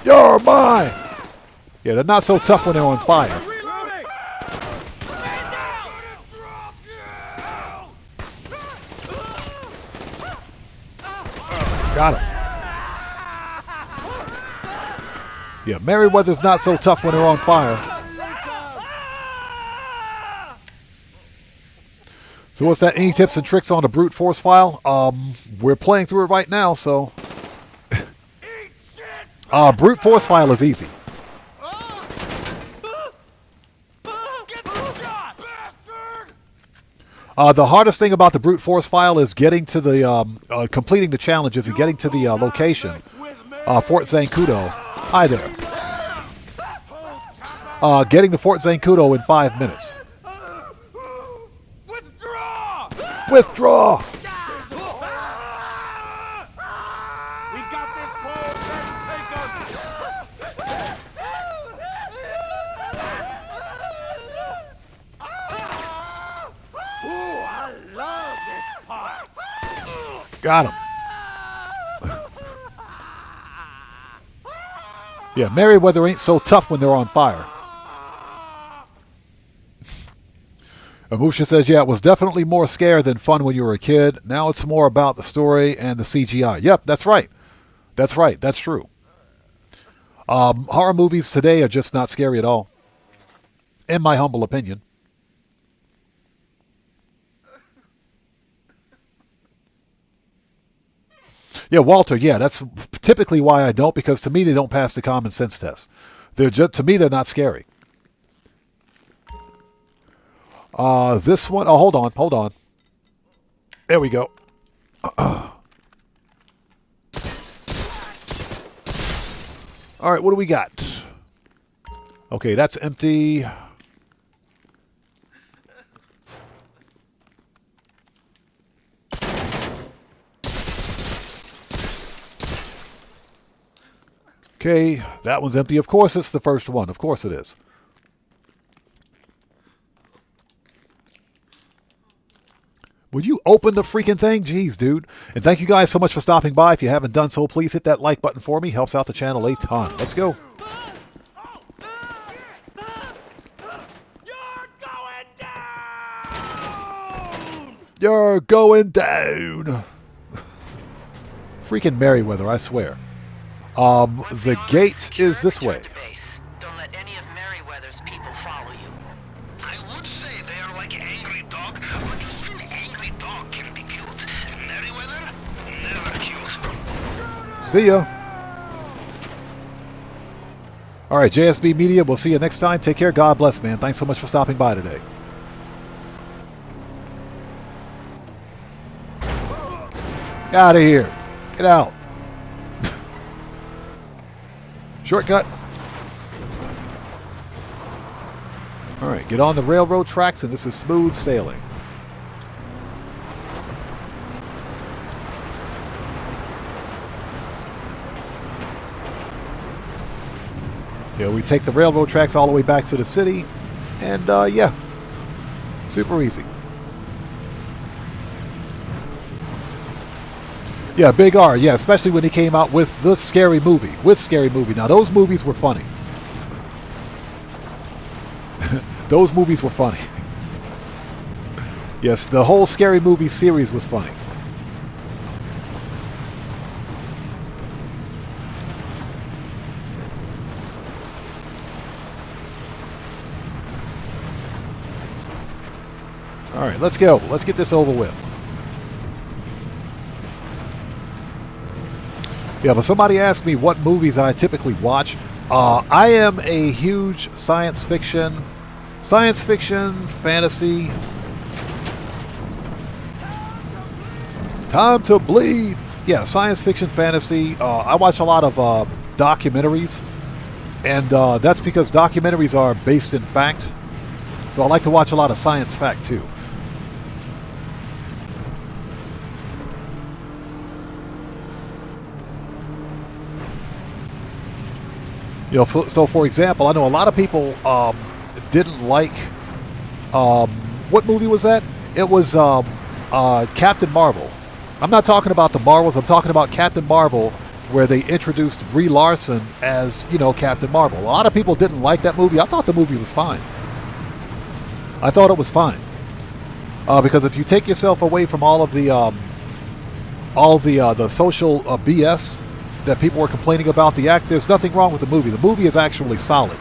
You're mine. Yeah, they're not so tough when they're on fire. Got him. Yeah, Merryweather's not so tough when they're on fire. So what's that? Any tips and tricks on the brute force file? We're playing through it right now, so... brute force file is easy. The hardest thing about the brute force file is getting to the completing the challenges and getting to the location, Fort Zancudo. Hi there. Getting to Fort Zancudo in 5 minutes. Withdraw. Got him. Yeah, Merryweather ain't so tough when they're on fire. Amusha says, yeah, it was definitely more scare than fun when you were a kid. Now it's more about the story and the CGI. Yep, that's right. That's right. That's true. Horror movies today are just not scary at all, in my humble opinion. Yeah, Walter, yeah, that's typically why I don't, because to me they don't pass the common sense test. They're just, to me, they're not scary. This one, oh, hold on. There we go. All right, what do we got? Okay, that's empty. Okay, that one's empty. Of course it's the first one. Of course it is. Would you open the freaking thing? Jeez, dude. And thank you guys so much for stopping by. If you haven't done so, please hit that like button for me. Helps out the channel a ton. Let's go. You're going down. Freaking Merryweather, I swear. The gate is this way. Don't let any of Merryweather's people follow you. I would say they are like angry dog, but even angry dog can be cute. Merryweather, never cute. See ya. All right, JSB Media, we'll see you next time. Take care. God bless, man. Thanks so much for stopping by today. Out of here. Get out. Shortcut. All right, get on the railroad tracks, and this is smooth sailing. Yeah, we take the railroad tracks all the way back to the city, and yeah, super easy. Yeah, Big R, yeah, especially when he came out with the Scary Movie. Now, those movies were funny. Those movies were funny. Yes, the whole Scary Movie series was funny. All right, let's go. Let's get this over with. Yeah, but somebody asked me what movies I typically watch. I am a huge science fiction, fantasy. Time to bleed. Yeah, science fiction, fantasy. I watch a lot of documentaries, and that's because documentaries are based in fact. So I like to watch a lot of science fact too. You know, so for example, I know a lot of people didn't like what movie was that? It was Captain Marvel. I'm not talking about the Marvels. I'm talking about Captain Marvel, where they introduced Brie Larson as, you know, Captain Marvel. A lot of people didn't like that movie. I thought the movie was fine. I thought it was fine because if you take yourself away from all the social BS that people were complaining about the act, there's nothing wrong with the movie. The movie is actually solid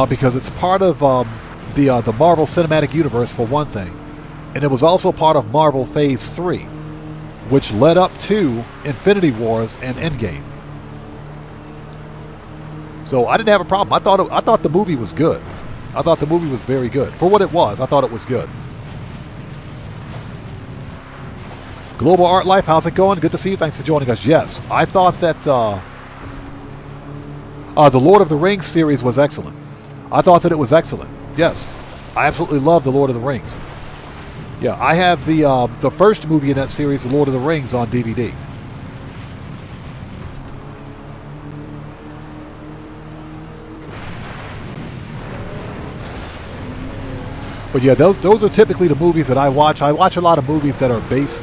because it's part of the Marvel Cinematic Universe for one thing, and it was also part of Marvel Phase 3, which led up to Infinity Wars and Endgame. So I didn't have a problem. I thought the movie was good. I thought the movie was very good for what it was. I thought it was good. Global Art Life, how's it going? Good to see you. Thanks for joining us. Yes, I thought that the Lord of the Rings series was excellent. I thought that it was excellent. Yes, I absolutely love the Lord of the Rings. Yeah, I have the first movie in that series, The Lord of the Rings, on DVD. But yeah, those are typically the movies that I watch. I watch a lot of movies that are based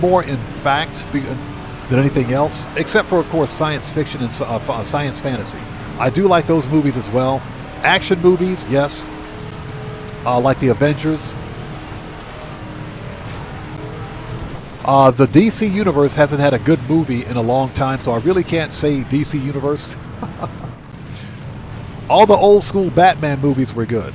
more in fact than anything else, except for, of course, science fiction and science fantasy. I do like those movies as well. Action movies, yes, like the Avengers. The DC Universe hasn't had a good movie in a long time, so I really can't say DC Universe. All the old school Batman movies were good.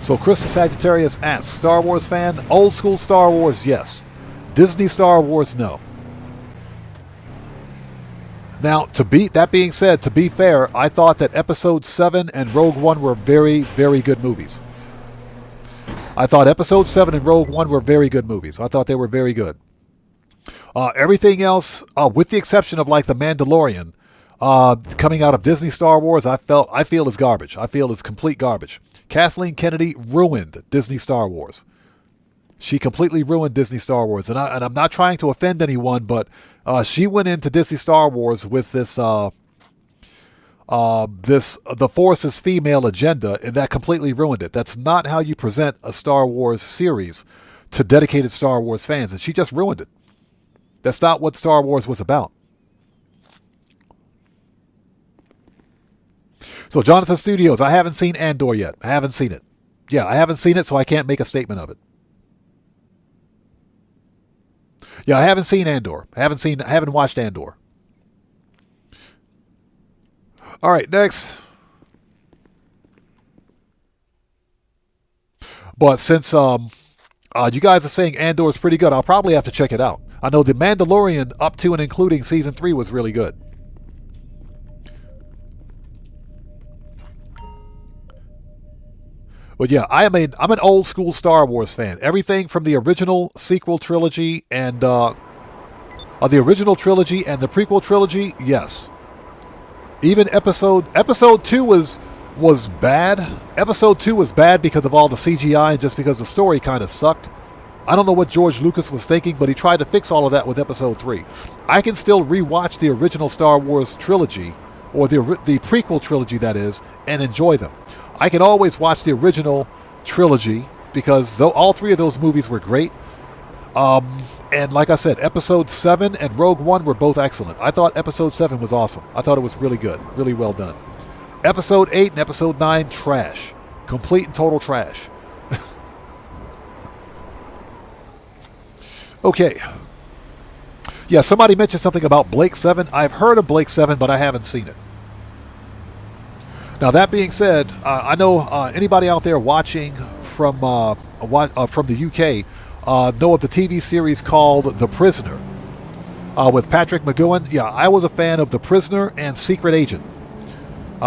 So Chris the Sagittarius asks, Star Wars fan? Old school Star Wars, yes. Disney Star Wars, no. Now, that being said, to be fair, I thought that Episode 7 and Rogue One were very, very good movies. I thought Episode 7 and Rogue One were very good movies. I thought they were very good. Everything else, with the exception of like The Mandalorian, coming out of Disney Star Wars, I feel is garbage. I feel is complete garbage. Kathleen Kennedy ruined Disney Star Wars. She completely ruined Disney Star Wars, and I'm not trying to offend anyone, but she went into Disney Star Wars with this the Force is female agenda, and that completely ruined it. That's not how you present a Star Wars series to dedicated Star Wars fans, and she just ruined it. That's not what Star Wars was about. So Jonathan Studios, I haven't seen Andor yet. I haven't seen it. Yeah, I haven't seen it, so I can't make a statement of it. Yeah, I haven't seen Andor. I haven't watched Andor. All right, next. But since you guys are saying Andor is pretty good, I'll probably have to check it out. I know The Mandalorian up to and including season 3 was really good. But yeah, I'm an old school Star Wars fan. Everything from the original sequel trilogy and The original trilogy and the prequel trilogy, yes. Even episode 2 was bad. Episode 2 was bad because of all the CGI and just because the story kind of sucked. I don't know what George Lucas was thinking, but he tried to fix all of that with episode 3. I can still rewatch the original Star Wars trilogy, or the prequel trilogy, that is, and enjoy them. I can always watch the original trilogy because all 3 of those movies were great. And like I said, episode 7 and Rogue One were both excellent. I thought episode 7 was awesome. I thought it was really good, really well done. Episode 8 and episode 9, trash. Complete and total trash. Okay. Yeah, somebody mentioned something about Blake 7. I've heard of Blake 7, but I haven't seen it. Now, that being said, I know anybody out there watching from the UK know of the TV series called The Prisoner with Patrick McGowan. Yeah, I was a fan of The Prisoner and Secret Agent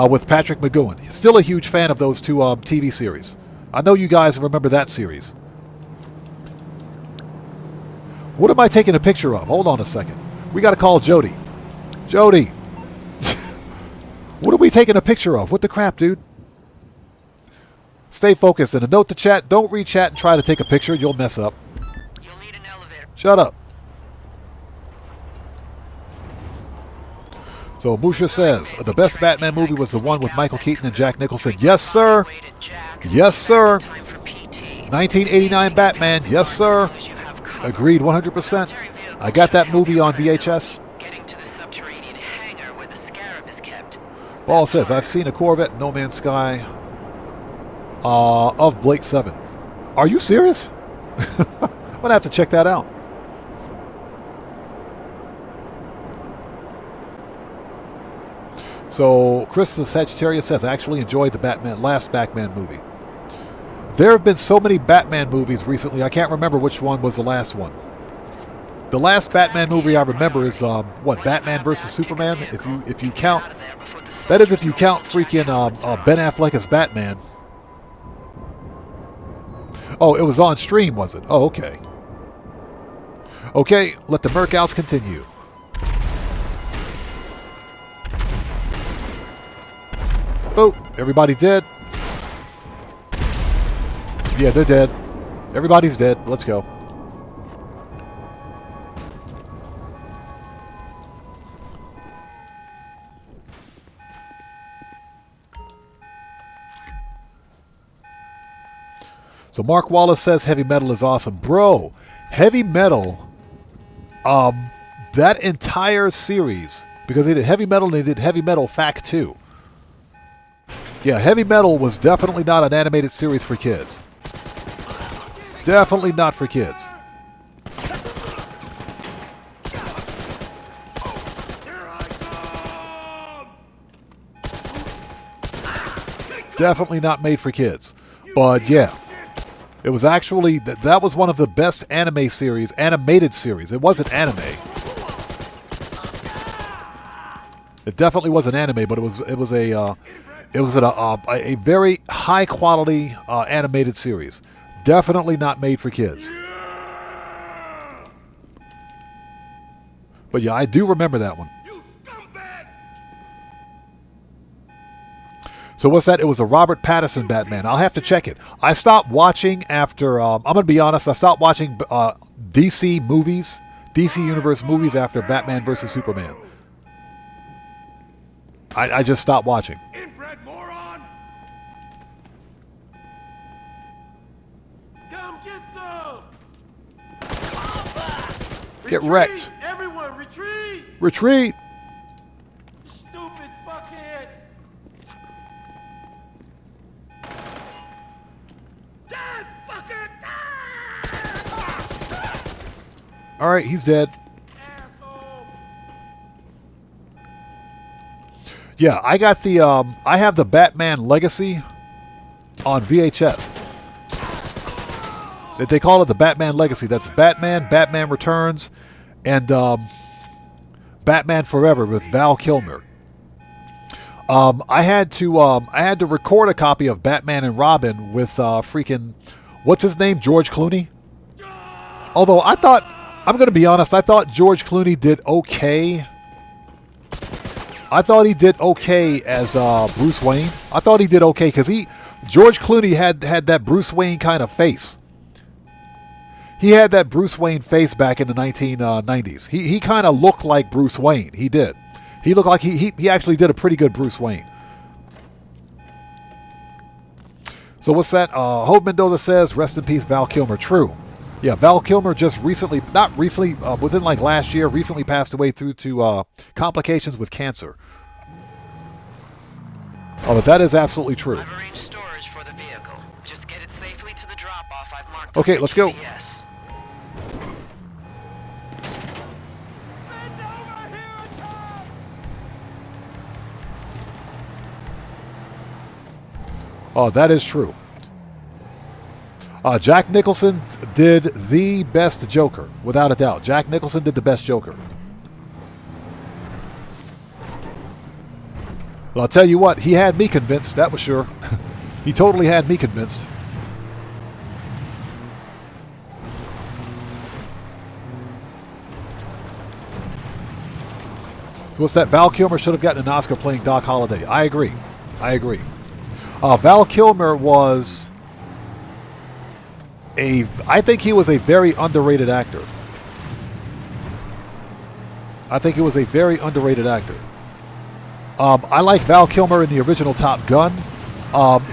with Patrick McGowan. Still a huge fan of those two TV series. I know you guys remember that series. What am I taking a picture of? Hold on a second. We got to call Jody. Jody. What are we taking a picture of? What the crap, dude? Stay focused. And a note to chat. Don't read chat and try to take a picture. You'll mess up. You'll need an elevator. Shut up. So Musha says, the best Batman movie was the one with Michael Keaton and Jack Nicholson. Yes, sir. Yes, sir. 1989 Batman. Yes, sir. Agreed 100%. I got that movie on VHS. Ball says, I've seen a Corvette in No Man's Sky of Blake 7. Are you serious? I'm going to have to check that out. So Chris the Sagittarius says, I actually enjoyed the last Batman movie. There have been so many Batman movies recently, I can't remember which one was the last one. The last Batman movie I remember is, Batman versus Superman? If you count, that is if you count freaking Ben Affleck as Batman. Oh, it was on stream, was it? Oh, okay. Okay, let the Merkouts continue. Oh, everybody dead. Yeah, they're dead. Everybody's dead. Let's go. So Mark Wallace says heavy metal is awesome. Bro, heavy metal, that entire series, because they did heavy metal and they did heavy metal Fact 2. Yeah, heavy metal was definitely not an animated series for kids. Definitely not for kids. Definitely not made for kids. But yeah, it was actually, that was one of the best animated series. It wasn't anime. It definitely wasn't anime, but it was a very high quality animated series. Definitely not made for kids. But yeah, I do remember that one. So what's that? It was a Robert Pattinson Batman. I'll have to check it. I stopped watching after, I'm going to be honest, I stopped watching DC movies, DC Universe movies after Batman vs. Superman. I just stopped watching. Inbred moron! Come get some! Get wrecked. Everyone, retreat! Retreat! Stupid fuckhead! Die, fucker! All right, he's dead. Yeah, I got the, I have the Batman Legacy on VHS. They call it the Batman Legacy. That's Batman, Batman Returns, and Batman Forever with Val Kilmer. I had to record a copy of Batman and Robin with freaking, what's his name, George Clooney. Although I thought I'm going to be honest. I thought George Clooney did okay. I thought he did okay as Bruce Wayne. I thought he did okay because George Clooney had that Bruce Wayne kind of face. He had that Bruce Wayne face back in the 1990s. He kind of looked like Bruce Wayne. He did. He looked like he actually did a pretty good Bruce Wayne. So what's that? Hope Mendoza says, rest in peace, Val Kilmer. True. Yeah, Val Kilmer just recently, not recently, within like last year, recently passed away due to complications with cancer. Oh, but that is absolutely true. I've arranged storage for the vehicle. Just get it safely to the drop-off I've marked. Okay, let's go. Yes. Oh, that is true. Jack Nicholson did the best Joker, without a doubt. Jack Nicholson did the best Joker. Well, I'll tell you what, he had me convinced, that was sure. He totally had me convinced. So what's that? Val Kilmer should have gotten an Oscar playing Doc Holliday. I agree. Val Kilmer was I think he was a very underrated actor. I like Val Kilmer in the original Top Gun.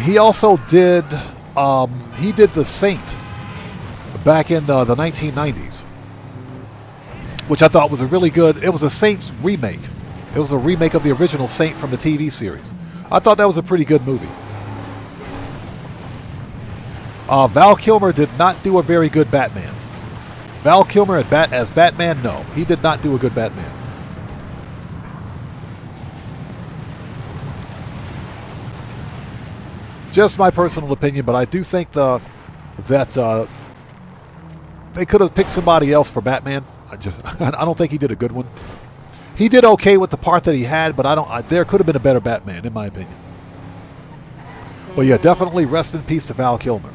He also did The Saint back in the 1990s, which I thought was a really good. It was a Saints remake. It was a remake of the original Saint from the TV series. I thought that was a pretty good movie. Val Kilmer did not do a very good Batman. Val Kilmer as Batman, no. He did not do a good Batman. Just my personal opinion, but I do think that they could have picked somebody else for Batman. I don't think he did a good one. He did okay with the part that he had, but there could have been a better Batman, in my opinion. But yeah, definitely rest in peace to Val Kilmer.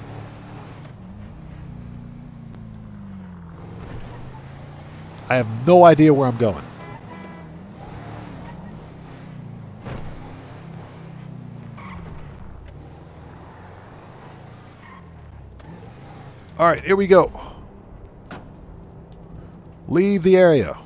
I have no idea where I'm going. All right, here we go. Leave the area.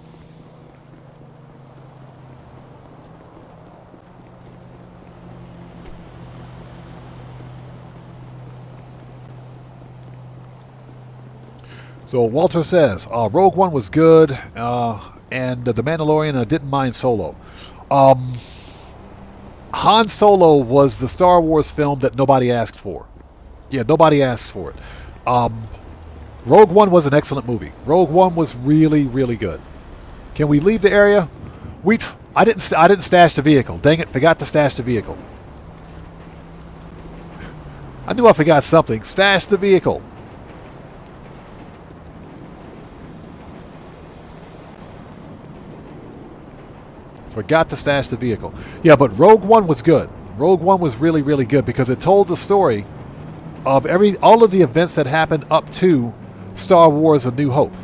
So Walter says, Rogue One was good, and The Mandalorian, I didn't mind Solo. Han Solo was the Star Wars film that nobody asked for. Yeah, nobody asked for it. Rogue One was an excellent movie. Rogue One was really, really good. Can we leave the area? I didn't stash the vehicle. Dang it, forgot to stash the vehicle. I knew I forgot something. Stash the vehicle. Forgot to stash the vehicle. Yeah, but Rogue One was good. Rogue One was really, really good because it told the story of all of the events that happened up to Star Wars: A New Hope.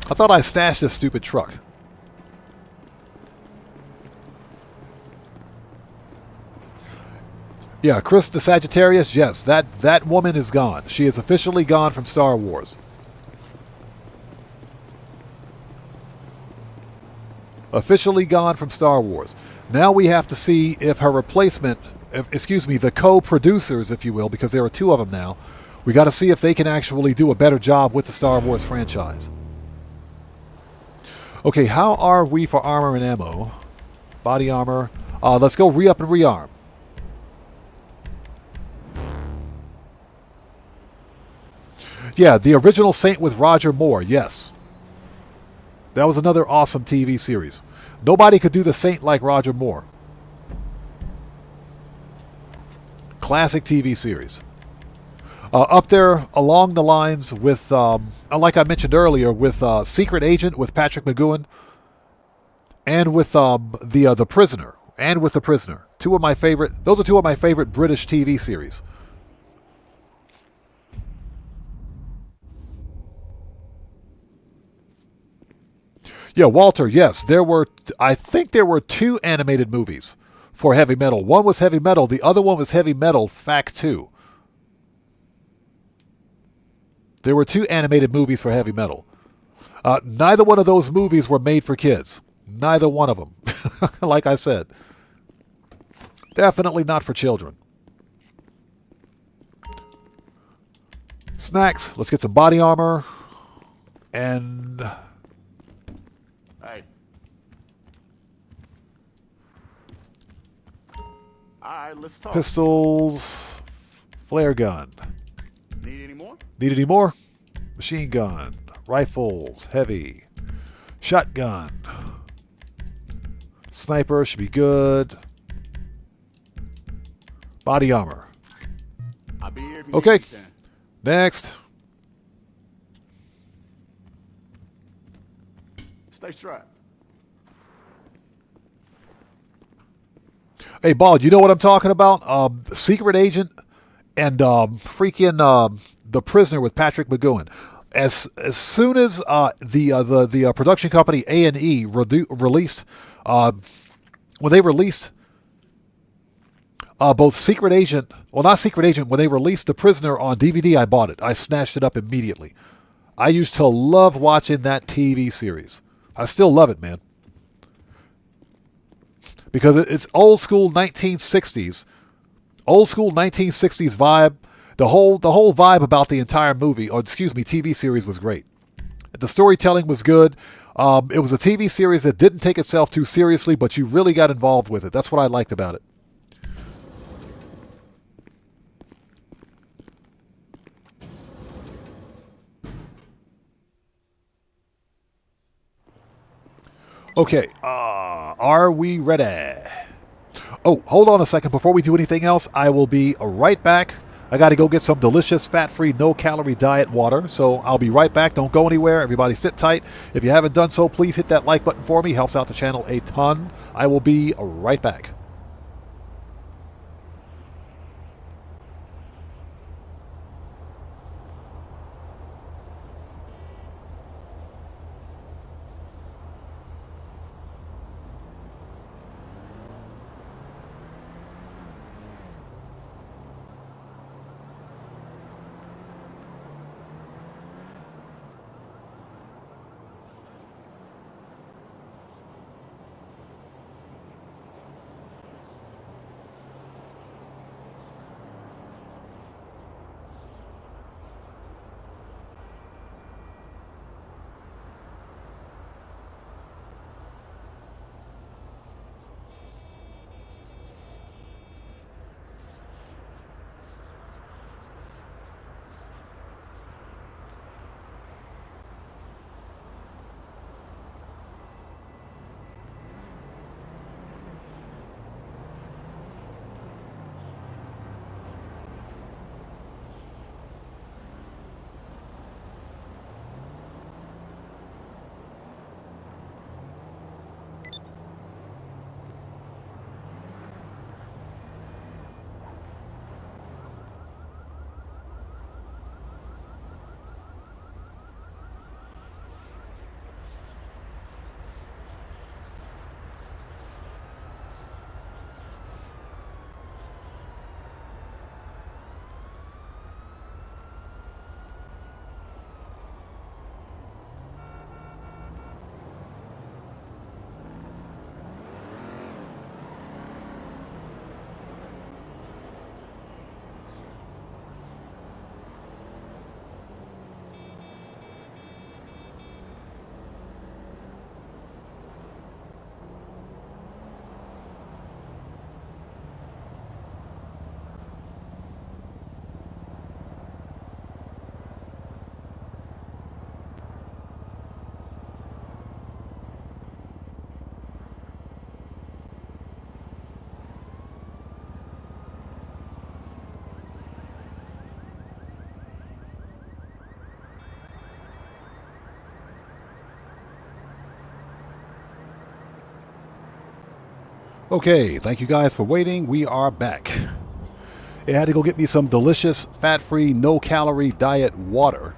I thought I stashed this stupid truck. Yeah, Chris the Sagittarius, yes, that woman is gone. She is officially gone from Star Wars. Officially gone from Star Wars. Now we have to see if her replacement, the co-producers, if you will, because there are two of them now, we got to see if they can actually do a better job with the Star Wars franchise. Okay, how are we for armor and ammo? Body armor. Let's go re-up and rearm. Yeah, the original Saint with Roger Moore, yes. That was another awesome TV series. Nobody could do the Saint like Roger Moore. Classic TV series. Up there along the lines with, like I mentioned earlier, with Secret Agent with Patrick McGowan, and with the Prisoner, and with The Prisoner. Those are two of my favorite British TV series. Yeah, Walter, yes. I think there were 2 animated movies for Heavy Metal. One was Heavy Metal. The other one was Heavy Metal Fact 2. There were 2 animated movies for Heavy Metal. Neither one of those movies were made for kids. Neither one of them. Like I said. Definitely not for children. Snacks. Let's get some body armor. And... Hey. Alright, let's talk. pistols. Flare gun. Need any more? Need any more? Machine gun. Rifles. Heavy. Shotgun. Sniper should be good. Body armor. I'll be here if you Okay. need anything. Next. Stay strapped. Hey, Ball, you know what I'm talking about? Secret Agent and freaking The Prisoner with Patrick McGowan. As soon as the production company A&E released when they released both Secret Agent, well, not Secret Agent, when they released The Prisoner on DVD, I bought it. I snatched it up immediately. I used to love watching that TV series. I still love it, man. Because it's old school 1960s. Old school 1960s vibe. The whole vibe about the entire movie, or excuse me, TV series was great. The storytelling was good. It was a TV series that didn't take itself too seriously, but you really got involved with it. That's what I liked about it. Okay, are we ready? Oh, hold on a second. Before we do anything else, I will be right back. I got to go get some delicious, fat-free, no-calorie diet water, so I'll be right back. Don't go anywhere. Everybody sit tight. If you haven't done so, please hit that like button for me. Helps out the channel a ton. I will be right back. Okay, thank you guys for waiting. We are back. I had to go get me some delicious, fat-free, no-calorie diet water.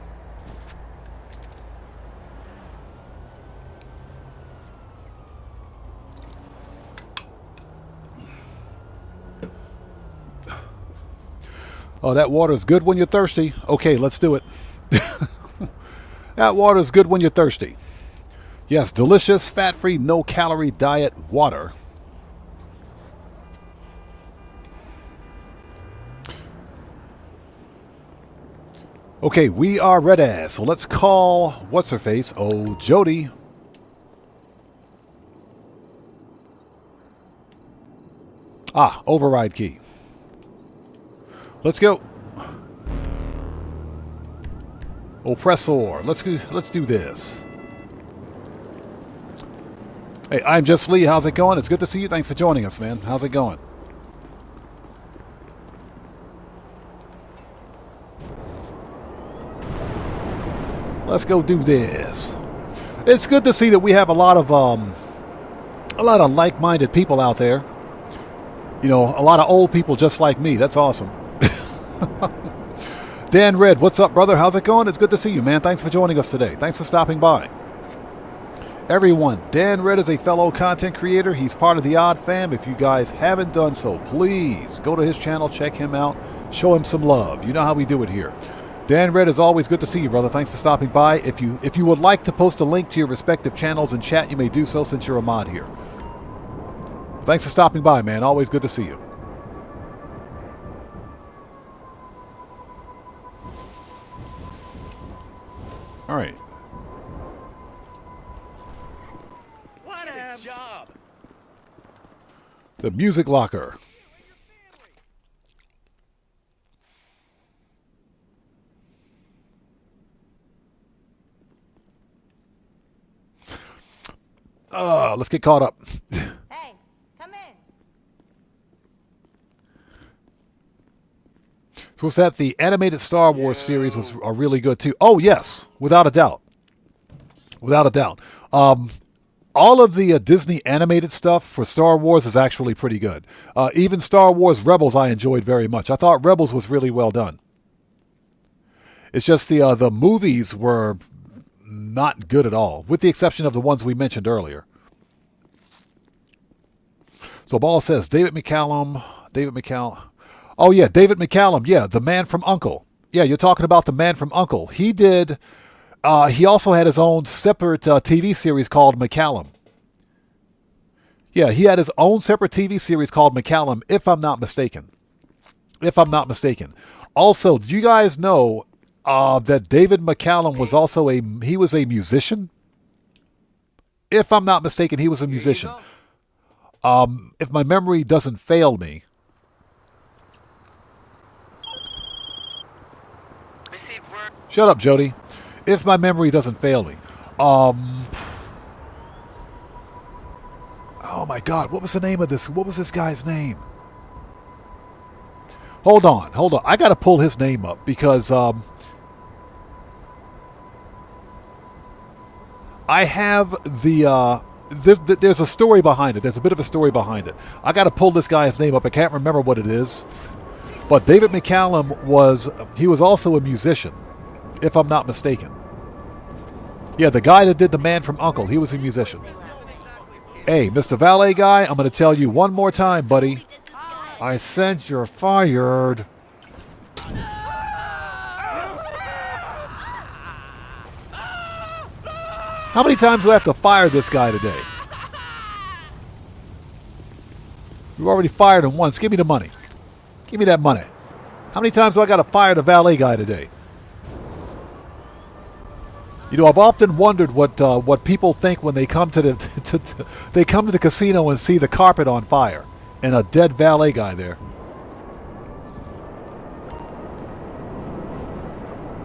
Oh, that water's good when you're thirsty. Okay, let's do it. That water's good when you're thirsty. Yes, delicious, fat-free, no-calorie diet water. Okay, we are ready. So let's call, what's her face? Oh, Jody. Ah, override key. Let's go. Oppressor. Let's do this. Hey, I'm Just Lee. How's it going? It's good to see you. Thanks for joining us, man. How's it going? Let's go do this. It's good to see that we have a lot of like-minded people out there. You know, a lot of old people just like me. That's awesome. Dan Red, what's up, brother? How's it going? It's good to see you, man. Thanks for joining us today. Thanks for stopping by. Everyone, Dan Red is a fellow content creator. He's part of the Odd Fam. If you guys haven't done so, please go to his channel, check him out, show him some love. You know how we do it here. Dan Red, is always good to see you, brother. Thanks for stopping by. If you would like to post a link to your respective channels in chat, you may do so since you're a mod here. Thanks for stopping by, man. Always good to see you. All right. What a job! The music locker. Let's get caught up. Hey, come in. So what's that? The animated Star Wars series are really good too. Oh yes, without a doubt. Without a doubt. All of the Disney animated stuff for Star Wars is actually pretty good. Even Star Wars Rebels I enjoyed very much. I thought Rebels was really well done. It's just the movies were not good at all, with the exception of the ones we mentioned earlier. So Ball says David McCallum. Oh yeah, David McCallum. Yeah, the man from U.N.C.L.E. Yeah, you're talking about the man from U.N.C.L.E. He did. He also had his own separate TV series called McCallum. Yeah, he had his own separate TV series called McCallum, if I'm not mistaken. Also, do you guys know that David McCallum was also a musician? If I'm not mistaken, he was a musician. If my memory doesn't fail me. Shut up, Jody. If my memory doesn't fail me. Oh my God, what was the name of this? What was this guy's name? Hold on. I got to pull his name up because I have there's a story behind it. There's a bit of a story behind it. I got to pull this guy's name up. I can't remember what it is. But David McCallum was also a musician, if I'm not mistaken. Yeah, the guy that did The Man from U.N.C.L.E., he was a musician. Hey, Mr. Valet guy, I'm going to tell you one more time, buddy. I said you're fired. How many times do I have to fire this guy today? You already fired him once. Give me the money. Give me that money. How many times do I got to fire the valet guy today? You know, I've often wondered what people think when they come to the casino and see the carpet on fire and a dead valet guy there.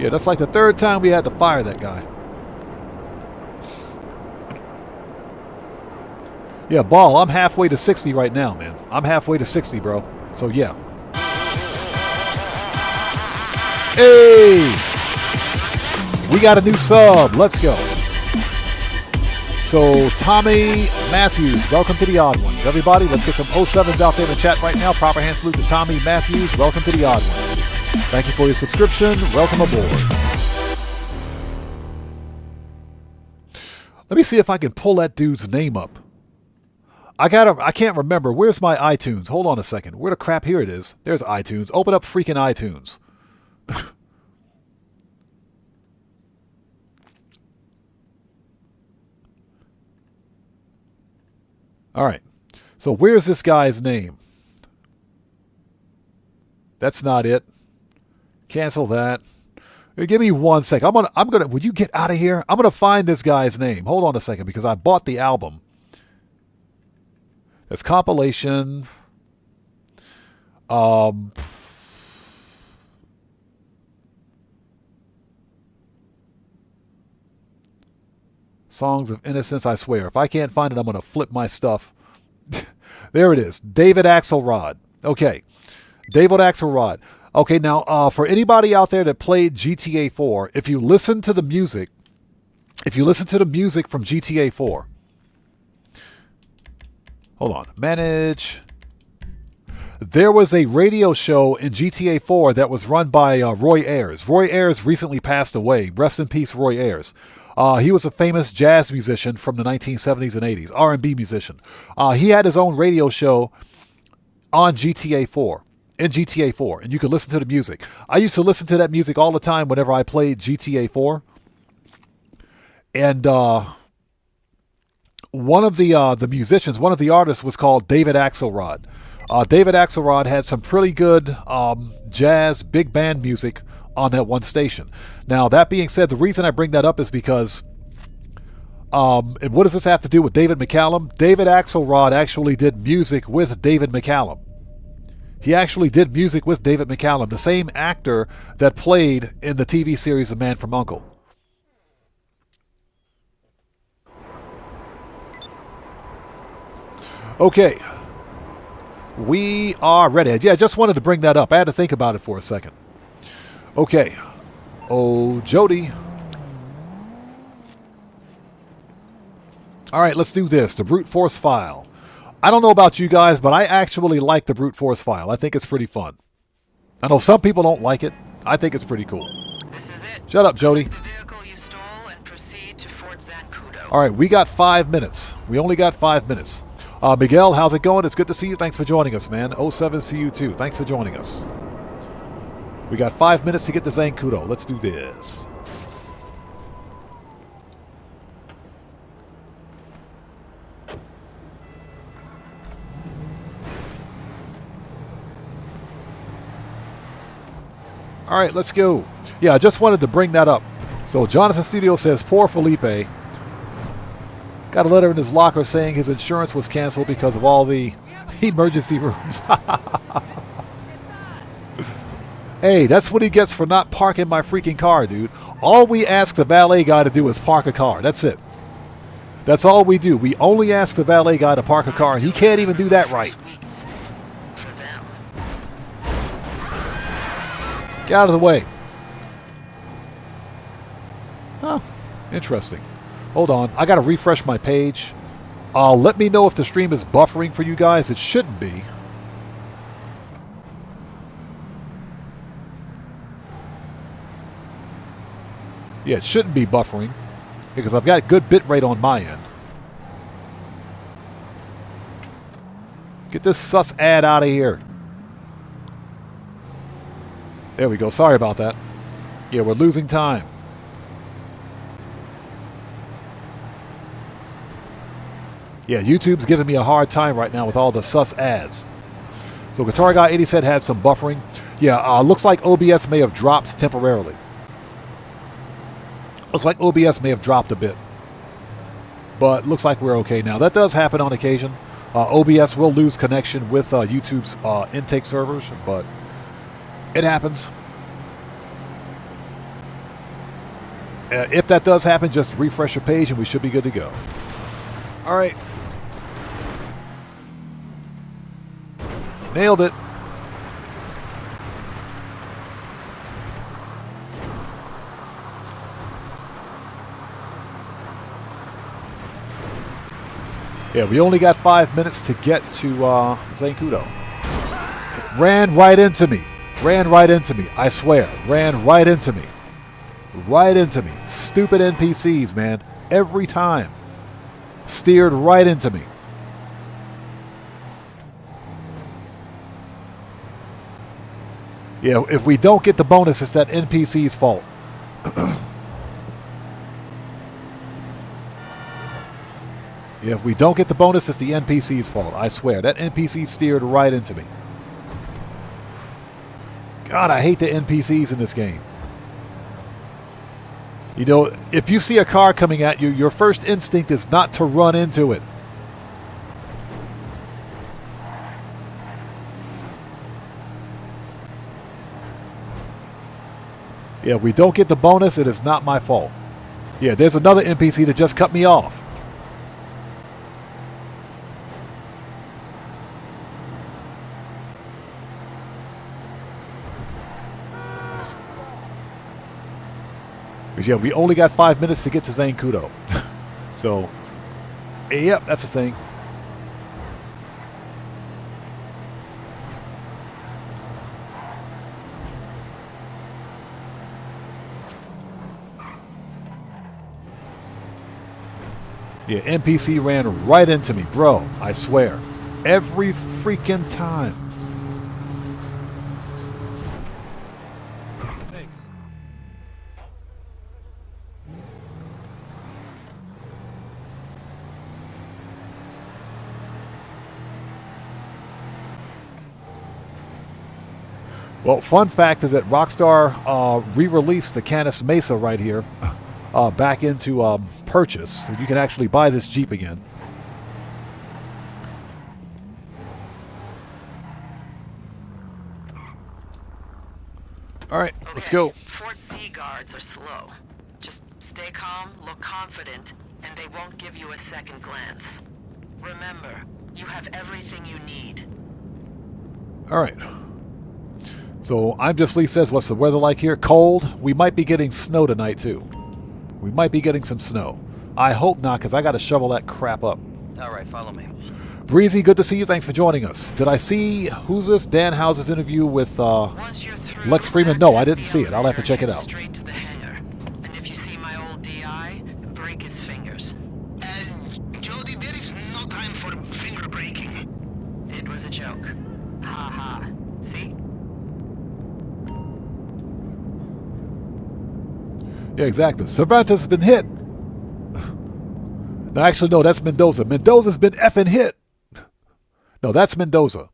Yeah, that's like the third time we had to fire that guy. Yeah, Ball, I'm halfway to 60 right now, man. I'm halfway to 60, bro. So, yeah. Hey! We got a new sub. Let's go. So, Tommy Matthews, welcome to the Odd Ones. Everybody, let's get some 07s out there in the chat right now. Proper hand salute to Tommy Matthews. Welcome to the Odd Ones. Thank you for your subscription. Welcome aboard. Let me see if I can pull that dude's name up. I can't remember. Where's my iTunes? Hold on a second. Where the crap? Here it is. There's iTunes. Open up freaking iTunes. All right. So where's this guy's name? That's not it. Cancel that. Give me 1 sec. I'm gonna. Would you get out of here? I'm gonna find this guy's name. Hold on a second, because I bought the album. It's compilation. Songs of Innocence. I swear, if I can't find it, I'm gonna flip my stuff. There it is. David Axelrod. Okay, David Axelrod. Okay, now for anybody out there that played GTA 4, if you listen to the music from GTA 4, hold on, manage. There was a radio show in GTA 4 that was run by Roy Ayers. Roy Ayers recently passed away. Rest in peace, Roy Ayers. He was a famous jazz musician from the 1970s and 80s, R&B musician. He had his own radio show on GTA 4. In GTA 4, and you can listen to the music. I used to listen to that music all the time whenever I played GTA 4. And one of the musicians, one of the artists was called David Axelrod. David Axelrod had some pretty good jazz, big band music on that one station. Now, that being said, the reason I bring that up is because, and what does this have to do with David McCallum? David Axelrod actually did music with David McCallum. He actually did music with David McCallum, the same actor that played in the TV series The Man from U.N.C.L.E. Okay. We are ready. Yeah, I just wanted to bring that up. I had to think about it for a second. Okay. Oh, Jody. All right, let's do this. The brute force file. I don't know about you guys, but I actually like the brute force file. I think it's pretty fun. I know some people don't like it. I think it's pretty cool. This is it. Shut up, Jody. The vehicle you stole and proceed to Fort Zancudo. All right, we got 5 minutes. We only got 5 minutes. Miguel, how's it going? It's good to see you. Thanks for joining us, man. 07CU2. Thanks for joining us. We got 5 minutes to get to Zancudo. Let's do this. All right, let's go. Yeah, I just wanted to bring that up. So Jonathan Studio says, poor Felipe. Got a letter in his locker saying his insurance was canceled because of all the emergency rooms. Hey, that's what he gets for not parking my freaking car, dude. All we ask the valet guy to do is park a car. That's it. That's all we do. We only ask the valet guy to park a car, and he can't even do that right. Get out of the way. Huh. Interesting. Hold on. I got to refresh my page. Let me know if the stream is buffering for you guys. It shouldn't be. Yeah, it shouldn't be buffering because I've got good bit rate on my end. Get this sus ad out of here. There we go. Sorry about that. Yeah, we're losing time. Yeah, YouTube's giving me a hard time right now with all the sus ads. So Guitar Guy 80 said had some buffering. Yeah, looks like OBS may have dropped temporarily. Looks like OBS may have dropped a bit. But looks like we're okay now. That does happen on occasion. OBS will lose connection with YouTube's intake servers, but it happens. If that does happen, just refresh your page and we should be good to go. All right. Nailed it. Yeah, we only got 5 minutes to get to Zancudo. It ran right into me. Ran right into me. I swear. Ran right into me. Right into me. Stupid NPCs, man. Every time. Steered right into me. Yeah, if we don't get the bonus, it's that NPC's fault. Yeah, if we don't get the bonus, it's the NPC's fault. I swear. That NPC steered right into me. God, I hate the NPCs in this game. You know, if you see a car coming at you, your first instinct is not to run into it. Yeah, if we don't get the bonus, it is not my fault. Yeah, there's another NPC that just cut me off. Because, yeah, we only got 5 minutes to get to Zancudo. So, yep, that's the thing. Yeah, NPC ran right into me, bro. I swear. Every freaking time. Thanks. Well, fun fact is that Rockstar re-released the Canis Mesa right here back into purchase. So you can actually buy this Jeep again. All right, let's go. Fort C guards are slow. Just stay calm, look confident, and they won't give you a second glance. Remember, you have everything you need. All right. So I'm just Lee says, what's the weather like here? Cold. We might be getting snow tonight too. We might be getting some snow. I hope not, because I got to shovel that crap up. All right, follow me. Breezy, good to see you. Thanks for joining us. Did I see, who's this? Dan House's interview with Lex Freeman? No, I didn't see it. I'll have to check it out. Straight to the hangar. And if you see my old DI, break his fingers. Jody, there is no time for finger breaking. It was a joke. Ha ha. See? Yeah, exactly. Cervantes has been hit. No, actually, no, that's Mendoza. Mendoza's been effing hit. No, that's Mendoza.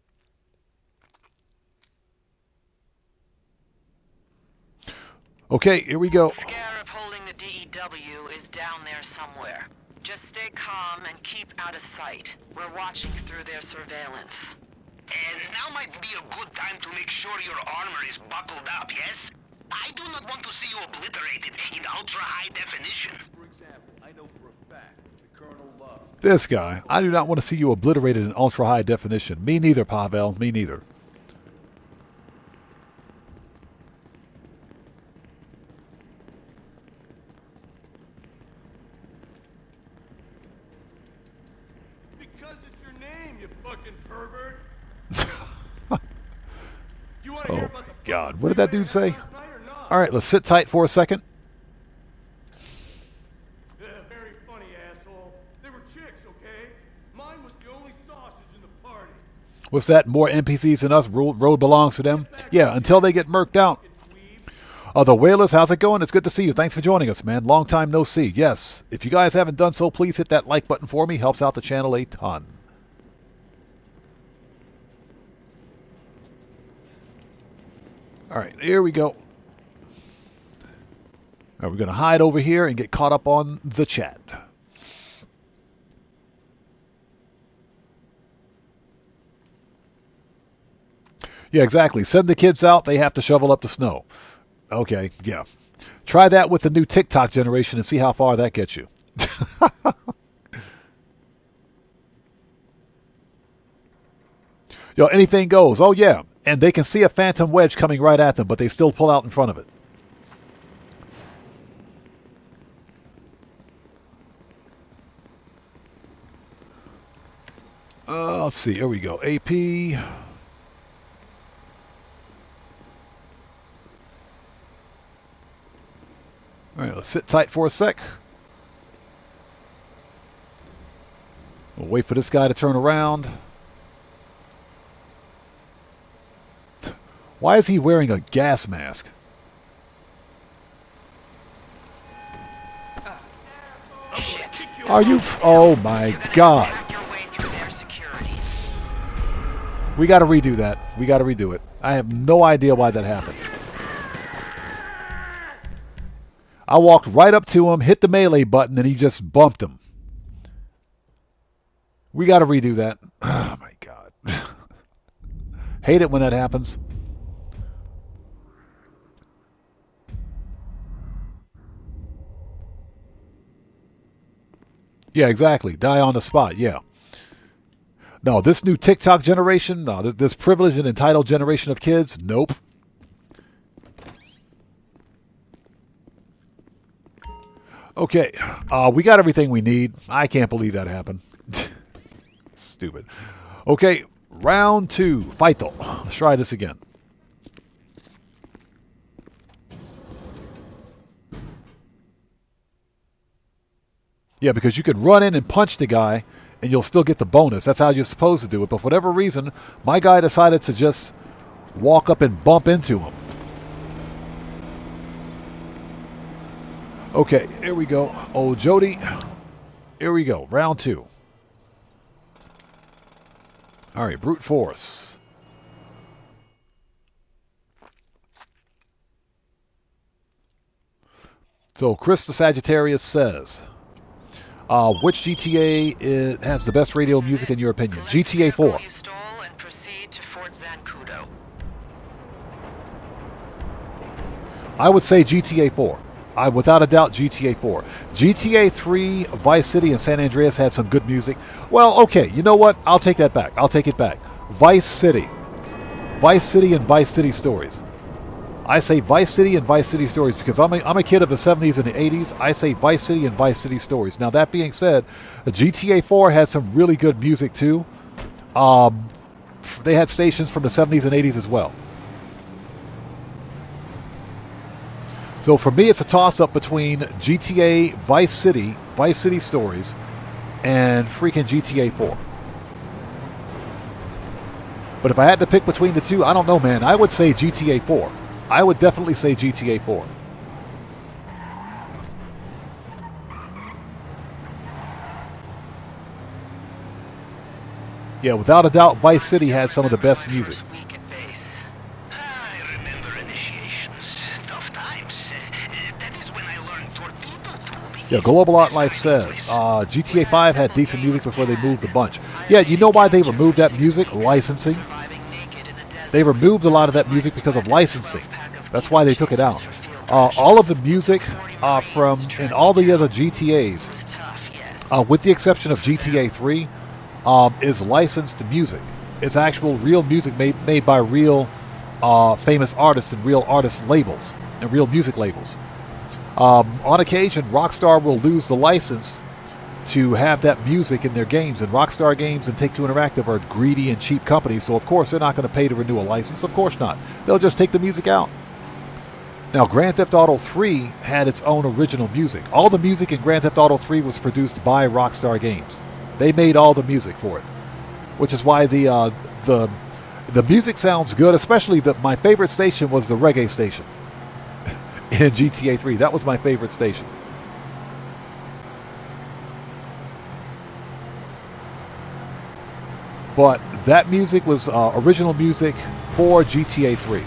Okay, here we go. Scarab holding the DEW is down there somewhere. Just stay calm and keep out of sight. We're watching through their surveillance. And now might be a good time to make sure your armor is buckled up, yes? I do not want to see you obliterated in ultra-high definition. For example, I know for a fact the Colonel loves This guy. I do not want to see you obliterated in ultra-high definition. Me neither, Pavel. Me neither. because it's your name, you fucking pervert. You want to Oh, hear my about the God. What did that dude say? last night or not? All right, let's sit tight for a second. Yeah, very funny, asshole. They were chicks, okay? Mine was the only sausage in the party. What's that? More NPCs than us? Road belongs to them? Yeah, until they get murked out. The Whalers, how's it going? It's good to see you. Thanks for joining us, man. Long time no see. Yes, if you guys haven't done so, please hit that like button for me. Helps out the channel a ton. All right, here we go. All right, we're going to hide over here and get caught up on the chat. Yeah, exactly. Send the kids out. They have to shovel up the snow. Okay, yeah. Try that with the new TikTok generation and see how far that gets you. Yo, anything goes. Oh, yeah. And they can see a phantom wedge coming right at them, but they still pull out in front of it. Let's see. Here we go. AP. All right, let's sit tight for a sec. We'll wait for this guy to turn around. Why is he wearing a gas mask? Are you... Oh my God. We got to redo that. We got to redo it. I have no idea why that happened. I walked right up to him, hit the melee button, and he just bumped him. We got to redo that. Oh my God. Hate it when that happens. Yeah, exactly. Die on the spot. Yeah. No, this new TikTok generation, no, this privileged and entitled generation of kids, nope. Okay, we got everything we need. I can't believe that happened. Stupid. Okay, round 2, fighto. Let's try this again. Yeah, because you could run in and punch the guy, and you'll still get the bonus. That's how you're supposed to do it. But for whatever reason, my guy decided to just walk up and bump into him. Okay, here we go. Old Jody. Here we go. Round 2. All right, brute force. So Chris the Sagittarius says, which GTA has the best radio music in your opinion? GTA 4. I would say GTA 4. Without a doubt, GTA 4. GTA 3, Vice City, and San Andreas had some good music. Well, okay, you know what? I'll take that back. I'll take it back. Vice City. Vice City and Vice City Stories. I say Vice City and Vice City Stories because I'm a kid of the 70s and the 80s. I say Vice City and Vice City Stories. Now, that being said, GTA 4 had some really good music, too. They had stations from the 70s and 80s as well. So for me, it's a toss-up between GTA Vice City Stories, and freaking GTA 4. But if I had to pick between the two, I don't know, man. I would say GTA 4. I would definitely say GTA 4. Yeah, without a doubt, Vice City had some of the best music. Yeah, Global Art Life says, GTA 5 had decent music before they moved a bunch. Yeah, you know why they removed that music? Licensing. They removed a lot of that music because of licensing. That's why they took it out. All of the music from in all the other GTAs, with the exception of GTA 3, is licensed music. It's actual real music made by real famous artists and real artist labels and real music labels. On occasion, Rockstar will lose the license to have that music in their games, and Rockstar Games and Take-Two Interactive are greedy and cheap companies, so of course they're not going to pay to renew a license. Of course not. They'll just take the music out. Now, Grand Theft Auto 3 had its own original music. All the music in Grand Theft Auto 3 was produced by Rockstar Games. They made all the music for it, which is why the music sounds good. Especially my favorite station was the reggae station in GTA 3. That was my favorite station. But that music was original music for GTA 3.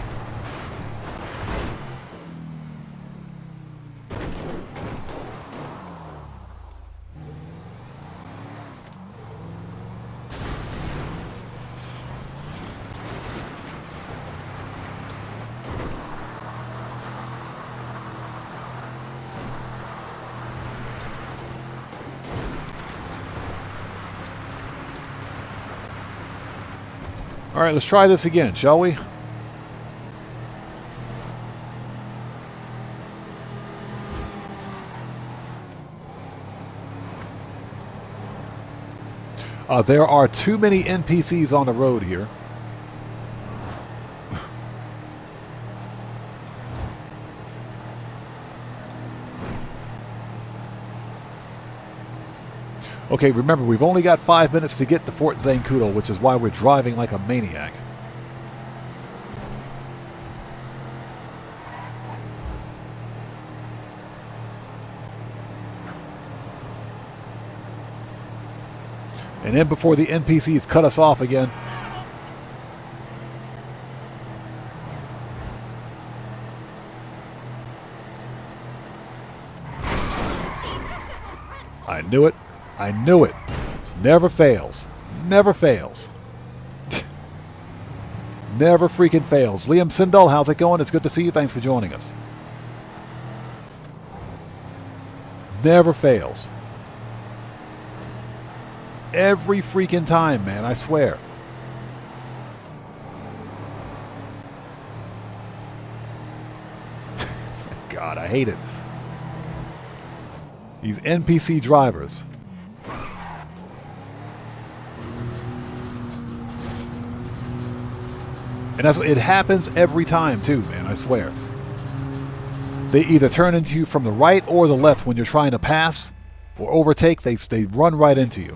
All right, let's try this again, shall we? There are too many NPCs on the road here. Okay, remember, we've only got 5 minutes to get to Fort Zancudo, which is why we're driving like a maniac. And then before the NPCs cut us off again. I knew it. I knew it. Never fails. Never fails. Never freaking fails. Liam Sindel, how's it going? It's good to see you. Thanks for joining us. Never fails. Every freaking time, man, I swear. God, I hate it. These NPC drivers. And that's what it happens every time too, man, I swear. They either turn into you from the right or the left when you're trying to pass or overtake. They run right into you.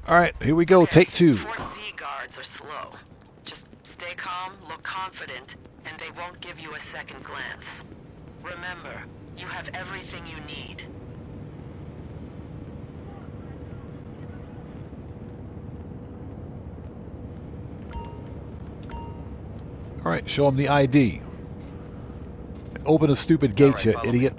All right, here we go. Take two. Fort Z guards are slow. Just stay calm, look confident, and they won't give you a second glance. Remember, you have everything you need. All right, show them the ID. Open a stupid gate, you idiot.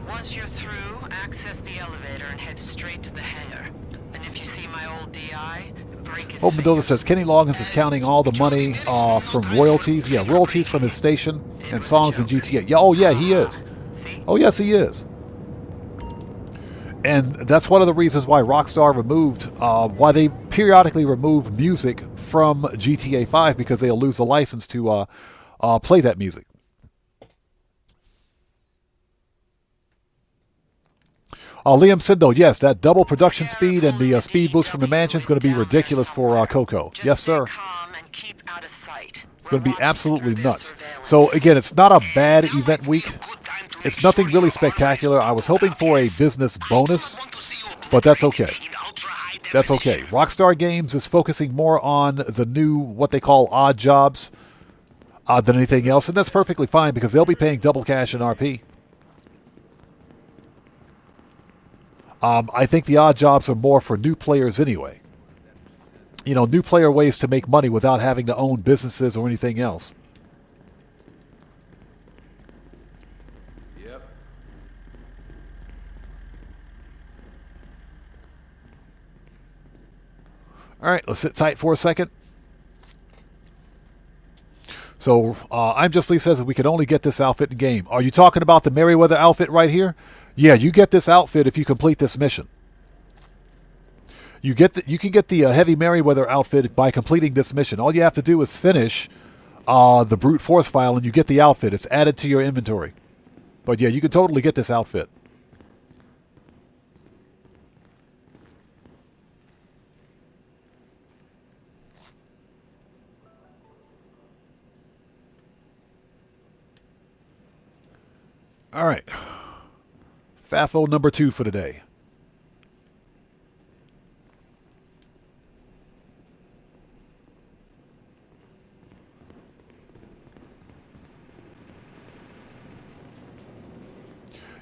Once you're through, access the elevator and head straight to the hangar. And if you see my old DI, break his Hope Mendoza says Kenny Loggins is counting all the money from royalties. Yeah, royalties from his station and songs in GTA. Yeah, oh yeah, he is. Oh yes, he is. And that's one of the reasons why Rockstar removed, why they periodically remove music from GTA 5, because they'll lose the license to play that music. Liam Sindo, yes, that double production speed and the speed boost from the mansion is going to be ridiculous for Coco. Yes, sir. It's going to be absolutely nuts. So, again, it's not a bad event week. It's nothing really spectacular. I was hoping for a business bonus, but that's okay. That's okay. Rockstar Games is focusing more on the new, what they call odd jobs, than anything else, and that's perfectly fine because they'll be paying double cash in RP. I think the odd jobs are more for new players anyway. You know, new player ways to make money without having to own businesses or anything else. Yep. All right, let's sit tight for a second. So, I'm Just Lee says that we can only get this outfit in game. Are you talking about the Merryweather outfit right here? Yeah, you get this outfit if you complete this mission. You can get the Heavy Merryweather outfit by completing this mission. All you have to do is finish the brute force file and you get the outfit. It's added to your inventory. But yeah, you can totally get this outfit. All right. FAFO number 2 for today.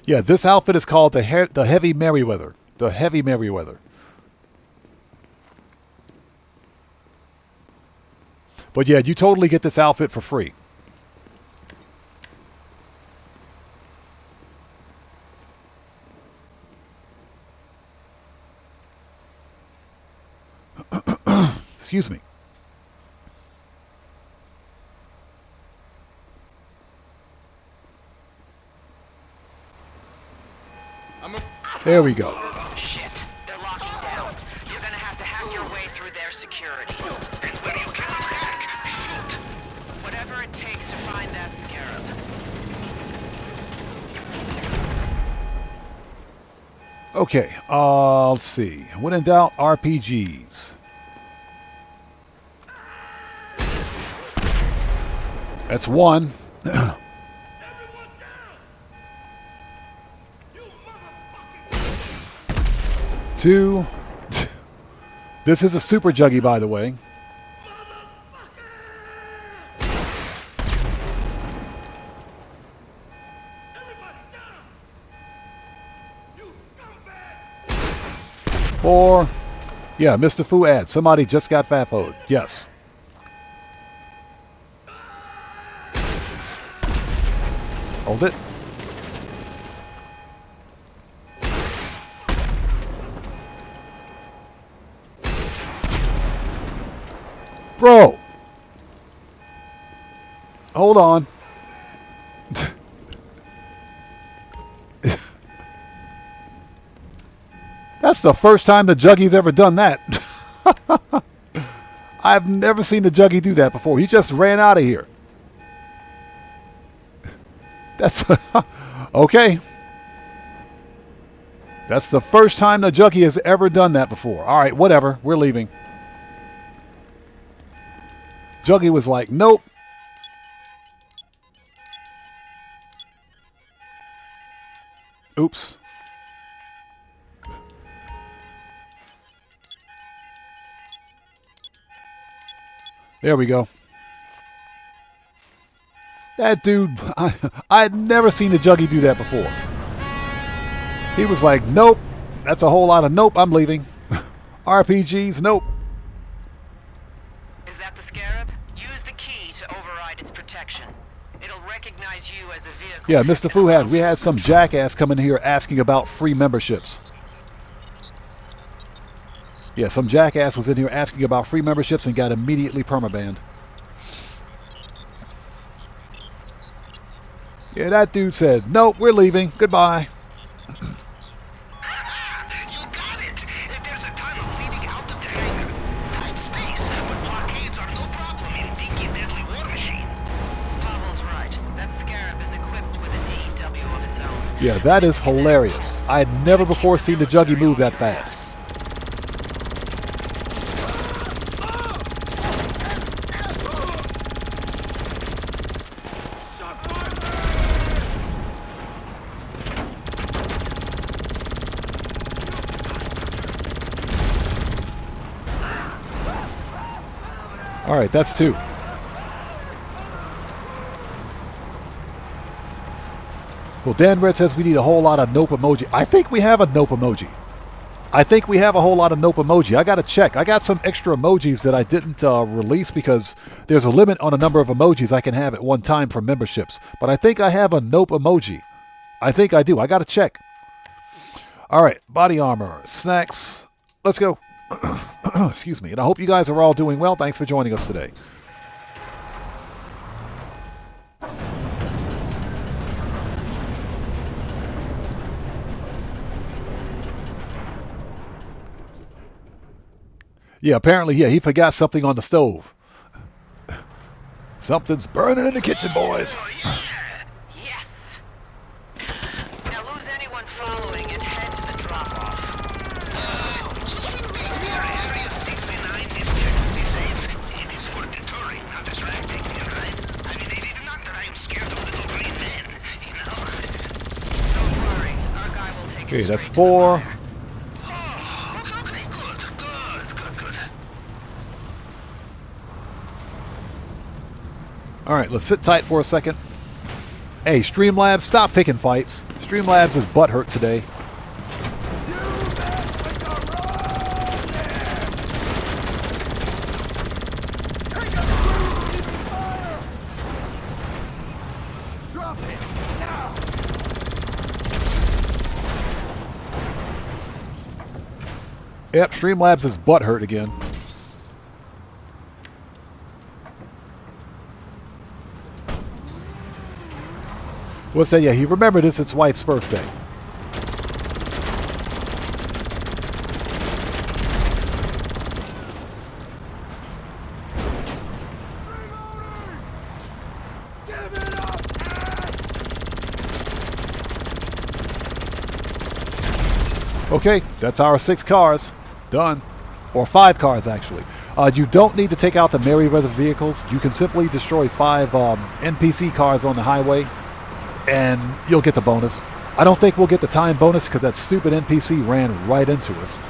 Yeah, this outfit is called the Heavy Merryweather. The Heavy Merryweather. But yeah, you totally get this outfit for free. Excuse me. There we go. Shit, they're locking down. You're gonna have to hack your way through their security. And when you cannot hack, shoot! Whatever it takes to find that scarab. Okay, let's see. When in doubt, RPGs. That's one. Everyone down! You motherfucking... Two. This is a super juggy, by the way. Everybody down! You scumbag! 4. Yeah, Mr. Fuad. Somebody just got FAFO'd. Yes. Hold it. Bro. Hold on. That's the first time the Juggy's ever done that. I've never seen the Juggy do that before. He just ran out of here. That's okay. That's the first time the Juggy has ever done that before. All right, whatever. We're leaving. Juggy was like, nope. Oops. There we go. That dude, I had never seen the Juggy do that before. He was like, nope. That's a whole lot of nope. I'm leaving. RPGs, nope. Is that the Scarab? Use the key to override its protection. It'll recognize you as a vehicle. Yeah, Mr. Fuhad, we had some jackass come in here asking about free memberships. Yeah, some jackass was in here asking about free memberships and got immediately permabanned. Yeah, that dude said, nope, we're leaving. Goodbye. You got it! There's a tunnel leading out of the hangar. Tight space, but blockades are no problem in Dinky Deadly War Machine. Pavel's right. That Scarab is equipped with a DEW of its own. Yeah, that is hilarious. I had never before seen the Juggy move that fast. All right, that's 2. Well, Dan Red says we need a whole lot of nope emoji. I think we have a nope emoji. I think we have a whole lot of nope emoji. I got to check. I got some extra emojis that I didn't release because there's a limit on a number of emojis I can have at one time for memberships. But I think I have a nope emoji. I think I do. I got to check. All right, body armor, snacks. Let's go. Excuse me. And I hope you guys are all doing well. Thanks for joining us today. Yeah, apparently, yeah, he forgot something on the stove. Something's burning in the kitchen, boys. Yes. Now lose anyone following and head to the drop-off. Area 69 is technically safe. It is for deterring, not attracting, right? I mean, they did not that I am scared of little green men, you know? Don't worry. Our guy will take it Okay, that's straight to the 4. fire. Okay, good. All right, let's sit tight for a second. Hey, Streamlabs, stop picking fights. Streamlabs is butthurt today. Drop it now. Yep, Streamlabs is butthurt again. What's that? Yeah, he remembered it's his wife's birthday. Okay, that's our 6 cars. Done. Or 5 cars, actually. You don't need to take out the Merryweather vehicles. You can simply destroy 5 NPC cars on the highway, and you'll get the bonus. I don't think we'll get the time bonus because that stupid NPC ran right into us.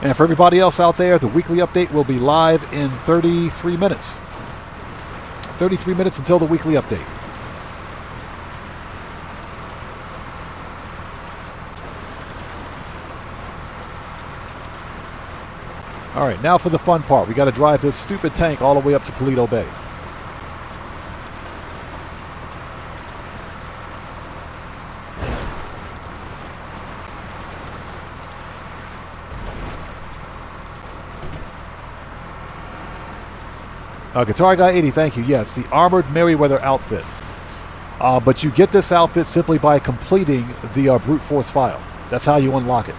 And for everybody else out there, the weekly update will be live in 33 minutes. 33 minutes until the weekly update. All right, now for the fun part. We got to drive this stupid tank all the way up to Paleto Bay. Guitar Guy 80, thank you. Yes, the Armored Merryweather outfit. But you get this outfit simply by completing the brute force file. That's how you unlock it.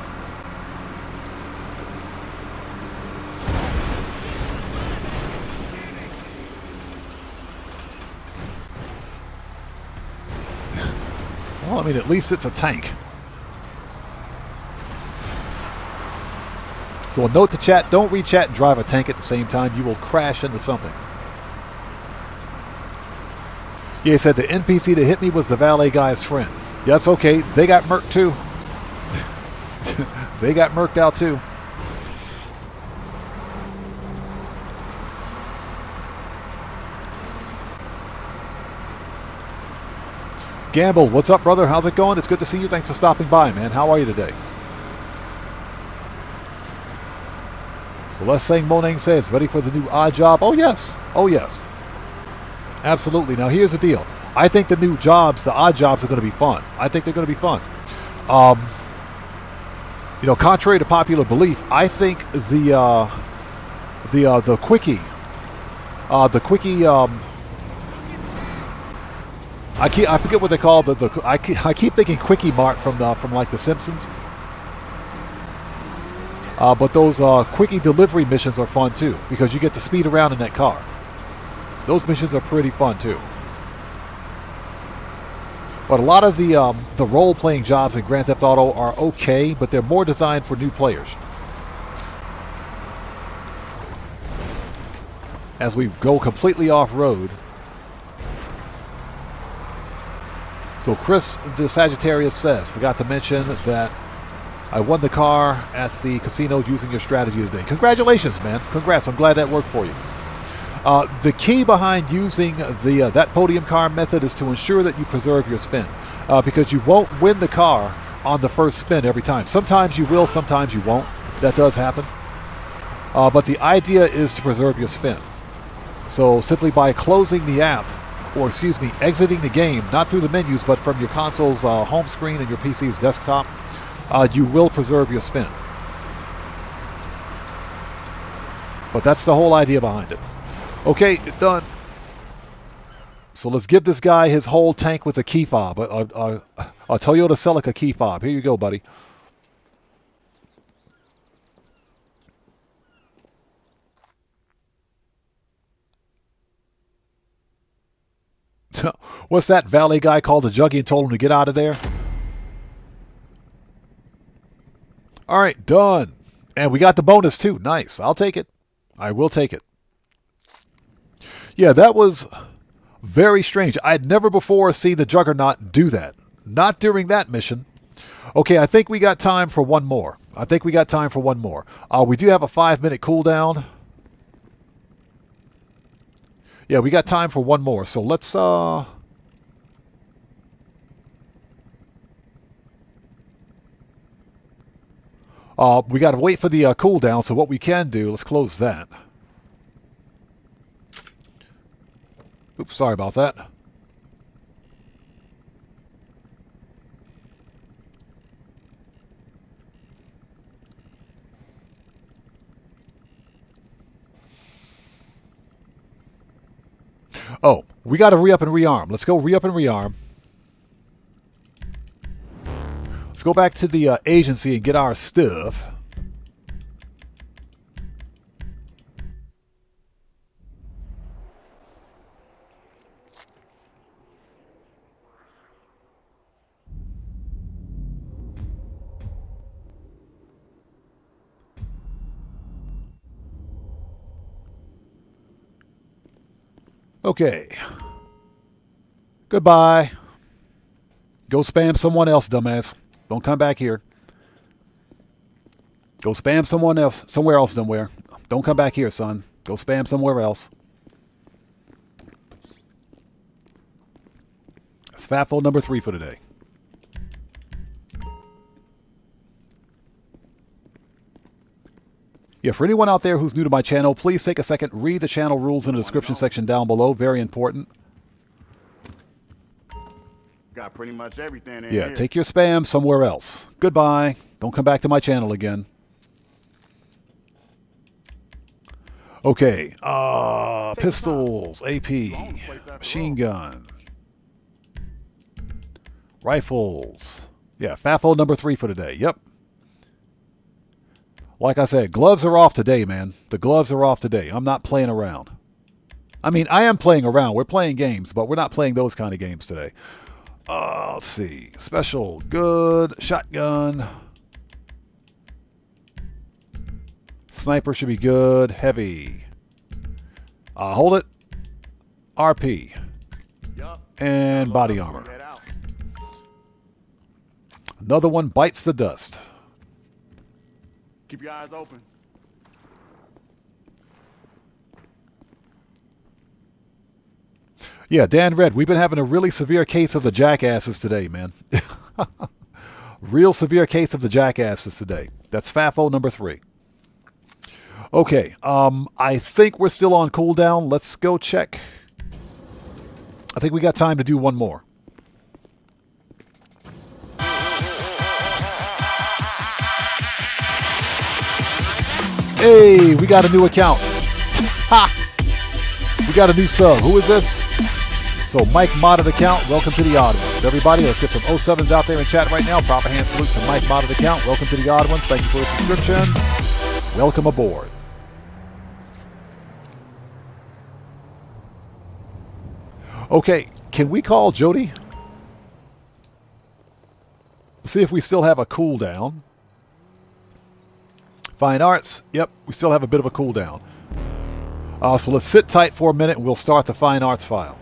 Well, I mean, at least it's a tank. So a note to chat, don't re-chat and drive a tank at the same time. You will crash into something. Yeah, he said the NPC that hit me was the valet guy's friend. Yeah, that's okay. They got murked too. They got murked out too. Gamble, what's up, brother? How's it going? It's good to see you. Thanks for stopping by, man. How are you today? So Les Saying Monang says, ready for the new odd job? Oh, yes. Oh, yes. Absolutely. Now, here's the deal. I think the new jobs, the odd jobs, are going to be fun. I think they're going to be fun. You know, contrary to popular belief, I think the quickie, I forget what they call I keep thinking Quickie Mart from like The Simpsons. But those quickie delivery missions are fun too because you get to speed around in that car. Those missions are pretty fun too. But a lot of the role-playing jobs in Grand Theft Auto are okay, but they're more designed for new players. As we go completely off-road. So Chris the Sagittarius says, forgot to mention that I won the car at the casino using your strategy today. Congratulations, man. Congrats. I'm glad that worked for you. The key behind using that podium car method is to ensure that you preserve your spin. Because you won't win the car on the first spin every time. Sometimes you will, sometimes you won't. That does happen. But the idea is to preserve your spin. So simply by closing the app, or excuse me, exiting the game, not through the menus, but from your console's home screen and your PC's desktop, you will preserve your spin. But that's the whole idea behind it. Okay, done. So let's give this guy his whole tank with a key fob, a Toyota Celica key fob. Here you go, buddy. What's that valet guy called the Juggy and told him to get out of there? All right, done. And we got the bonus too. Nice. I'll take it. I will take it. Yeah, that was very strange. I'd never before seen the Juggernaut do that. Not during that mission. Okay, I think we got time for one more. We do have a 5-minute cooldown. Yeah, we got time for one more. So let's we got to wait for the cooldown. So what we can do, let's close that. Oops, sorry about that. Oh, we got to re-up and rearm. Let's go re-up and rearm. Let's go back to the agency and get our stuff. Okay. Goodbye. Go spam someone else, dumbass. Don't come back here. Go spam someone else, somewhere else, somewhere. Don't come back here, son. Go spam somewhere else. That's fatful number 3 for today. Yeah, for anyone out there who's new to my channel, please take a second, read the channel rules in the description section down below. Very important. Got pretty much everything in Yeah, here. take your spam somewhere else. Goodbye. Don't come back to my channel again. Okay, pistols, AP, machine gun, rifles. Yeah, fatful number 3 for today. Yep. Like I said, gloves are off today, man. The gloves are off today. I'm not playing around. I mean, I am playing around. We're playing games, but we're not playing those kind of games today. Let's see. Special, good, shotgun. Sniper should be good. Heavy. Hold it. RP. And body armor. Another one bites the dust. Keep your eyes open. Yeah, Dan Red, we've been having a really severe case of the jackasses today, man. Real severe case of the jackasses today. That's FAFO number 3. Okay, I think we're still on cooldown. Let's go check. I think we got time to do one more. Hey, we got a new account. Ha! We got a new sub. Who is this? So, Mike Modded account. Welcome to the Odd Ones. Everybody, let's get some 07s out there in chat right now. Proper hand salute to Mike Modded account. Welcome to the Odd Ones. Thank you for the subscription. Welcome aboard. Okay, can we call Jody? Let's see if we still have a cooldown. Fine Arts. Yep, we still have a bit of a cooldown. So let's sit tight for a minute and we'll start the Fine Arts file.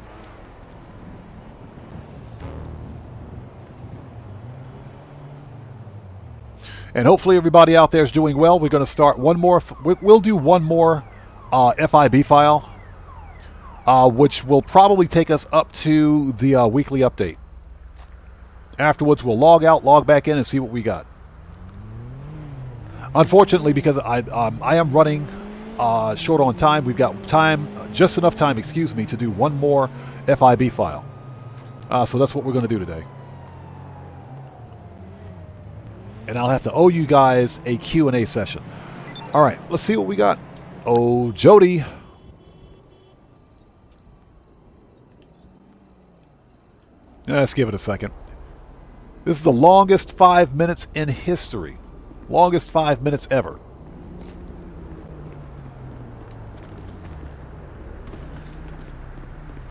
And hopefully everybody out there is doing well. We're going to start one more. We'll do one more FIB file, which will probably take us up to the weekly update. Afterwards, we'll log out, log back in, and see what we got. Unfortunately, because I am running short on time, we've got time, just enough time, excuse me, to do one more FIB file. So that's what we're going to do today. And I'll have to owe you guys a Q&A session. All right, let's see what we got. Oh, Jody. Let's give it a second. This is the longest 5 minutes in history. Longest 5 minutes ever.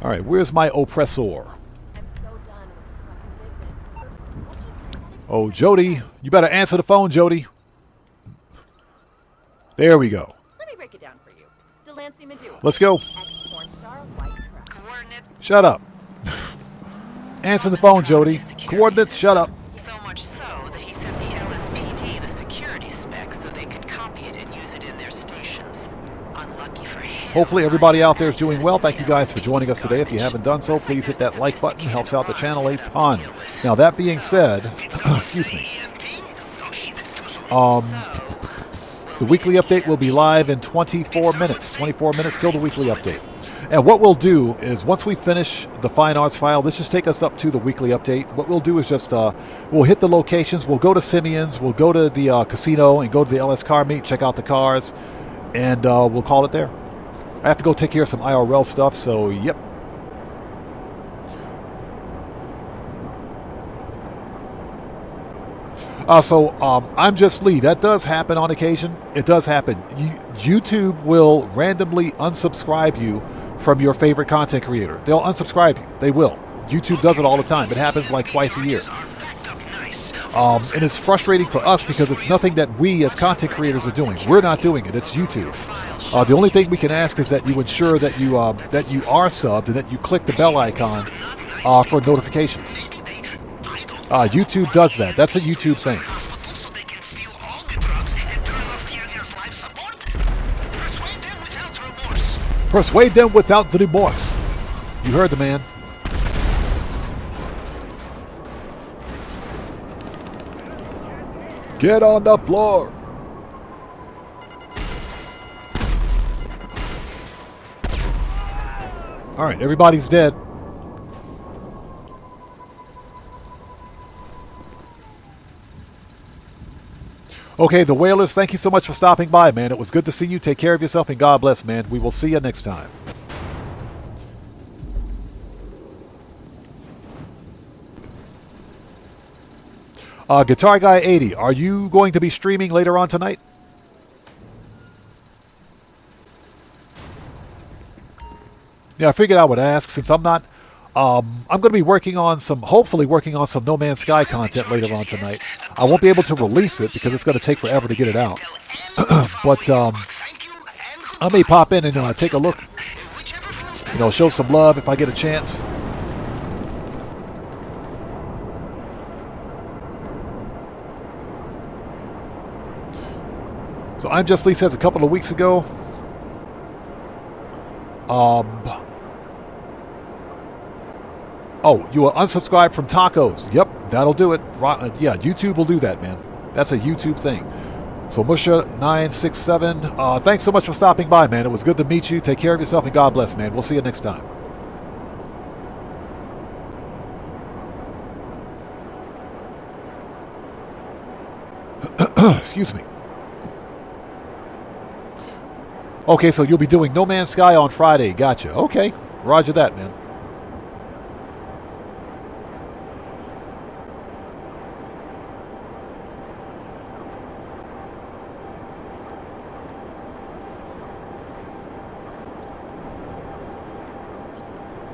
All right, where's my oppressor? Oh, Jody, you better answer the phone, Jody. There we go. Let me break it down for you. Delancey Medulla. Let's go. Shut up. Answer the phone, Jody. Coordinates, shut up. So much so that he sent the LSPD the security specs so they could copy it and use it in their stations. Unlucky for him. Hopefully everybody out there is doing well. Thank you guys for joining us today. If you haven't done so, please hit that like button. Helps out the channel a ton. Now, that being said, excuse me. The weekly update will be live in 24 minutes. 24 minutes till the weekly update. And what we'll do is once we finish the Fine Arts file, this just take us up to the weekly update. What we'll do is just we'll hit the locations. We'll go to Simeon's. We'll go to the casino and go to the LS car meet, check out the cars, and we'll call it there. I have to go take care of some IRL stuff, so yep. I'm just Lee. That does happen on occasion. It does happen. YouTube will randomly unsubscribe you from your favorite content creator. They'll unsubscribe you. They will. YouTube does it all the time. It happens like twice a year. And it's frustrating for us because it's nothing that we as content creators are doing. We're not doing it. It's YouTube. The only thing we can ask is that you ensure that you are subbed and that you click the bell icon for notifications. YouTube does that. That's a YouTube thing. Persuade them without the remorse. You heard the man. Get on the floor. All right, everybody's dead. Okay, the Whalers, thank you so much for stopping by, man. It was good to see you. Take care of yourself and God bless, man. We will see you next time. Guitar Guy 80, are you going to be streaming later on tonight? Yeah, I figured I would ask since I'm not. I'm going to be hopefully working on some No Man's Sky content later on tonight. I won't be able to release it because it's going to take forever to get it out. But I may pop in and take a look. You know, show some love if I get a chance. So I'm Just Lee says a couple of weeks ago. Oh, you are unsubscribed from tacos. Yep, that'll do it. Yeah, YouTube will do that, man. That's a YouTube thing. So Musha967, thanks so much for stopping by, man. It was good to meet you. Take care of yourself and God bless, man. We'll see you next time. Excuse me. Okay, so you'll be doing No Man's Sky on Friday. Gotcha. Okay, roger that, man.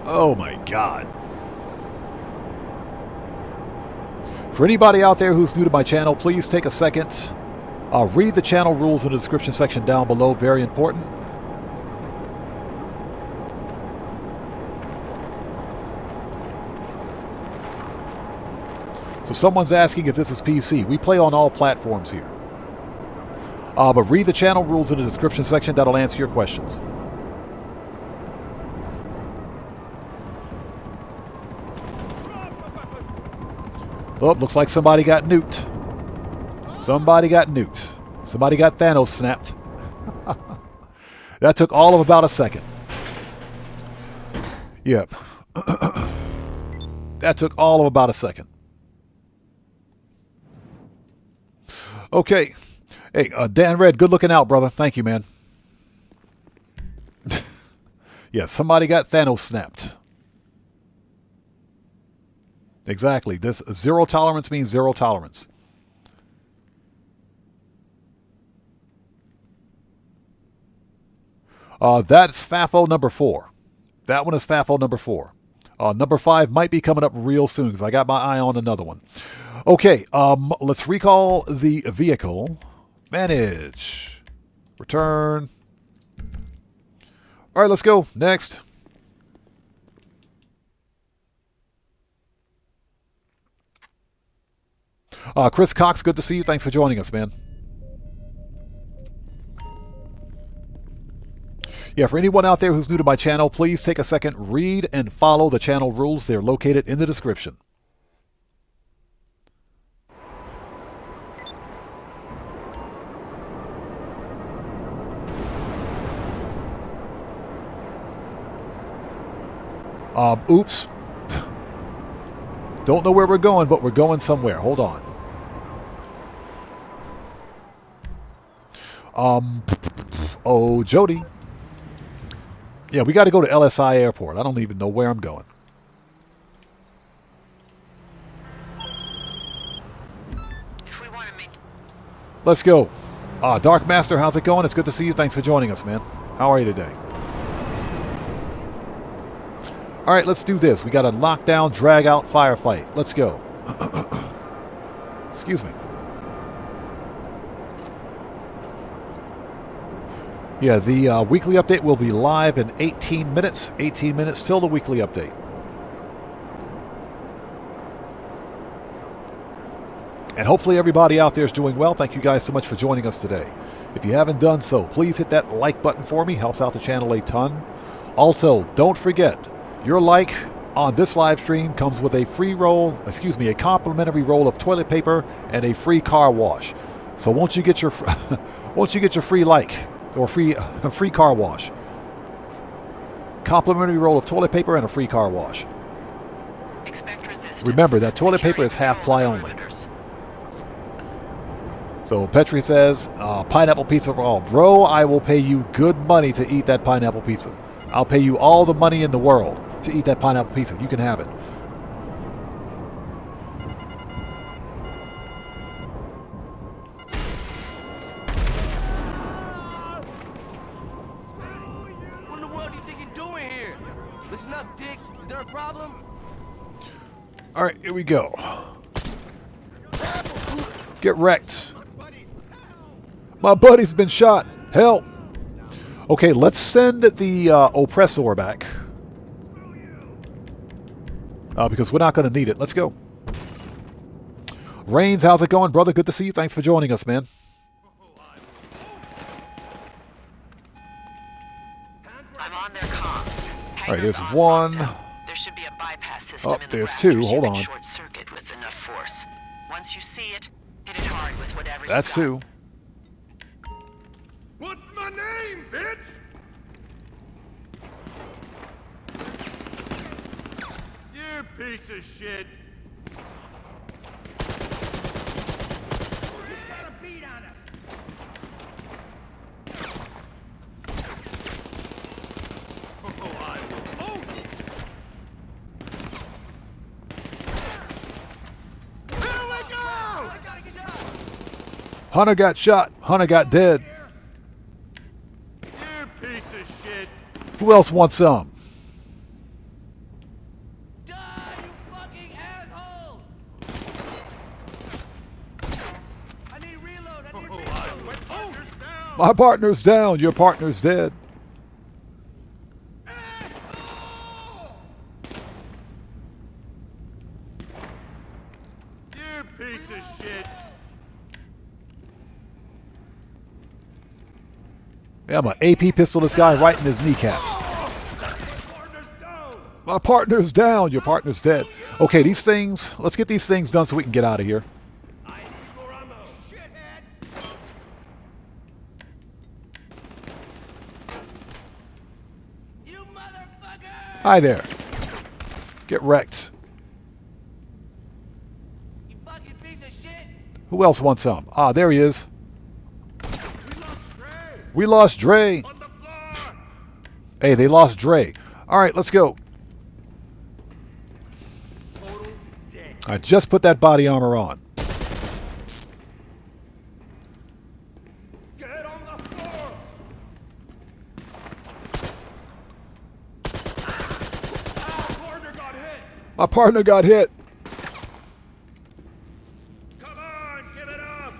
Oh my God. For anybody out there who's new to my channel, please take a second. Read the channel rules in the description section down below. Very important. So someone's asking if this is PC. We play on all platforms here. But read the channel rules in the description section. That'll answer your questions. Oh, looks like somebody got nuked. Somebody got nuked. Somebody got Thanos snapped. That took all of about a second. Yep. That took all of about a second. Okay. Hey, Dan Red, good looking out, brother. Thank you, man. Yeah, somebody got Thanos snapped. Exactly. This zero tolerance means zero tolerance. That's FAFO number 4. That one is FAFO number 4. Number 5 might be coming up real soon because I got my eye on another one. Okay, let's recall the vehicle. Manage. Return. All right, let's go. Next. Chris Cox, good to see you. Thanks for joining us, man. Yeah, for anyone out there who's new to my channel, please take a second, read and follow the channel rules. They're located in the description. Oops. Don't know where we're going, but we're going somewhere. Hold on. Oh, Jody. Yeah, we got to go to LSI Airport. I don't even know where I'm going. Let's go. Dark Master, how's it going? It's good to see you. Thanks for joining us, man. How are you today? All right, let's do this. We got a lockdown, drag out firefight. Let's go. Excuse me. Yeah, the weekly update will be live in 18 minutes. 18 minutes till the weekly update. And hopefully everybody out there is doing well. Thank you guys so much for joining us today. If you haven't done so, please hit that like button for me. Helps out the channel a ton. Also, don't forget, your like on this live stream comes with a a complimentary roll of toilet paper and a free car wash. So won't you get your free like or free car wash? Complimentary roll of toilet paper and a free car wash. Remember that toilet paper is half ply only. So Petri says, pineapple pizza for all. Bro, I will pay you good money to eat that pineapple pizza. I'll pay you all the money in the world to eat that pineapple pizza. You can have it. What in the world do you think you're doing here? Listen up, Dick. Is there a problem? All right, here we go. Get wrecked. My buddy's been shot. Help. Okay, let's send the oppressor back. Because we're not going to need it. Let's go. Rains, how's it going, brother? Good to see you. Thanks for joining us, man. I'm on their comms. All right, there's one. There should be a bypass system in the there's rafters two. you Hold can on. short circuit with enough force. Once you see it, hit it hard with whatever That's you got. two. What's my name, bitch? You piece of shit. Who's got a beat on us? Oh, I will. Oh! Here we go! Hunter got shot. Hunter got dead. You piece of shit. Who else wants some? Die, you fucking asshole! I need reload. I need reload. Oh! My partner's down. Your partner's dead. You piece of shit. Yeah, I'm gonna AP pistol this guy right in his kneecaps. My partner's down. Your partner's dead. Okay, these things. Let's get these things done so we can get out of here. I need more ammo. Shithead. You motherfucker! Hi there. Get wrecked. You fucking piece of shit! Who else wants some? Ah, there he is. We lost Dre. Hey, they lost Dre. All right, let's go. I just put that body armor on. Get on the floor. Partner got hit. My partner got hit. Come on, give it up.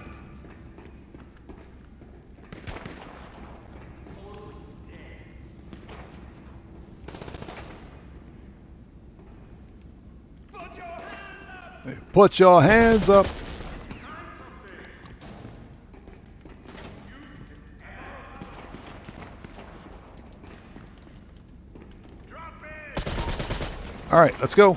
Put your hands up. All right, let's go.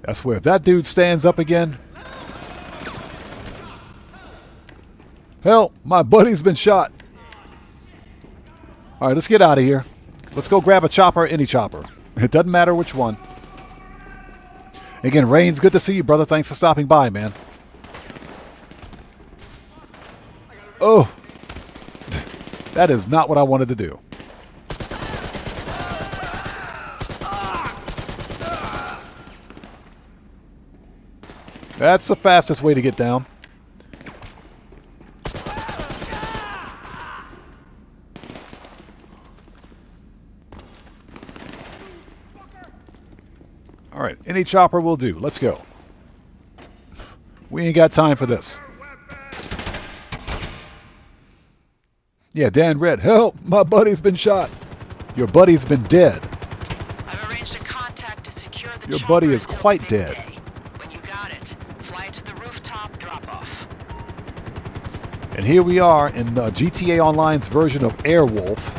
I swear, if that dude stands up again. Help, my buddy's been shot. All right, let's get out of here. Let's go grab a chopper, any chopper. It doesn't matter which one. Again, Rains, good to see you, brother. Thanks for stopping by, man. Oh, that is not what I wanted to do. That's the fastest way to get down. All right, any chopper will do. Let's go. We ain't got time for this. Yeah, Dan Red, help! My buddy's been shot. Your buddy's been dead. I've arranged a contact to secure the Your chopper buddy is until quite midday. dead. When you got it, fly it to the rooftop drop-off. And here we are in GTA Online's version of Airwolf.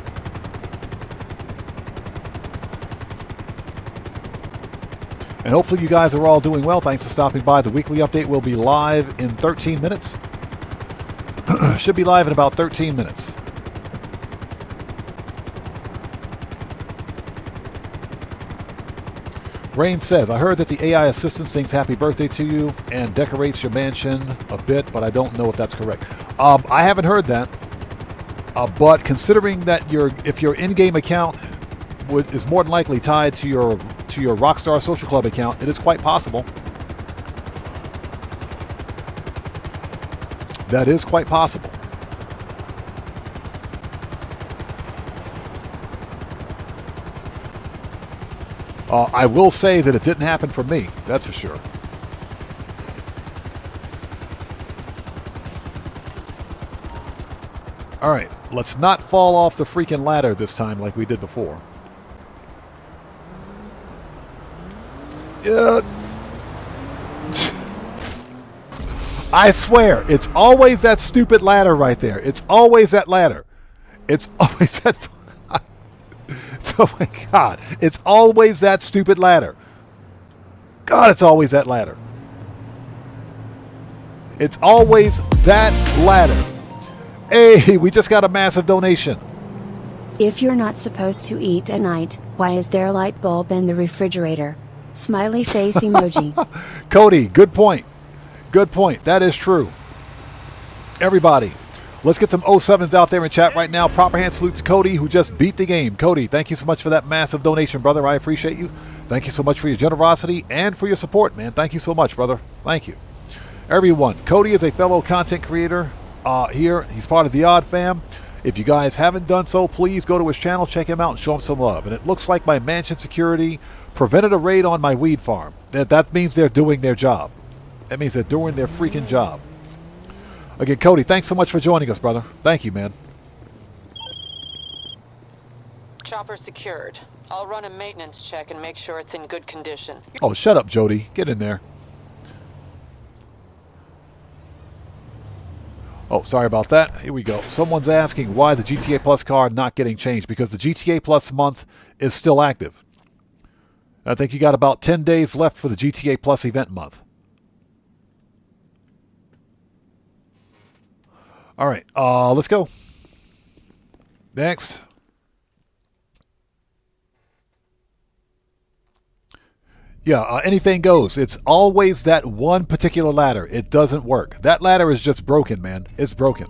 And hopefully you guys are all doing well. Thanks for stopping by. The weekly update will be live in 13 minutes. Should be live in about 13 minutes. Rain says, I heard that the AI assistant sings happy birthday to you and decorates your mansion a bit, but I don't know if that's correct. I haven't heard that. But considering that if your in-game account is more than likely tied to your Rockstar Social Club account, it is quite possible. That is quite possible. I will say that it didn't happen for me. That's for sure. All right, let's not fall off the freaking ladder this time like we did before. I swear, it's always that stupid ladder right there. It's always that ladder. It's always that... Oh my God, it's always that stupid ladder. God, it's always that ladder. It's always that ladder. Hey, we just got a massive donation. If you're not supposed to eat at night, why is there a light bulb in the refrigerator? Smiley face emoji. Cody, good point. Good point. That is true. Everybody, let's get some 07s out there in chat right now. Proper hand salute to Cody, who just beat the game. Cody, thank you so much for that massive donation, brother. I appreciate you. Thank you so much for your generosity and for your support, man. Thank you so much, brother. Thank you. Everyone, Cody is a fellow content creator here. He's part of the Odd Fam. If you guys haven't done so, please go to his channel, check him out, and show him some love. And it looks like my mansion security prevented a raid on my weed farm. That means they're doing their job. That means they're doing their freaking job. Again, Cody, thanks so much for joining us, brother. Thank you, man. Chopper secured. I'll run a maintenance check and make sure it's in good condition. Oh, shut up, Jody. Get in there. Oh, sorry about that. Here we go. Someone's asking why the GTA Plus card not getting changed. Because the GTA Plus month is still active. I think you got about 10 days left for the GTA Plus event month. All right, let's go. Next. Yeah, anything goes. It's always that one particular ladder. It doesn't work. That ladder is just broken, man. It's broken.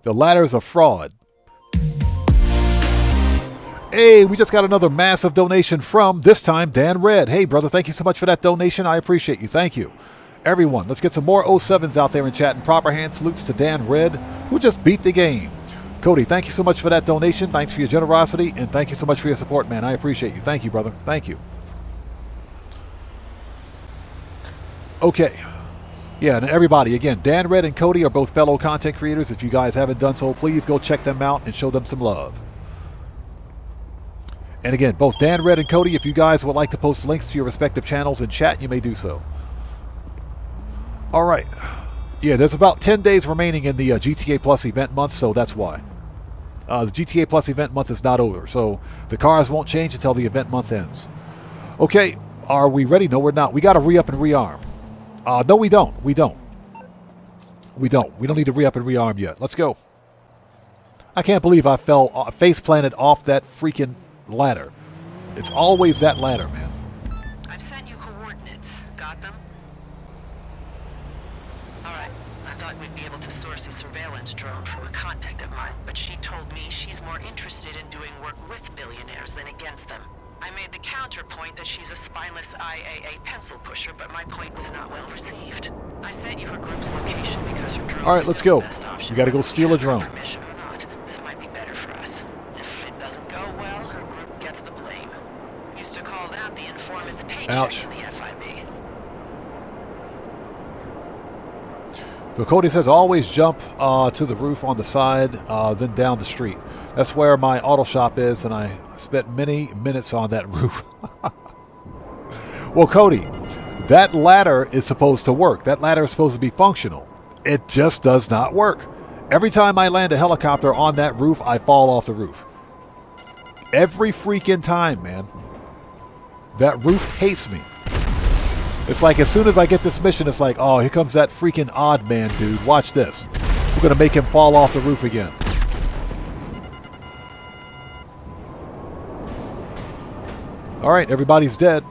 The ladder is a fraud. Hey, we just got another massive donation from, this time, Dan Red. Hey, brother, thank you so much for that donation. I appreciate you. Thank you. Everyone, let's get some more 07s out there in chat, and proper hand salutes to Dan Red, who just beat the game. Cody, thank you so much for that donation. Thanks for your generosity, and thank you so much for your support, man. I appreciate you. Thank you, brother. Thank you. Okay. Yeah, and everybody, again, Dan Red and Cody are both fellow content creators. If you guys haven't done so, please go check them out and show them some love. And again, both Dan Red and Cody, if you guys would like to post links to your respective channels in chat, you may do so. All right. Yeah, there's about 10 days remaining in the GTA Plus event month, so that's why. The GTA Plus event month is not over, so the cars won't change until the event month ends. Okay, are we ready? No, we're not. We got to re-up and rearm. No, we don't. We don't. We don't. We don't need to re-up and rearm yet. Let's go. I can't believe I fell face-planted off that freaking ladder. It's always that ladder, man. I've sent you coordinates. Got them? Alright. I thought we'd be able to source a surveillance drone from a contact of mine, but she told me she's more interested in doing work with billionaires than against them. I made the counterpoint that she's a spineless IAA pencil pusher, but my point was not well received. I sent you her group's location because her drone. All right, let's go. We got to go steal a drone. Permission or not, this might be better for us. If it doesn't go well, her group gets the blame. Used to call that the informant's paycheck Ouch. in the FIB. So Cody says always jump to the roof on the side, then down the street. That's where my auto shop is, and I spent many minutes on that roof. Well, Cody, that ladder is supposed to work. That ladder is supposed to be functional. It just does not work. Every time I land a helicopter on that roof, I fall off the roof. Every freaking time, man. That roof hates me. It's like as soon as I get this mission, it's like, oh, here comes that freaking odd man dude. Watch this. We're going to make him fall off the roof again. All right, everybody's dead.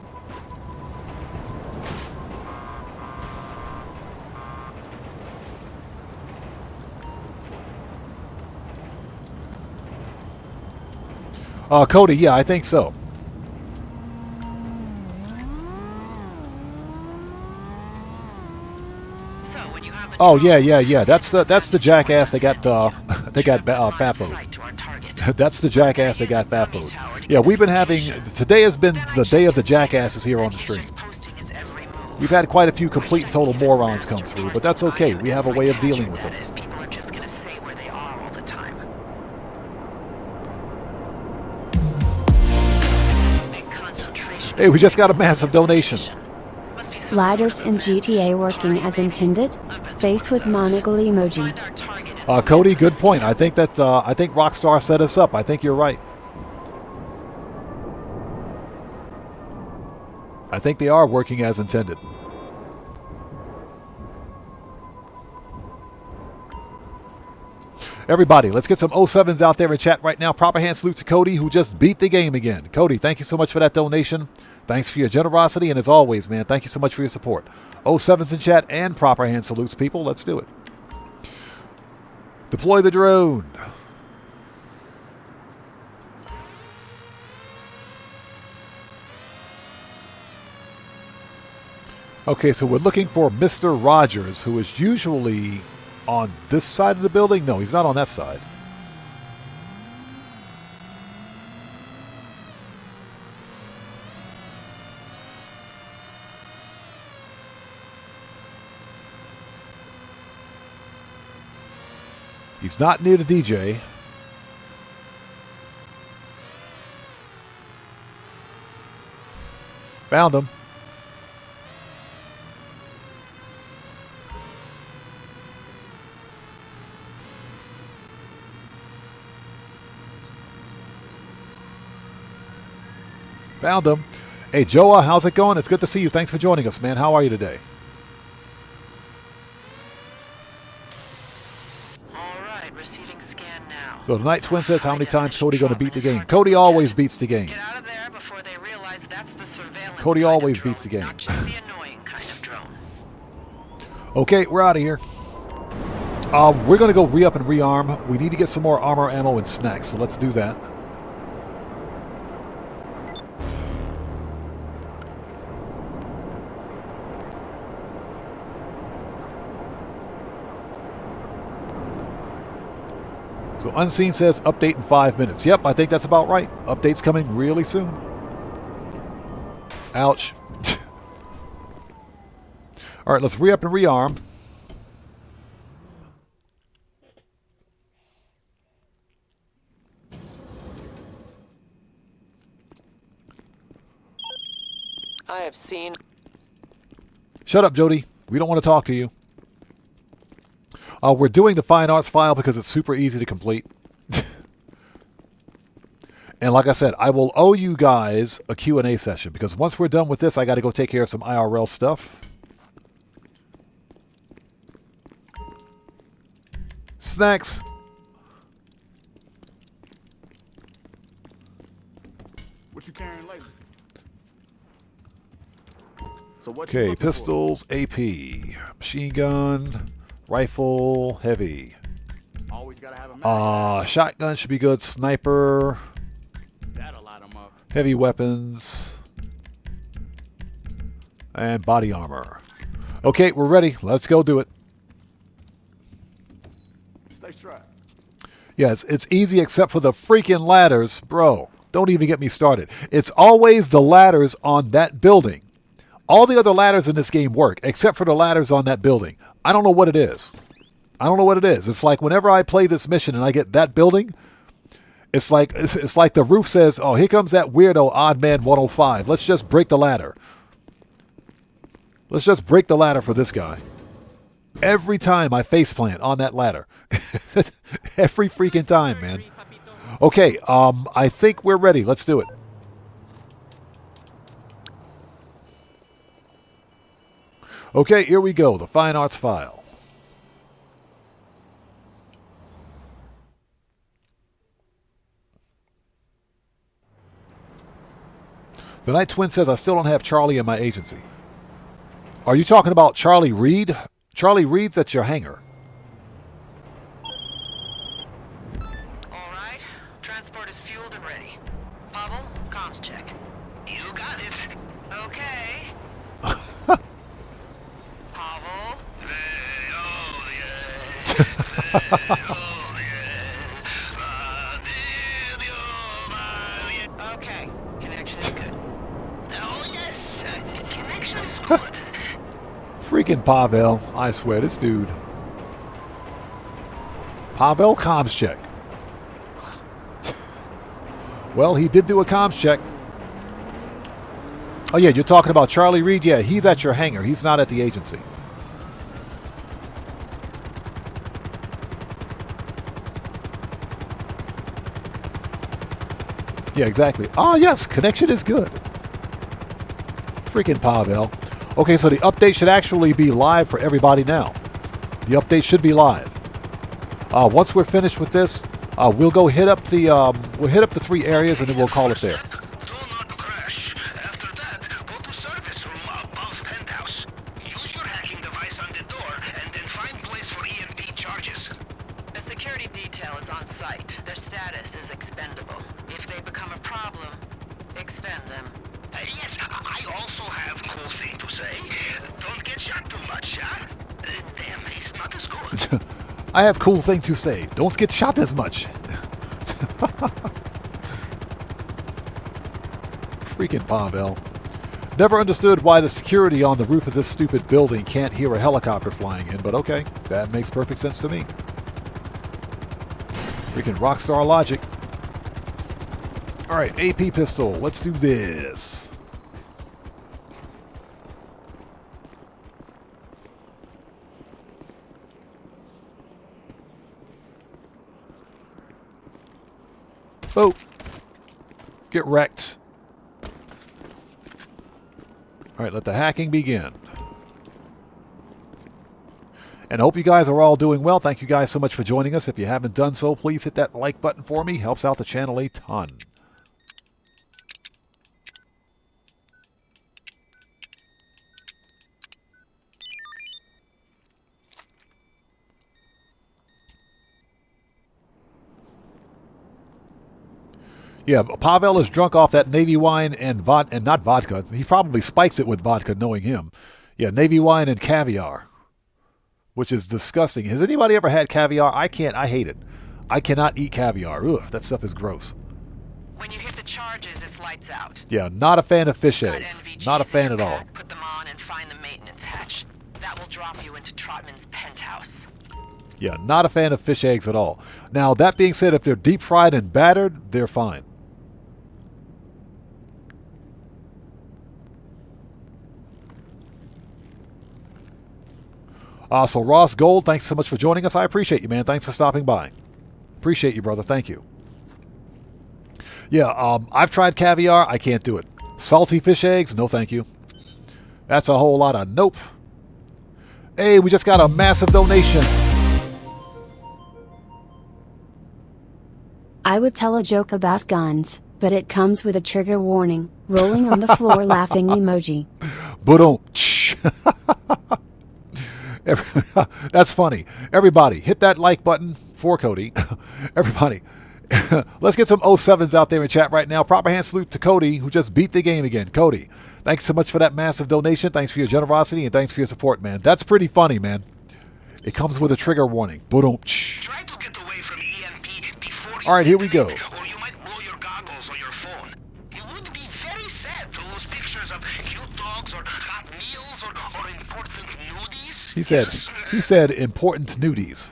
Cody, yeah, I think so. Oh yeah. That's the jackass that got FAFO'd. That's the jackass that got FAFO'd. Yeah, we've been having today has been the day of the jackasses here on the stream. We've had quite a few complete and total morons come through, but that's okay. We have a way of dealing with them. Hey, we just got a massive donation. Ladders in GTA working as intended? Face with monocle emoji. Cody, good point. I think Rockstar set us up. I think you're right. I think they are working as intended. Everybody, let's get some 07s out there in chat right now. Proper hand salute to Cody, who just beat the game again. Cody, thank you so much for that donation. Thanks for your generosity, and as always, man, thank you so much for your support. 07s in chat and proper hand salutes, people. Let's do it. Deploy the drone. Okay, so we're looking for Mr. Rogers, who is usually on this side of the building. No, he's not on that side. He's not near the DJ. Found him. Found him. Hey, Joa, how's it going? It's good to see you. Thanks for joining us, man. How are you today? So the Night Twin says, how many times Cody going to beat the game? Cody always beats the game. Cody always beats the game. Okay, we're out of here. We're going to go re-up and rearm. We need to get some more armor, ammo, and snacks, so let's do that. So Unseen says update in 5 minutes. Yep, I think that's about right. Update's coming really soon. Ouch. All right, let's re-up and rearm. I have seen. Shut up, Jody. We don't want to talk to you. We're doing the fine arts file because it's super easy to complete. And like I said, I will owe you guys a Q&A session because once we're done with this, I got to go take care of some IRL stuff. Snacks. What you carrying lately? So what Okay, pistols, AP, machine gun, rifle, heavy. Always gotta have a shotgun should be good. Sniper. That'll light 'em up. Heavy weapons. And body armor. Okay, we're ready. Let's go do it. Stay strapped. Yes, it's easy except for the freaking ladders. Bro, don't even get me started. It's always the ladders on that building. All the other ladders in this game work, except for the ladders on that building. I don't know what it is. I don't know what it is. It's like whenever I play this mission and I get that building, it's like the roof says, oh, here comes that weirdo Odd Man 105. Let's just break the ladder. Let's just break the ladder for this guy. Every time I faceplant on that ladder. Every freaking time, man. Okay, I think we're ready. Let's do it. Okay, here we go. The Fine Arts file. The Night Twin says, I still don't have Charlie in my agency. Are you talking about Charlie Reed? Charlie Reed's at your hangar. All right. Transport is fueled and ready. Pavel, comms check. You got it. Okay. Pavel. Okay. Connection is good. Oh, yes. Connection is good. Freaking Pavel. I swear, this dude. Pavel, comms check. Well, he did do a comms check. Oh, yeah, you're talking about Charlie Reed? Yeah, he's at your hangar. He's not at the agency. Yeah, exactly. Oh, yes, connection is good. Freaking Pavel. Okay, so the update should actually be live for everybody now. The update should be live. Once we're finished with this, we'll go hit up the 3 areas and then we'll call it there. Do not crash. After that, go to service room above penthouse. Use your hacking device on the door and then find place for EMP charges. A security detail is on site. Their status is expendable. If they become a problem, expend them. Yes, I also have cool thing to say. Don't get shot too much, huh? Damn, he's not as good. I have cool thing to say. Don't get shot as much. Freaking Pavel. Never understood why the security on the roof of this stupid building can't hear a helicopter flying in, but okay. That makes perfect sense to me. Freaking rockstar logic. Alright, AP pistol. Let's do this. Oh. Get wrecked. Alright, let the hacking begin. And I hope you guys are all doing well. Thank you guys so much for joining us. If you haven't done so, please hit that like button for me. Helps out the channel a ton. Yeah, Pavel is drunk off that Navy wine and not vodka. He probably spikes it with vodka, knowing him. Yeah, Navy wine and caviar, which is disgusting. Has anybody ever had caviar? I can't. I hate it. I cannot eat caviar. Ugh, that stuff is gross. When you hit the charges, it's lights out. Yeah, not a fan of fish eggs. Not a fan at all. Put them on and find the maintenance hatch. That will drop you into Trotman's penthouse. Yeah, not a fan of fish eggs at all. Now, that being said, if they're deep fried and battered, they're fine. So Ross Gold, thanks so much for joining us. I appreciate you, man. Thanks for stopping by. Appreciate you, brother. Thank you. Yeah, I've tried caviar. I can't do it. Salty fish eggs? No, thank you. That's a whole lot of nope. Hey, we just got a massive donation. I would tell a joke about guns, but it comes with a trigger warning. Rolling on the floor laughing emoji. That's funny. Everybody, hit that like button for Cody. Everybody, Let's get some 07s out there in chat right now. Proper hand salute to Cody, who just beat the game again. Cody, thanks so much for that massive donation. Thanks for your generosity and thanks for your support, man. That's pretty funny, man. It comes with a trigger warning. Try to get away from EMP before you all right, here we go. or you might blow your goggles or your phone. It would be very sad to lose pictures of cute dogs or hot meals or important nudies. He said important nudies.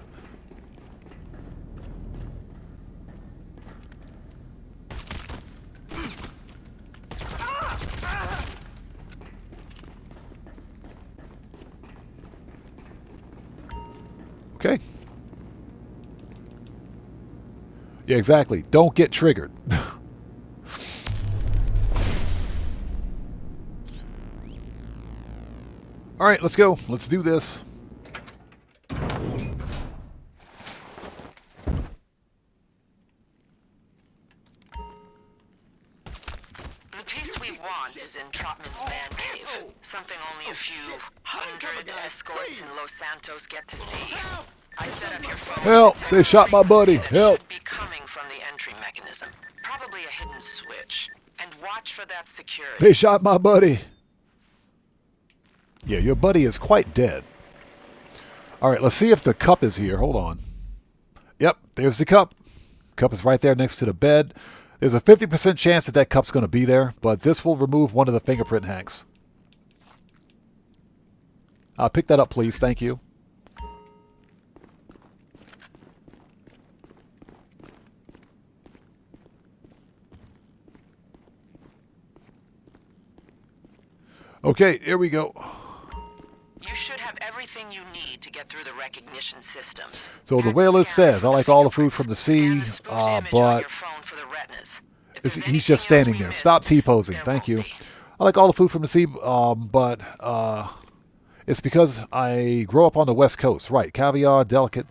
Okay. Yeah, exactly. Don't get triggered. All right, let's go. Let's do this. The piece we want is in Trotman's man cave. Something only a few hundred escorts in Los Santos get to see. I set up your phone. Help! They shot my buddy. Help! Should be coming from the entry mechanism. Probably a hidden switch. And watch for that security. They shot my buddy. Yeah, your buddy is quite dead. All right, let's see if the cup is here. Hold on. Yep, there's the cup. Cup is right there next to the bed. There's a 50% chance that that cup's going to be there, but this will remove one of the fingerprint hanks. Pick that up, please. Thank you. Okay, here we go. You should have everything you need to get through the recognition systems. So the whaler says, I like all the food from the sea, but he's just standing there. Stop T-posing. Thank you. I like all the food from the sea, but it's because I grow up on the West Coast. Right, caviar, delicate.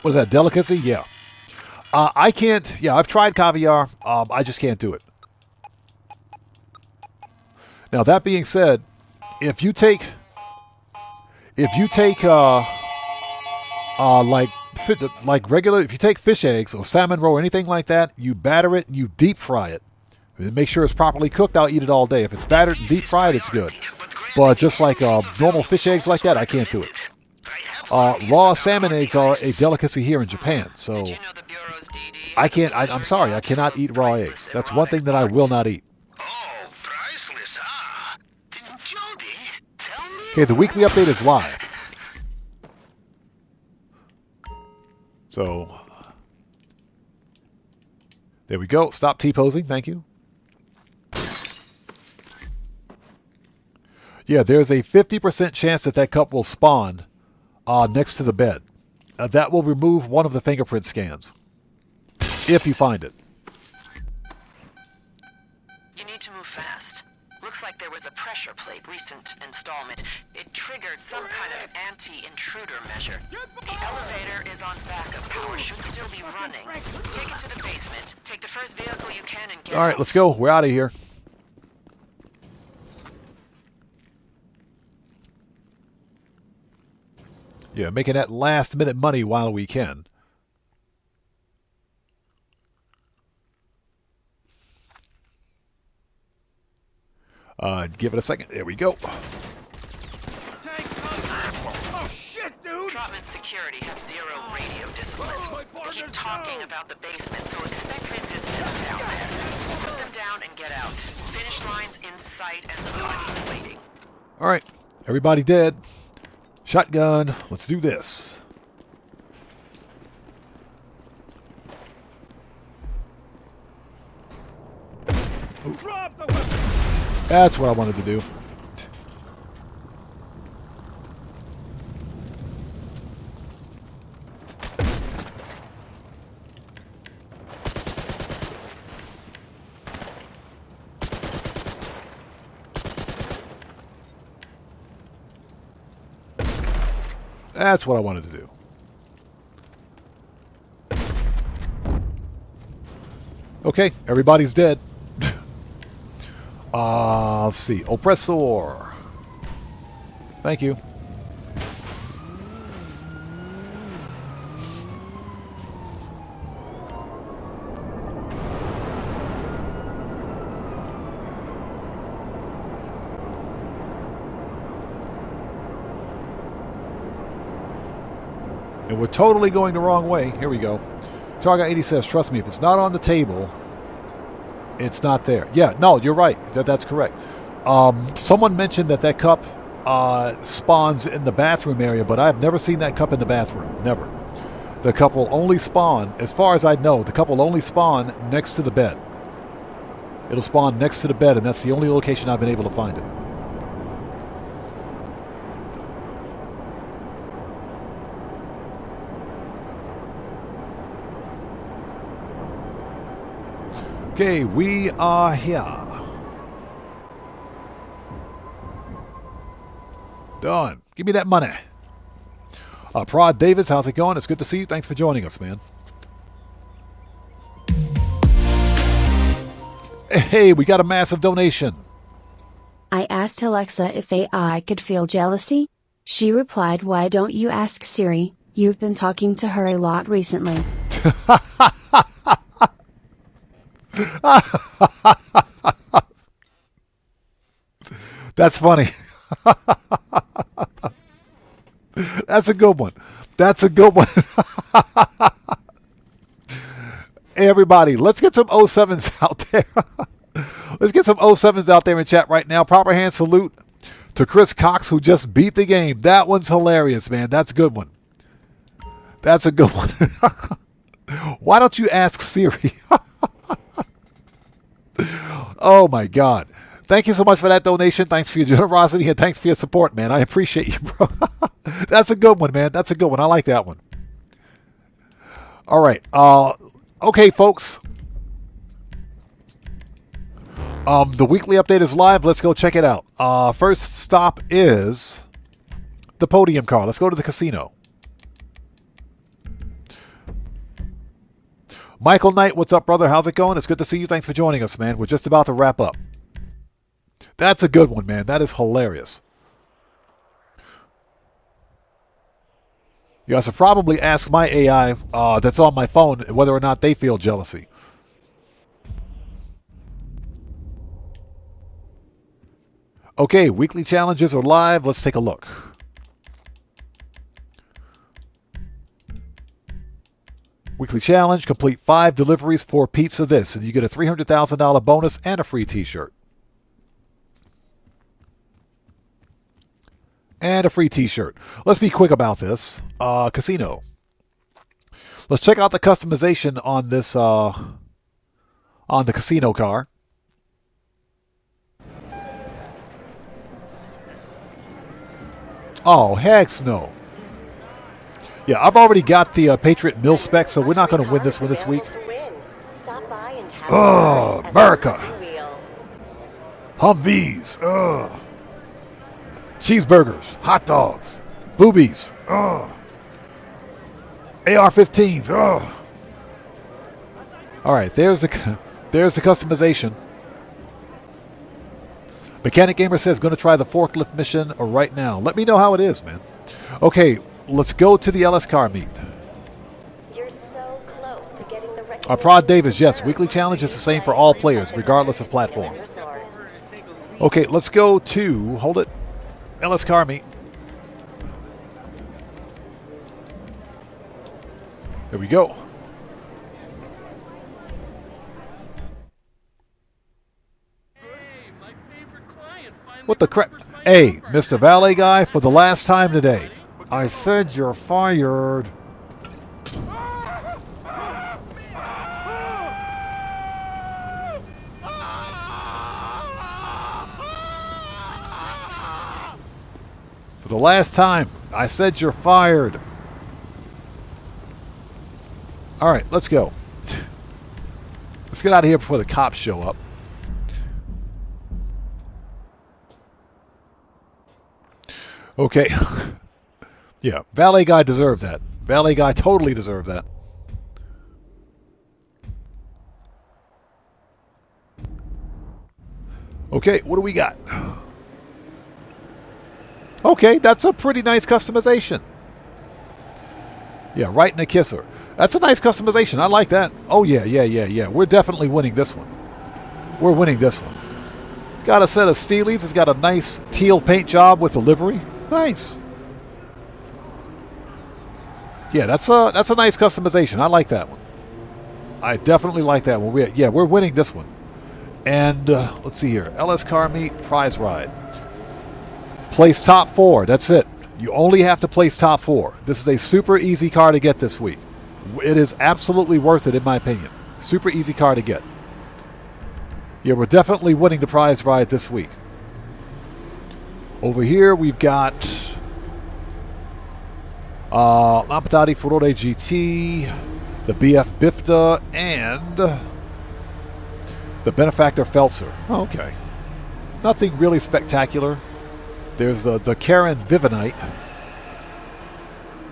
What is that, delicacy? Yeah. I can't, yeah, I've tried caviar. I just can't do it. Now, that being said, if you take like regular, if you take fish eggs or salmon roe or anything like that, you batter it and you deep fry it. And make sure it's properly cooked. I'll eat it all day. If it's battered and deep fried, it's good. But just like normal fish eggs like that, I can't do it. Raw salmon eggs are a delicacy here in Japan, so I can't. I'm sorry, I cannot eat raw eggs. That's one thing that I will not eat. Okay, the weekly update is live. So, there we go. Stop T-posing. Thank you. Yeah, there's a 50% chance that that cup will spawn next to the bed. That will remove one of the fingerprint scans. If you find it. You need to move fast. Looks like there was a pressure plate recent installment. It triggered some kind of anti-intruder measure. The elevator is on backup power. Should still be running. Take it to the basement. Take the first vehicle you can and get All right, let's go. We're out of here. Yeah, making that last-minute money while we can. Give it a second. There we go. Oh shit, dude! Trotman's security have zero radio discipline. They keep talking about the basement, so expect resistance down there. Put them down and get out. Finish line's in sight and the body's waiting. All right, everybody dead. Shotgun. Let's do this. Drop the weapon! That's what I wanted to do. That's what I wanted to do. Okay, everybody's dead. Let's see. Oppressor. Thank you. And we're totally going the wrong way. Here we go. Target 80 says, trust me, if it's not on the table, it's not there. Yeah, no, you're right. That's correct. Someone mentioned that cup spawns in the bathroom area, but I've never seen that cup in the bathroom. Never. The cup will only spawn, as far as I know, the cup will only spawn next to the bed. It'll spawn next to the bed, and that's the only location I've been able to find it. Okay, we are here. Done. Give me that money. Prod Davis, how's it going? It's good to see you. Thanks for joining us, man. Hey, we got a massive donation. I asked Alexa if AI could feel jealousy. She replied, why don't you ask Siri? You've been talking to her a lot recently. That's funny. That's a good one. That's a good one. Hey, everybody, let's get some 07s out there. Let's get some 07s out there in chat right now. Proper hand salute to Chris Cox, who just beat the game. That one's hilarious, man. That's a good one. That's a good one. Why don't you ask Siri? Oh, my God. Thank you so much for that donation. Thanks for your generosity and thanks for your support, man. I appreciate you, bro. That's a good one, man. That's a good one. I like that one. All right. Okay, folks. The weekly update is live. Let's go check it out. First stop is the podium car. Let's go to the casino. Michael Knight, what's up, brother? How's it going? It's good to see you. Thanks for joining us, man. We're just about to wrap up. That's a good one, man. That is hilarious. You guys should probably ask my AI that's on my phone whether or not they feel jealousy. Okay, weekly challenges are live. Let's take a look. Weekly challenge, complete 5 deliveries for pizza this, and you get a $300,000 bonus and a free t-shirt. And a free t-shirt. Let's be quick about this. Casino. Let's check out the customization on this, on the casino car. Oh, heck no. Yeah, I've already got the Patriot Mill spec, so we're not going to win this one this week. Oh, America. Humvees. Ugh. Cheeseburgers, hot dogs, boobies, AR-15s. All right, there's the customization. Mechanic Gamer says going to try the forklift mission right now. Let me know how it is, man. Okay, let's go to the LS car meet. You're so close to getting the Prod Davis, yes, weekly challenge is the same for all players, regardless of platform. Okay, let's go to, hold it, LS car meet. There we go. What the crap? Hey, Mr. Valet guy, for the last time today. I said you're fired. For the last time, I said you're fired. All right, let's go. Let's get out of here before the cops show up. Okay. Yeah, valet guy deserved that. Valet guy totally deserved that. Okay, what do we got? Okay, that's a pretty nice customization. Yeah, right in a kisser. That's a nice customization. I like that. Oh, yeah. We're definitely winning this one. We're winning this one. It's got a set of Steelies. It's got a nice teal paint job with the livery. Nice. Yeah, that's a nice customization. I like that one. I definitely like that one. We're winning this one. And let's see here. LS Car Meet Prize Ride. Place top 4. That's it. You only have to place top 4. This is a super easy car to get this week. It is absolutely worth it, in my opinion. Super easy car to get. Yeah, we're definitely winning the prize ride this week. Over here, we've got Lampadati Furore GT, the BF Bifta, and the Benefactor Feltzer. Oh, okay. Nothing really spectacular. There's the Karen Vivinite,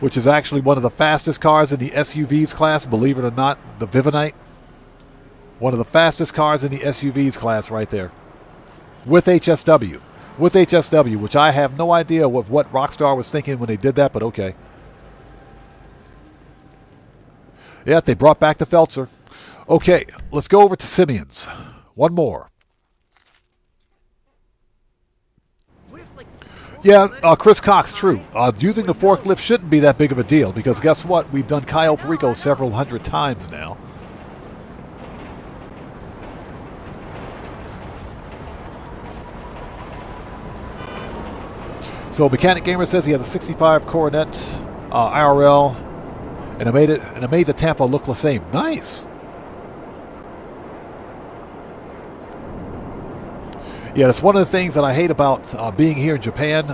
which is actually one of the fastest cars in the SUVs class, believe it or not, the Vivinite. One of the fastest cars in the SUVs class right there. With HSW. With HSW, which I have no idea what Rockstar was thinking when they did that, but okay. Yeah, they brought back the Feltzer. Okay, let's go over to Simeon's. One more. Yeah, Chris Cox, true. Using the forklift shouldn't be that big of a deal because guess what? We've done Cayo Perico several hundred times now. So Mechanic Gamer says he has a 65 Coronet IRL, and it made the Tampa look the same. Nice. Yeah, that's one of the things that I hate about being here in Japan.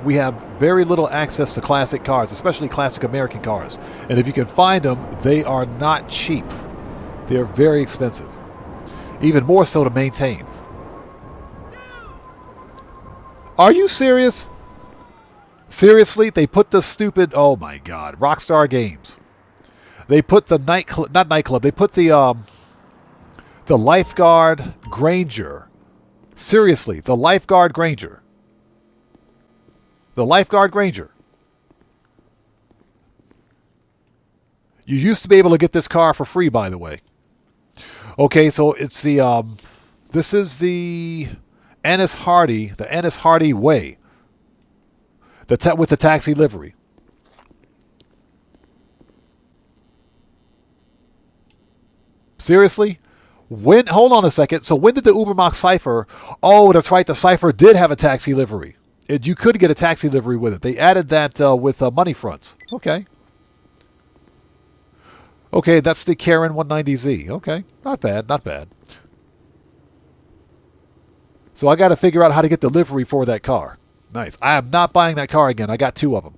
We have very little access to classic cars, especially classic American cars. And if you can find them, they are not cheap. They're very expensive. Even more so to maintain. Are you serious? Seriously? They put the stupid, oh my God, Rockstar Games. They put the not nightclub, they put the Lifeguard Granger. Seriously, the Lifeguard Granger. The Lifeguard Granger. You used to be able to get this car for free, by the way. Okay, so it's the, this is the Ennis Hardy Way. With the taxi livery. Seriously? Hold on a second. So when did the Ubermax Cypher... Oh, that's right. The Cypher did have a taxi livery. You could get a taxi livery with it. They added that with money fronts. Okay. Okay, that's the Karen 190Z. Okay. Not bad. Not bad. So I got to figure out how to get the livery for that car. Nice. I am not buying that car again. I got 2 of them.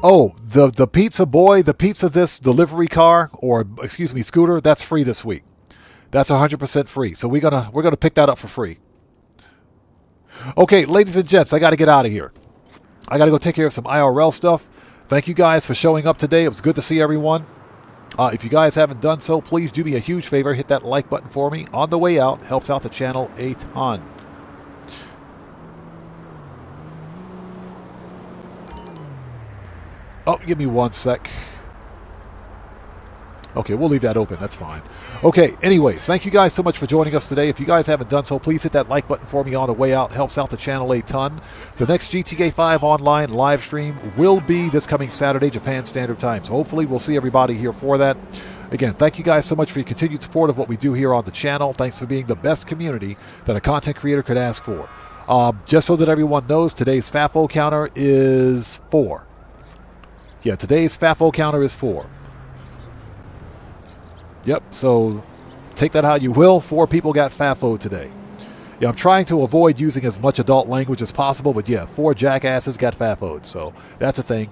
Oh, the Pizza Boy, the This delivery car, or excuse me, scooter, that's free this week. That's 100% free. So we're gonna pick that up for free. Okay, ladies and gents, I got to get out of here. I got to go take care of some IRL stuff. Thank you guys for showing up today. It was good to see everyone. If you guys haven't done so, please do me a huge favor. Hit that like button for me on the way out. Helps out the channel a ton. Oh, give me 1 sec. Okay, we'll leave that open. That's fine. Okay, anyways, thank you guys so much for joining us today. If you guys haven't done so, please hit that like button for me on the way out. It helps out the channel a ton. The next GTA 5 online live stream will be this coming Saturday, Japan Standard Time. So hopefully we'll see everybody here for that. Again, thank you guys so much for your continued support of what we do here on the channel. Thanks for being the best community that a content creator could ask for. Just so that everyone knows, today's FAFO counter is 4. Yeah, today's FAFO counter is 4. Yep, so take that how you will. 4 people got FAFO today. Yeah, I'm trying to avoid using as much adult language as possible, but yeah, 4 jackasses got FAFO'd, so that's a thing.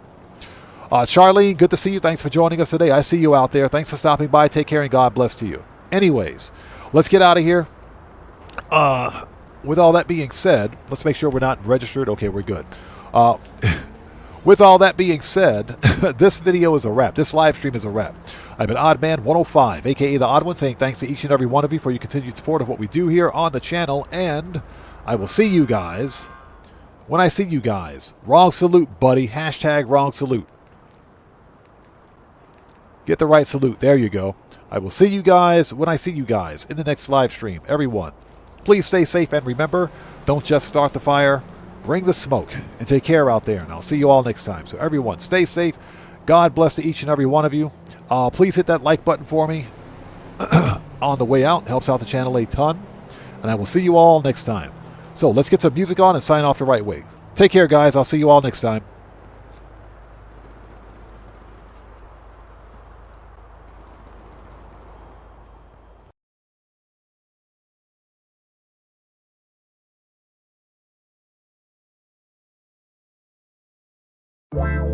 Charlene, good to see you. Thanks for joining us today. I see you out there. Thanks for stopping by. Take care and God bless to you. Anyways, let's get out of here. With all that being said, let's make sure we're not registered. Okay, we're good. With all that being said, this video is a wrap. This live stream is a wrap. I've been Oddman105, a.k.a. The Odd One, saying thanks to each and every one of you for your continued support of what we do here on the channel, and I will see you guys when I see you guys. Wrong salute, buddy. Hashtag wrong salute. Get the right salute. There you go. I will see you guys when I see you guys in the next live stream. Everyone, please stay safe, and remember, don't just start the fire. Bring the smoke, and take care out there, and I'll see you all next time. So everyone, stay safe. God bless to each and every one of you. Please hit that like button for me on the way out. Helps out the channel a ton. And I will see you all next time. So let's get some music on and sign off the right way. Take care, guys. I'll see you all next time. Wow.